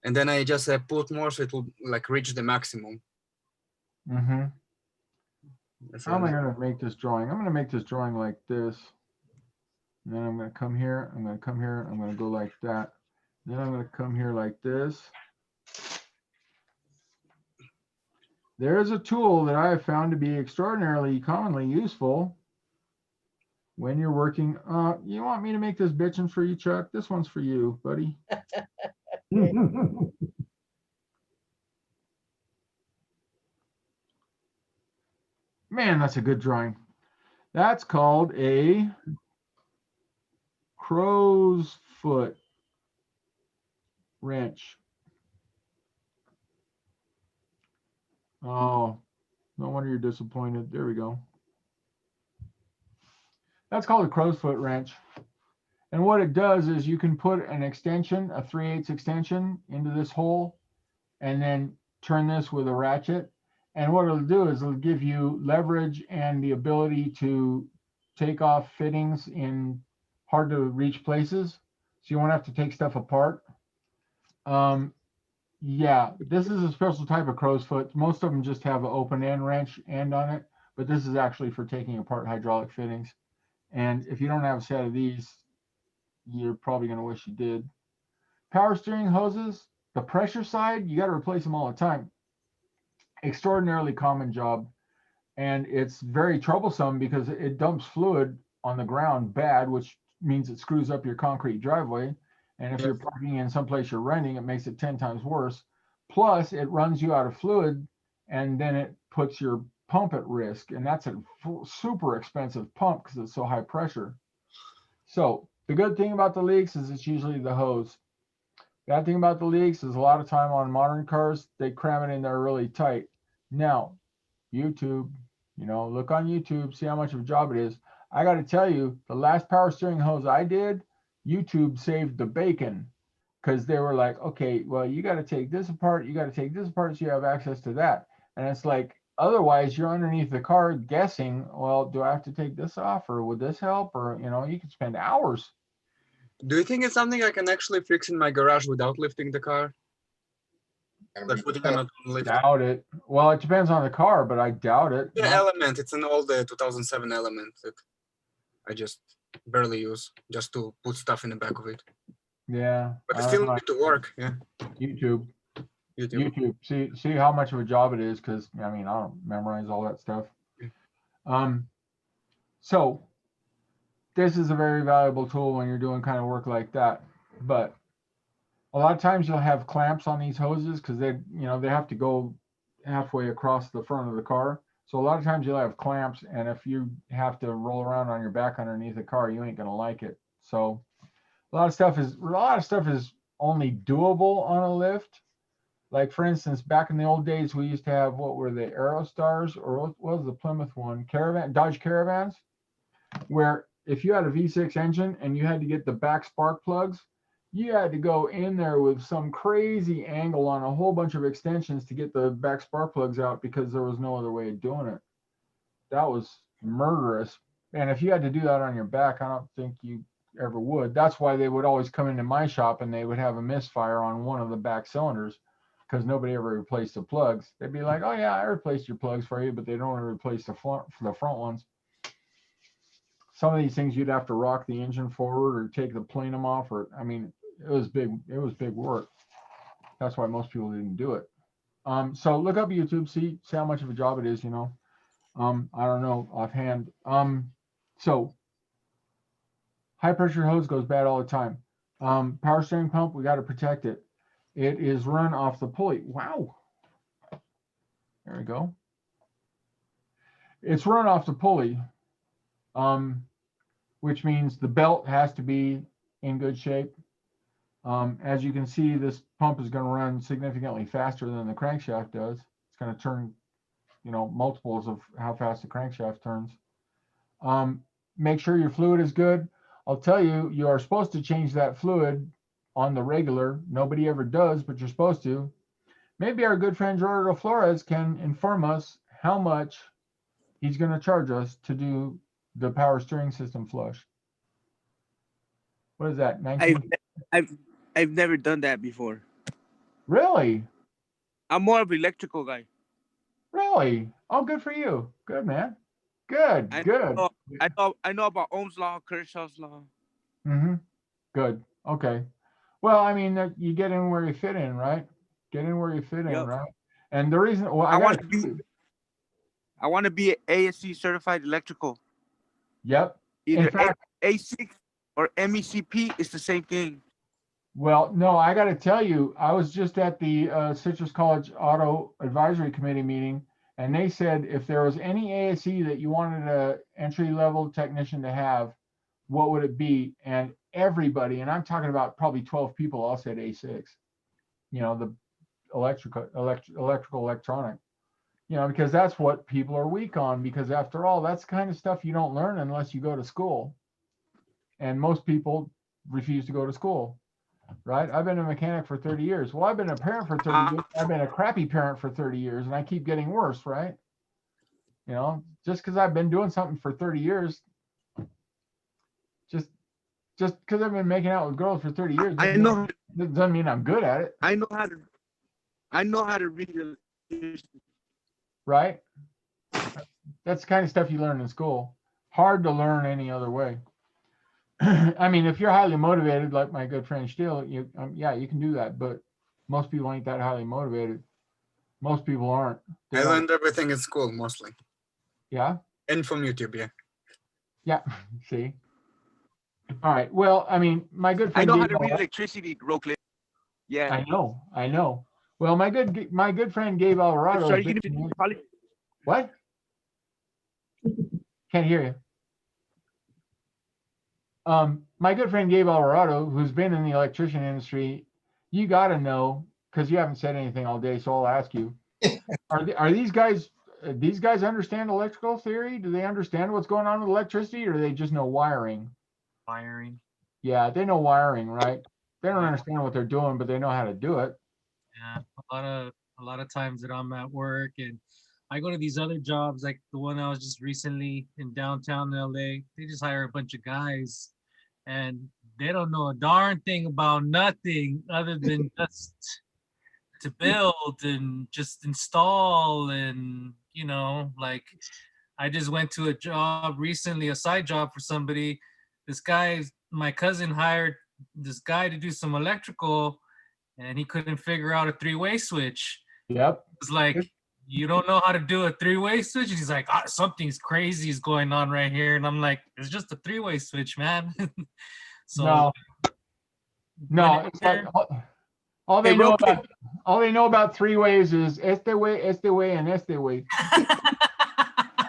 and then I just put more so it will like reach the maximum. Mm-hmm. That's How am I it. going to make this drawing? I'm going to make this drawing like this. And then I'm going to come here. I'm going to come here. I'm going to go like that. Then I'm going to come here like this. There is a tool that I have found to be extraordinarily commonly useful when you're working. You want me to make this bitchin' for you, Chuck? This one's for you, buddy. Man, that's a good drawing. That's called a crow's foot wrench. Oh, no wonder you're disappointed. There we go. That's called a crow's foot wrench. And what it does is you can put an extension, a 3/8 extension into this hole, and then turn this with a ratchet. And what it'll do is it'll give you leverage and the ability to take off fittings in hard to reach places. So you won't have to take stuff apart. Yeah, this is a special type of crow's foot. Most of them just have an open end wrench end on it, but this is actually for taking apart hydraulic fittings. And if you don't have a set of these, you're probably going to wish you did. Power steering hoses, the pressure side, you got to replace them all the time. Extraordinarily common job. And it's very troublesome because it dumps fluid on the ground bad, which means it screws up your concrete driveway. And if you're parking in someplace you're renting, it makes it 10 times worse. Plus, it runs you out of fluid, and then it puts your pump at risk. And that's a super expensive pump because it's so high pressure. So the good thing about the leaks is it's usually the hose. Bad thing about the leaks is a lot of time on modern cars, they cram it in there really tight. Now, YouTube, look on YouTube, see how much of a job it is. I got to tell you, the last power steering hose I did, YouTube saved the bacon, because they were like, okay, well, you got to take this apart, you got to take this apart so you have access to that. And it's like, otherwise you're underneath the car guessing, well, do I have to take this off, or would this help? Or, you could spend hours. Do you think it's something I can actually fix in my garage without lifting the car? Like putting them on lift? Doubt it. Well, it depends on the car, but I doubt it. The Element, it's an old 2007 Element that I just barely use just to put stuff in the back of it. Yeah. But it still need to work. Yeah. YouTube. See how much of a job it is, because I don't memorize all that stuff. So this is a very valuable tool when you're doing kind of work like that. But a lot of times you'll have clamps on these hoses because they have to go halfway across the front of the car. So a lot of times you'll have clamps, and if you have to roll around on your back underneath the car, you ain't gonna like it. So a lot of stuff is only doable on a lift. Like for instance, back in the old days, we used to have, what were they, Aerostars, or what was the Plymouth one? Dodge Caravans, where if you had a V6 engine and you had to get the back spark plugs, you had to go in there with some crazy angle on a whole bunch of extensions to get the back spark plugs out, because there was no other way of doing it. That was murderous. And if you had to do that on your back, I don't think you ever would. That's why they would always come into my shop and they would have a misfire on one of the back cylinders because nobody ever replaced the plugs. They'd be like, oh yeah, I replaced your plugs for you, but they don't replace the front ones. Some of these things you'd have to rock the engine forward or take the plenum off, or I mean, it was big work. That's why most people didn't do it. So look up YouTube, see how much of a job it is, you know. I don't know offhand. So high pressure hose goes bad all the time. Power steering pump, we got to protect it. It is run off the pulley. Wow. There we go. It's run off the pulley, which means the belt has to be in good shape. As you can see, this pump is going to run significantly faster than the crankshaft does. It's going to turn, you know, multiples of how fast the crankshaft turns. Make sure your fluid is good. I'll tell you, you are supposed to change that fluid on the regular. Nobody ever does, but you're supposed to. Maybe our good friend Gerardo Flores can inform us how much he's going to charge us to do the power steering system flush. What is that? 19? I've never done that before. Really? I'm more of an electrical guy. Really? Oh, good for you. Good, man. Good. I know about Ohm's law, Kirchhoff's law. Mm-hmm. Good. Okay. Well, I mean, you get in where you fit in, right? Get in where you fit in, Yep. right? And the reason, well, I want to be ASC certified electrical. Yep. Either In fact, A6 or MECP is the same thing. well, no, I got to tell you, I was just at the Citrus College Auto Advisory Committee meeting, and they said if there was any ASE that you wanted a entry-level technician to have, what would it be? And everybody, and I'm talking about probably 12 people, all said A6. You know, the electrical, electronic. You know, because that's what people are weak on. Because after all, that's the kind of stuff you don't learn unless you go to school. And most people refuse to go to school. Right? I've been a mechanic for 30 years. Well, I've been a parent for 30 years. I've been a crappy parent for 30 years, and I keep getting worse, right? You know, just because I've been doing something for 30 years, just because I've been making out with girls for 30 years, doesn't mean I'm good at it. I know how to read it. Right? That's the kind of stuff you learn in school. Hard to learn any other way. I mean, if you're highly motivated, like my good friend Steele, yeah, you can do that. But most people ain't that highly motivated. Most people aren't. I learned everything in school mostly. Yeah. And from YouTube, yeah. Yeah. See. All right. Well, I mean, my good friend. I know how to read electricity, real quick. Yeah. I know. Well, my good friend Gabe Alvarado. What? Can't hear you. My good friend Gabe Alvarado, who's been in the electrician industry, you got to know, because you haven't said anything all day, so I'll ask you: Are these guys understand electrical theory? Do they understand what's going on with electricity, or do they just know wiring? Wiring. Yeah, they know wiring, right? They don't understand what they're doing, but they know how to do it. Yeah, a lot of times that I'm at work and I go to these other jobs, like the one I was just recently in downtown LA. They just hire a bunch of guys, and they don't know a darn thing about nothing other than just to build and just install. And you know, like I just went to a job recently, a side job for somebody. This guy, my cousin hired this guy to do some electrical, and he couldn't figure out a three-way switch. Yep. It's like, you don't know how to do a three-way switch? And he's like, something's crazy is going on right here. And I'm like, it's just a three-way switch, man. So no, it's like all they know about three ways is este way, and este way.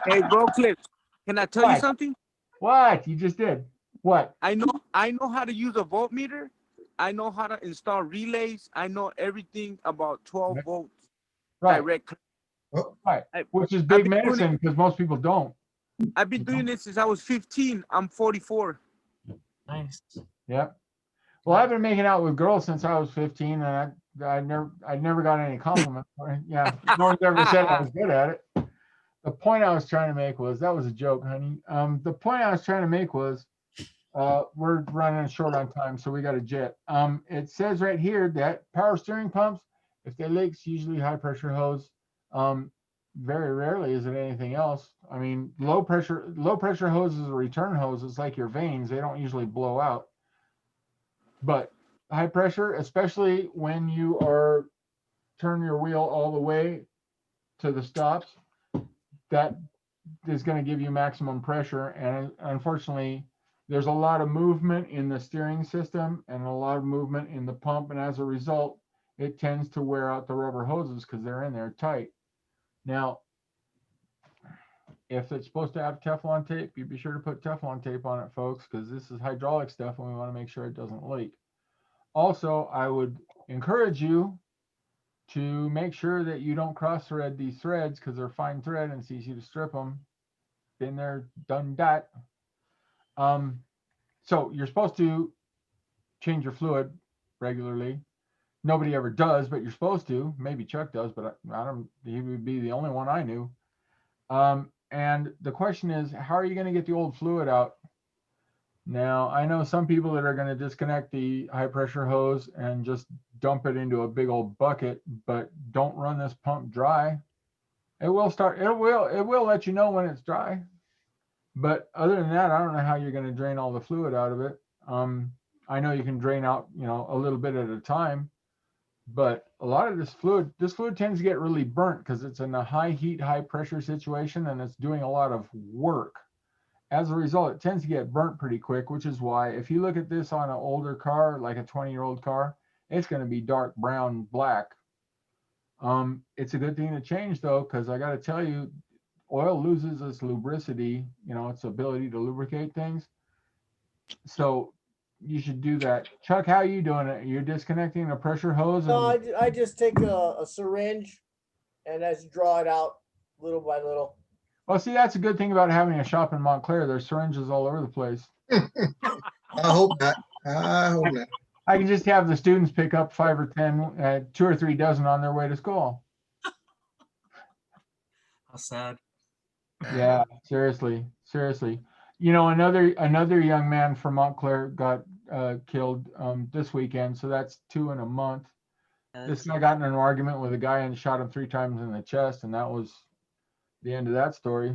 Hey, bro, Cliff, can I tell you something? What? You just did. What? I know how to use a voltmeter. I know how to install relays. I know everything about 12 volts. Right. Direct. Right. Which is big medicine because most people don't. I've been doing this since I was 15. I'm 44. Nice. Yeah. Well, I've been making out with girls since I was 15, and I never got any compliments. Yeah. No one's ever said I was good at it. the point I was trying to make was, that was a joke, honey. The point I was trying to make was, we're running short on time, so we got a jet. It says right here that power steering pumps, if they leak, it's usually high pressure hose. Very rarely is it anything else. I mean, low pressure hose is a return hose. It's like your veins; they don't usually blow out. But high pressure, especially when you are turn your wheel all the way to the stops, that is going to give you maximum pressure. And unfortunately, there's a lot of movement in the steering system and a lot of movement in the pump. And as a result, it tends to wear out the rubber hoses because they're in there tight. Now, if it's supposed to have Teflon tape, you be sure to put Teflon tape on it, folks, because this is hydraulic stuff and we want to make sure it doesn't leak. Also, I would encourage you to make sure that you don't cross thread these threads because they're fine thread and it's easy to strip them. Been there, done that. So you're supposed to change your fluid regularly. Nobody ever does, but you're supposed to. Maybe Chuck does, but I don't. He would be the only one I knew. And the question is, how are you going to get the old fluid out? Now, I know some people that are going to disconnect the high pressure hose and just dump it into a big old bucket, but don't run this pump dry. It will let you know when it's dry. But other than that, I don't know how you're going to drain all the fluid out of it. I know you can drain out, a little bit at a time, but a lot of this fluid tends to get really burnt because it's in a high heat, high pressure situation and it's doing a lot of work. As a result, it tends to get burnt pretty quick, which is why if you look at this on an older car, like a 20-year-old car, it's going to be dark brown, black. It's a good thing to change though, because I got to tell you, oil loses its lubricity, its ability to lubricate things. So you should do that. Chuck, how are you doing it? You're disconnecting a pressure hose? No, I just take a syringe and I just draw it out little by little. Well, see, that's a good thing about having a shop in Montclair. There's syringes all over the place. I hope not. I hope not. I can just have the students pick up 5 or 10, 2 or 3 dozen on their way to school. How sad. Yeah, seriously. Another young man from Montclair got killed this weekend, so that's 2 in a month. This guy got in an argument with a guy and shot him 3 times in the chest, and that was the end of that story.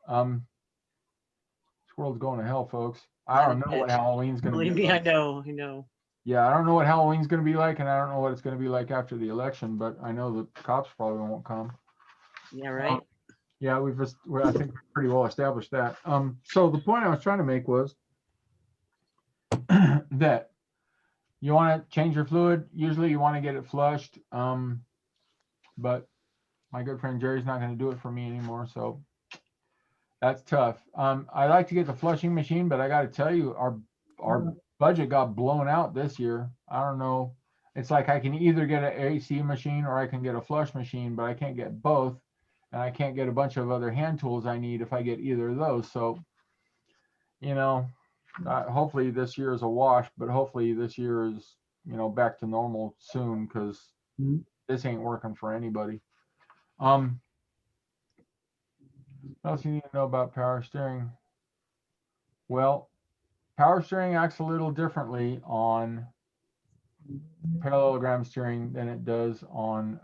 This world's going to hell, folks. I don't know what Halloween's going to be. Believe me, like. I know. Yeah, I don't know what Halloween's going to be like, and I don't know what it's going to be like after the election, but I know the cops probably won't come. Yeah, right. Yeah, I think we've pretty well established that. So the point I was trying to make was that you want to change your fluid. Usually you want to get it flushed. But my good friend Jerry's not going to do it for me anymore. So that's tough. I like to get the flushing machine, but I got to tell you, our budget got blown out this year. I don't know. It's like I can either get an AC machine or I can get a flush machine, but I can't get both. And I can't get a bunch of other hand tools I need if I get either of those. So, hopefully this year is a wash, but hopefully this year is, back to normal soon because this ain't working for anybody. What else you need to know about power steering? Well, power steering acts a little differently on parallelogram steering than it does on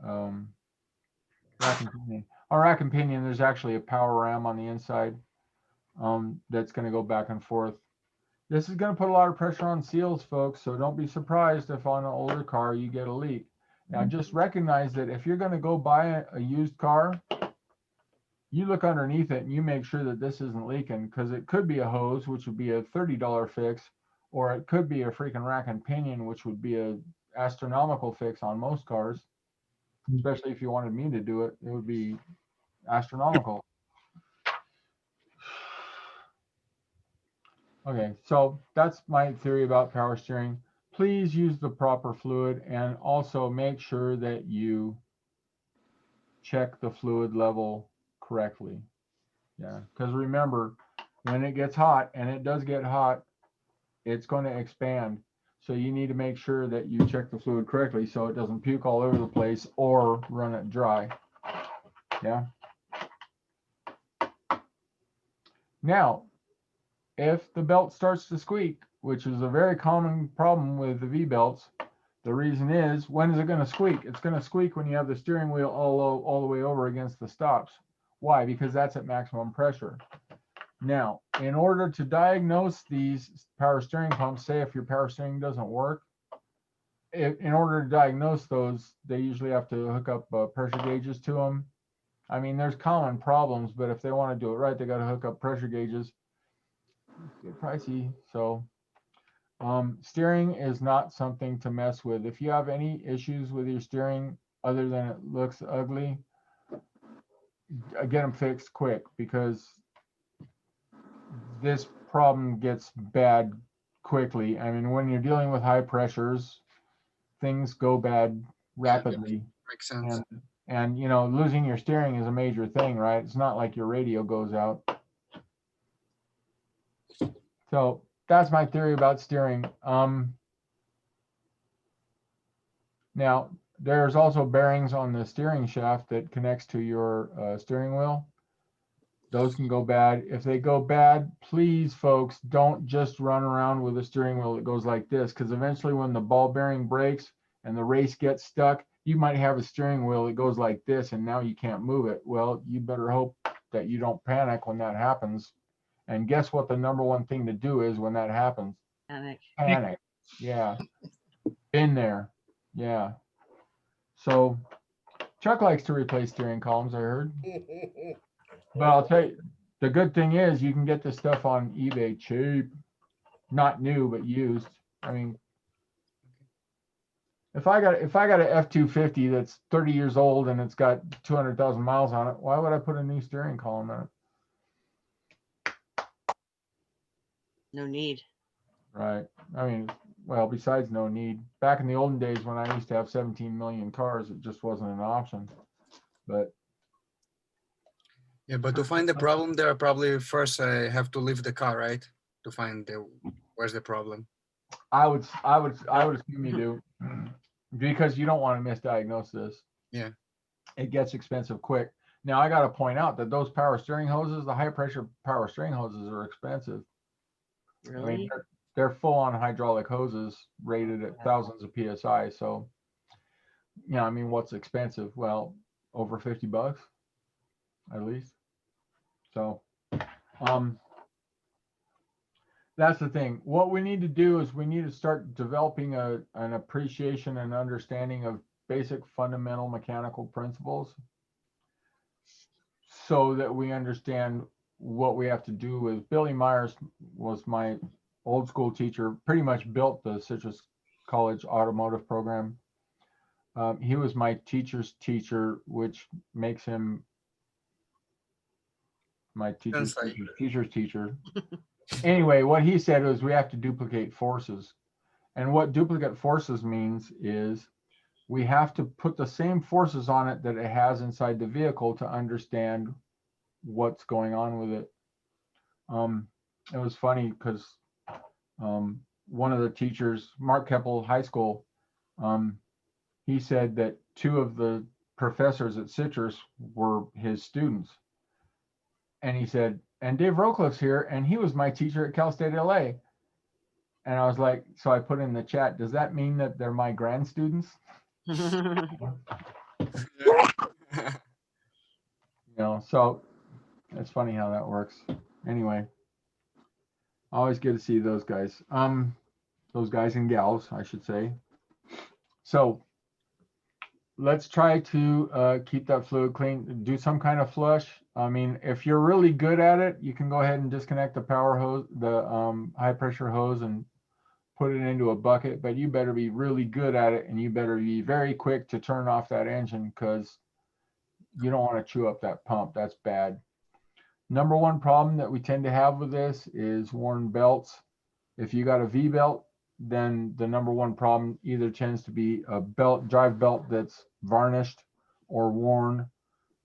rack and pinion. On rack and pinion, there's actually a power ram on the inside that's going to go back and forth. This is going to put a lot of pressure on seals, folks, so don't be surprised if on an older car you get a leak. Now, just recognize that if you're going to go buy a used car, you look underneath it and you make sure that this isn't leaking, because it could be a hose, which would be a $30 fix, or it could be a freaking rack and pinion, which would be a astronomical fix on most cars. Especially if you wanted me to do it, it would be astronomical. Okay, so that's my theory about power steering. Please use the proper fluid and also make sure that you check the fluid level correctly. Yeah, because remember, when it gets hot, and it does get hot, it's going to expand. So you need to make sure that you check the fluid correctly so it doesn't puke all over the place or run it dry. Yeah. Now, if the belt starts to squeak, which is a very common problem with the V-belts, the reason is, when is it going to squeak? It's going to squeak when you have the steering wheel all the way over against the stops. Why? Because that's at maximum pressure. Now, in order to diagnose these power steering pumps, say if your power steering doesn't work, in order to diagnose those, they usually have to hook up pressure gauges to them. I mean, there's common problems, but if they want to do it right, they got to hook up pressure gauges. Get pricey. So steering is not something to mess with. If you have any issues with your steering other than it looks ugly, get them fixed quick, because this problem gets bad quickly. I mean, when you're dealing with high pressures, things go bad rapidly. Makes sense. And you know, losing your steering is a major thing, right? It's not like your radio goes out. So that's my theory about steering. Now, there's also bearings on the steering shaft that connects to your steering wheel. Those can go bad. If they go bad, please, folks, don't just run around with a steering wheel that goes like this, because eventually when the ball bearing breaks and the race gets stuck, you might have a steering wheel that goes like this, and now you can't move it. Well, you better hope that you don't panic when that happens. And guess what the number one thing to do is when that happens? Panic. Panic. Yeah. Been there. Yeah. So Chuck likes to replace steering columns, I heard. But I'll tell you, the good thing is you can get this stuff on eBay cheap. Not new, but used. I mean, if I got an F-250 that's 30 years old and it's got 200,000 miles on it, why would I put a new steering column in it? No need. Right. I mean, well, besides no need. Back in the olden days when I used to have 17 million cars, it just wasn't an option. But Yeah, but to find the problem there, probably first I have to leave the car, right? To find where's the problem. I would assume you do, because you don't want to misdiagnose this. Yeah. It gets expensive quick. Now I got to point out that those power steering hoses, the high pressure power steering hoses, are expensive. Really? I mean, they're full on hydraulic hoses rated at thousands of PSI. So, I mean, what's expensive? Well, over $50 at least. So, that's the thing. What we need to do is we need to start developing an appreciation and understanding of basic fundamental mechanical principles, so that we understand what we have to do with. Billy Myers was my old school teacher, pretty much built the Citrus College automotive program. He was my teacher's teacher, which makes him my teacher's teacher. Anyway, what he said was we have to duplicate forces. And what duplicate forces means is we have to put the same forces on it that it has inside the vehicle to understand what's going on with it. It was funny because one of the teachers, Mark Keppel High School, he said that two of the professors at Citrus were his students. And he said, and Dave Rocliffe's here, and he was my teacher at Cal State LA. And I was like, so I put in the chat, does that mean that they're my grand students? So it's funny how that works. Anyway, always good to see those guys. Those guys and gals, I should say. So let's try to keep that fluid clean. Do some kind of flush. I mean, if you're really good at it, you can go ahead and disconnect the power hose, the high pressure hose, and put it into a bucket. But you better be really good at it, and you better be very quick to turn off that engine, because you don't want to chew up that pump. That's bad. Number one problem that we tend to have with this is worn belts. If you got a V belt, then the number one problem either tends to be a drive belt that's varnished or worn,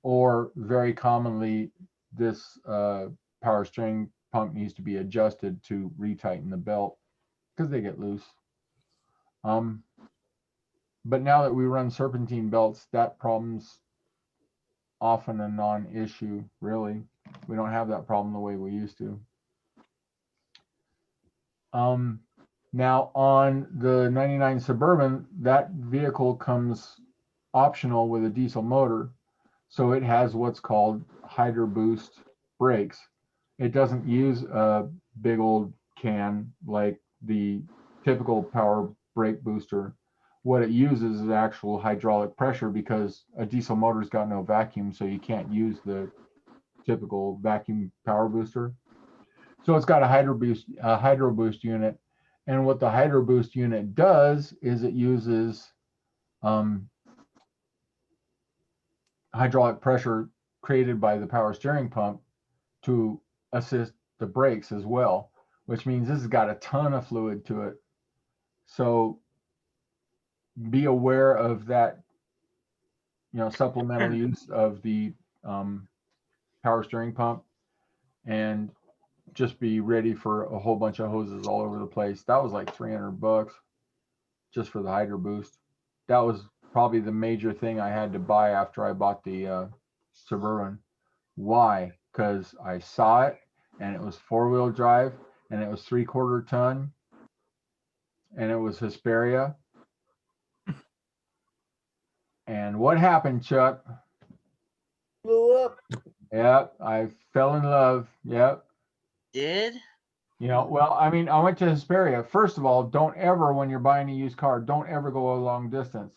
or very commonly this power steering pump needs to be adjusted to retighten the belt because they get loose. But now that we run serpentine belts, that problem's often a non-issue, really. We don't have that problem the way we used to. Now on the 99 Suburban, that vehicle comes optional with a diesel motor. So it has what's called Hydro Boost brakes. It doesn't use a big old can like the typical power brake booster. What it uses is actual hydraulic pressure because a diesel motor's got no vacuum, so you can't use the typical vacuum power booster. So it's got a Hydro Boost unit. And what the Hydro Boost unit does is it uses hydraulic pressure created by the power steering pump to assist the brakes as well, which means this has got a ton of fluid to it. So be aware of that, supplemental use of the power steering pump, and just be ready for a whole bunch of hoses all over the place. That was like $300 just for the Hydro Boost. That was probably the major thing I had to buy after I bought the Suburban. Why? Because I saw it and it was 4-wheel drive and it was 3/4 ton and it was Hesperia. And what happened, Chuck? Blew up. Yep, I fell in love. Yep. Did? Well, I mean, I went to Hesperia. First of all, don't ever, when you're buying a used car, don't ever go a long distance.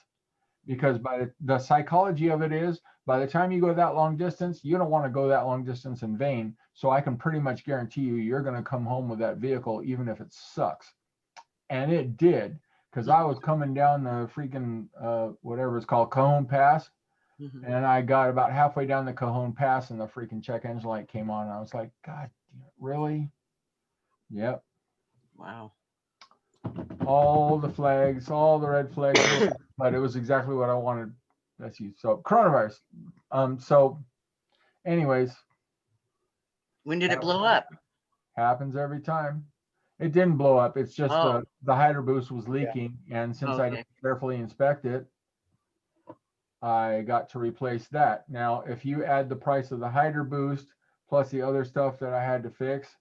Because by the psychology of it is, by the time you go that long distance, you don't want to go that long distance in vain. So I can pretty much guarantee you're going to come home with that vehicle, even if it sucks. And it did, because I was coming down the freaking, whatever it's called, Cajon Pass. Mhm. And I got about halfway down the Cajon Pass and the freaking check engine light came on. And I was like, God, really? Yep. Wow. All the flags, all the red flags, but it was exactly what I wanted. That's you. So coronavirus. So anyways, When did it blow up? happens every time. It didn't blow up. It's just Oh. the Hydro Boost was leaking. And since I Okay. didn't carefully inspect it, I got to replace that. Now, if you add the price of the Hydro Boost plus the other stuff that I had to fix,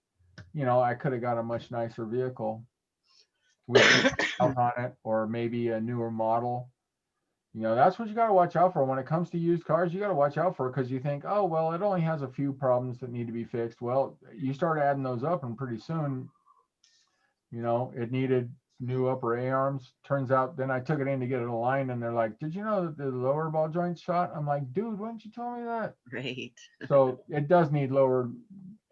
I could have got a much nicer vehicle with out on it, or maybe a newer model. That's what you got to watch out for when it comes to used cars. You got to watch out for it because you think, oh, well, it only has a few problems that need to be fixed. Well, you start adding those up and pretty soon, it needed new upper A-arms. Turns out then I took it in to get it aligned and they're like, did you know that the lower ball joint's shot? I'm like, dude, why didn't you tell me that? Great. So it does need lower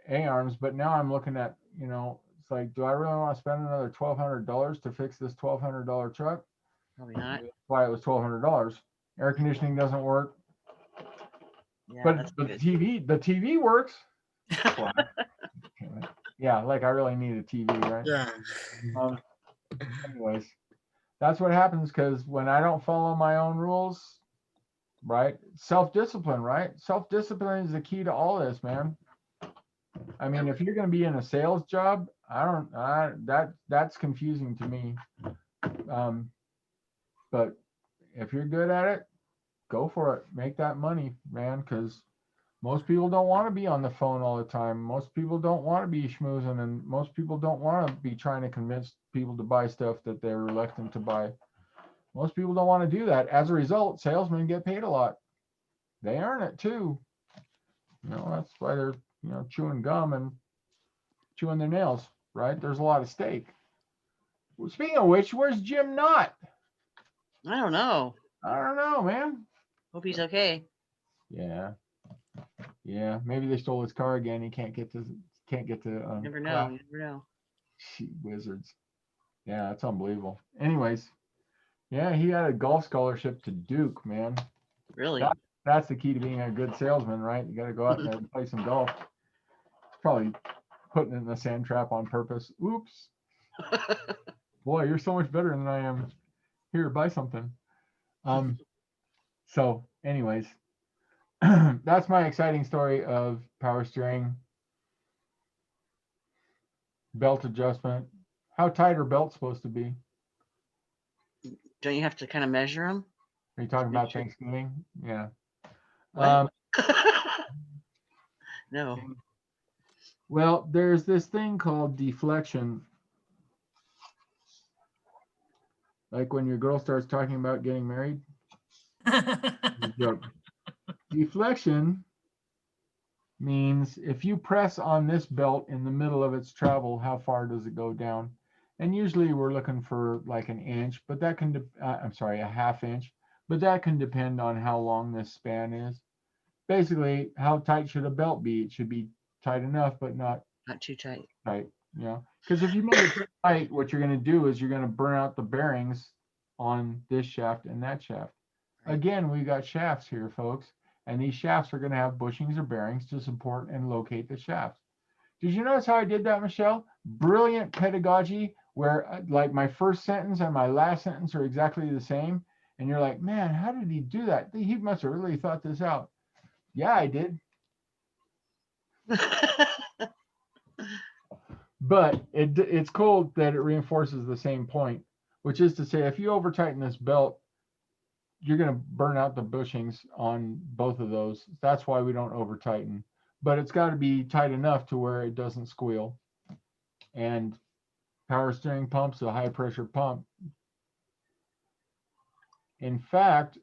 A-arms, but now I'm looking at, it's like, do I really want to spend another $1,200 to fix this $1,200 truck? Probably not. That's why it was $1,200. Air conditioning doesn't work, Yeah, but that's the good. TV works. Yeah, like I really need a TV, right? Yeah. Anyways, that's what happens because when I don't follow my own rules, right? Self-discipline, right? Self-discipline is the key to all this, man. I mean, if you're going to be in a sales job, that's confusing to me. But if you're good at it, go for it. Make that money, man, because most people don't want to be on the phone all the time. Most people don't want to be schmoozing, and most people don't want to be trying to convince people to buy stuff that they're reluctant to buy. Most people don't want to do that. As a result, salesmen get paid a lot. They earn it too. That's why they're, chewing gum and chewing their nails, right? There's a lot of stake. Well, speaking of which, where's Jim Knott? I don't know. I don't know, man. Hope he's okay. Yeah. Maybe they stole his car again. He can't get to. You never know. class. You never know. Shoot, wizards. Yeah, that's unbelievable. Anyways, yeah, he had a golf scholarship to Duke, man. Really? That's the key to being a good salesman, right? You got to go out there and play some golf. Probably putting it in the sand trap on purpose. Oops. Boy, you're so much better than I am. Here, buy something. So anyways, that's my exciting story of power steering, belt adjustment. How tight are belts supposed to be? Don't you have to kind of measure them? Are you talking about Thanksgiving? Yeah. What? No. Well, there's this thing called deflection. Like when your girl starts talking about getting married. Joke. Deflection means if you press on this belt in the middle of its travel, how far does it go down? And usually we're looking for like an inch, but that can, I'm sorry, a half inch, but that can depend on how long this span is. Basically, how tight should a belt be? It should be tight enough, but not Too tight. tight, you know? Because if you make it too tight, what you're going to do is you're going to burn out the bearings on this shaft and that shaft. Again, we got shafts here, folks, and these shafts are going to have bushings or bearings to support and locate the shafts. Did you notice how I did that, Michelle? Brilliant pedagogy, where like my first sentence and my last sentence are exactly the same. And you're like, man, how did he do that? He must have really thought this out. Yeah, I did. But it's cool that it reinforces the same point, which is to say, if you over tighten this belt, you're going to burn out the bushings on both of those. That's why we don't over tighten, but it's got to be tight enough to where it doesn't squeal. And power steering pump's a high pressure pump. In fact,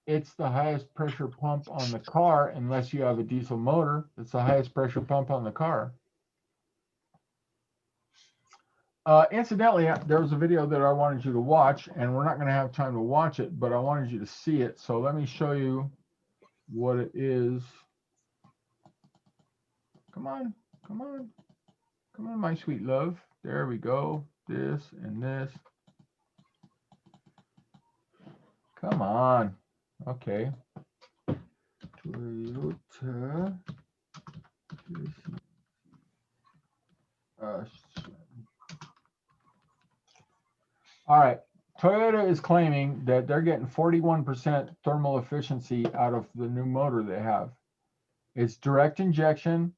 it's the highest pressure pump on the car, unless you have a diesel motor. It's the highest pressure pump on the car. Incidentally, there was a video that I wanted you to watch, and we're not going to have time to watch it, but I wanted you to see it. So let me show you what it is. Come on, come on, come on, my sweet love. There we go. This and this. Come on. Okay. Toyota. All right. Toyota is claiming that they're getting 41% thermal efficiency out of the new motor they have. It's direct injection,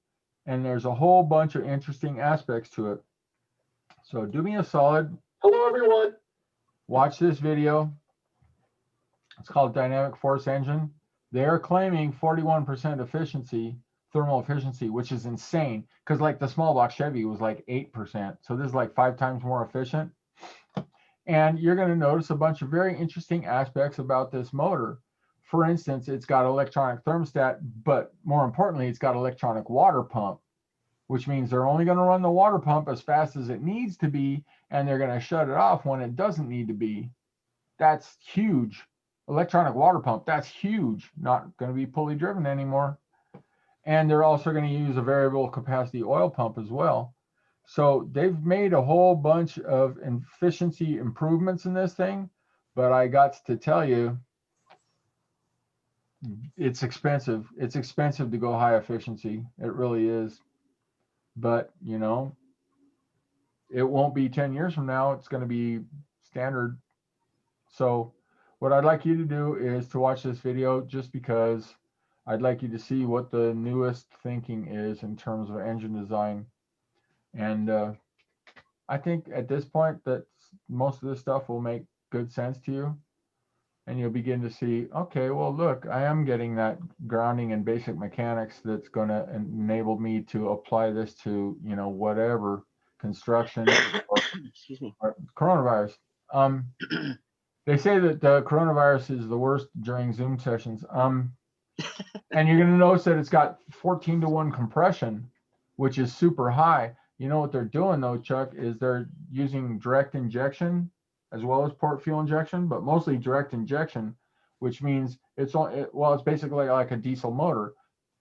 and there's a whole bunch of interesting aspects to it. So do me a solid. Hello, everyone. Watch this video. It's called Dynamic Force Engine. They're claiming 41% efficiency, thermal efficiency, which is insane. Because like the small block Chevy was like 8%. So this is like 5 times more efficient. And you're going to notice a bunch of very interesting aspects about this motor. For instance, it's got electronic thermostat, but more importantly, it's got electronic water pump, which means they're only going to run the water pump as fast as it needs to be, and they're going to shut it off when it doesn't need to be. That's huge. Electronic water pump, that's huge. Not going to be pulley driven anymore. And they're also going to use a variable capacity oil pump as well. So they've made a whole bunch of efficiency improvements in this thing, but I got to tell you, it's expensive. It's expensive to go high efficiency. It really is. But, you know, it won't be 10 years from now. It's going to be standard. So what I'd like you to do is to watch this video, just because I'd like you to see what the newest thinking is in terms of engine design. And I think at this point that most of this stuff will make good sense to you. And you'll begin to see, okay, well, look, I am getting that grounding and basic mechanics that's going to enable me to apply this to, you know, whatever construction or, Excuse me. or coronavirus. They say that the coronavirus is the worst during Zoom sessions. And you're going to notice that it's got 14-to-1 compression, which is super high. You know what they're doing though, Chuck, is they're using direct injection as well as port fuel injection, but mostly direct injection, which means it's basically like a diesel motor.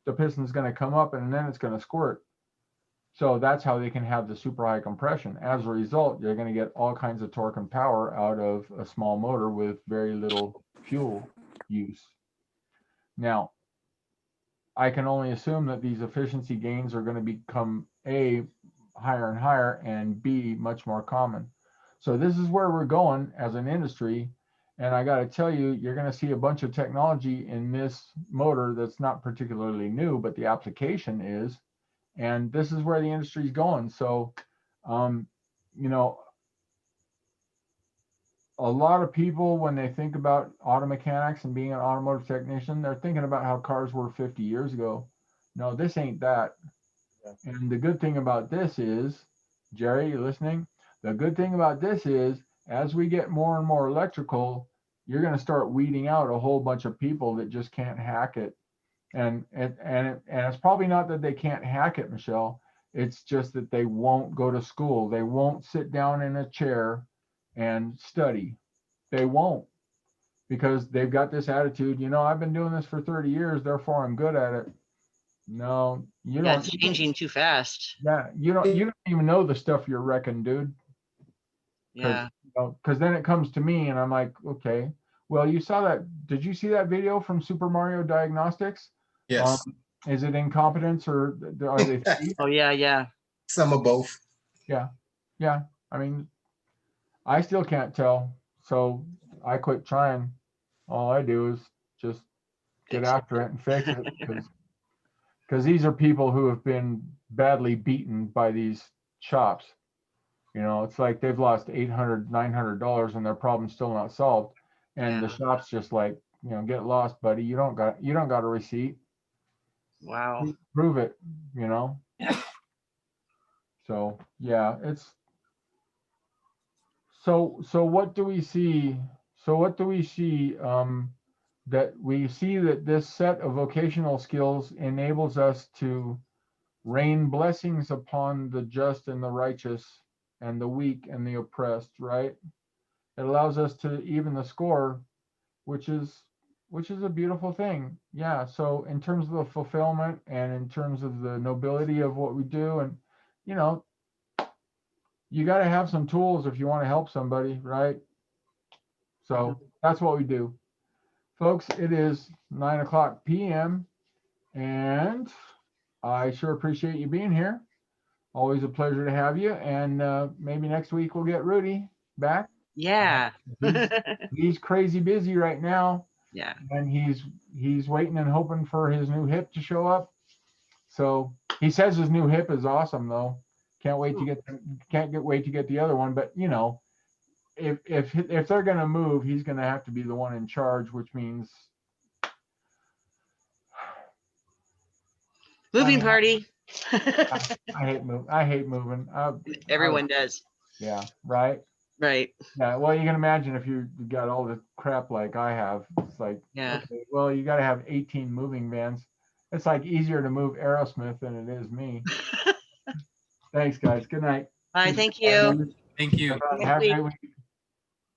The piston's going to come up and then it's going to squirt. So that's how they can have the super high compression. As a result, you're going to get all kinds of torque and power out of a small motor with very little fuel use. Now, I can only assume that these efficiency gains are going to become A, higher and higher, and B, much more common. So this is where we're going as an industry. And I got to tell you, you're going to see a bunch of technology in this motor that's not particularly new, but the application is. And this is where the industry is going. So, you know, a lot of people, when they think about auto mechanics and being an automotive technician, they're thinking about how cars were 50 years ago. No, this ain't that. Yeah. And the good thing about this is, Jerry, you listening? The good thing about this is, as we get more and more electrical, you're going to start weeding out a whole bunch of people that just can't hack it. And it's probably not that they can't hack it, Michelle. It's just that they won't go to school. They won't sit down in a chair and study. They won't, because they've got this attitude, I've been doing this for 30 years, therefore I'm good at it. No, you Yeah, don't. it's changing too fast. Yeah, you don't even know the stuff you're wrecking, dude. Yeah. Because then it comes to me and I'm like, okay, well, you saw that. Did you see that video from Super Mario Diagnostics? Yes, Is it incompetence or are they thieves? Oh, yeah, yeah. some of both. Yeah. Yeah. I mean, I still can't tell. So I quit trying. All I do is just get Fix it. after it and fix it, because these are people who have been badly beaten by these shops. It's like they've lost $800, $900 and their problem's still not solved. And the Yeah. shop's just like, get lost, buddy. You don't got a receipt. Wow. Prove it, So yeah, it's so what do we see? So what do we see? That we see that this set of vocational skills enables us to rain blessings upon the just and the righteous and the weak and the oppressed, right? It allows us to even the score, which is a beautiful thing. Yeah. So in terms of the fulfillment and in terms of the nobility of what we do, and you know, you got to have some tools if you want to help somebody, right? So that's what we do. Folks, it is 9:00 p.m. and I sure appreciate you being here. Always a pleasure to have you. And maybe next week we'll get Rudy back. Yeah. He's crazy busy right now, Yeah. and he's waiting and hoping for his new hip to show up. So he says his new hip is awesome though. Can't wait to get the other one. But if they're gonna move, he's gonna have to be the one in charge, which means Moving party. I hate moving. Everyone does. Yeah, right. Right. Yeah, well, you can imagine if you got all the crap like I have. It's like, Yeah. okay, well, you got to have 18 moving vans. It's like easier to move Aerosmith than it is me. Thanks, guys. Good night. All right. Thank you. Thank you. Have a great week.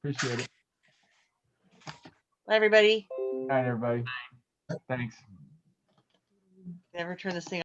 Appreciate it. Bye, everybody. Night, everybody. Thanks. Never turn this thing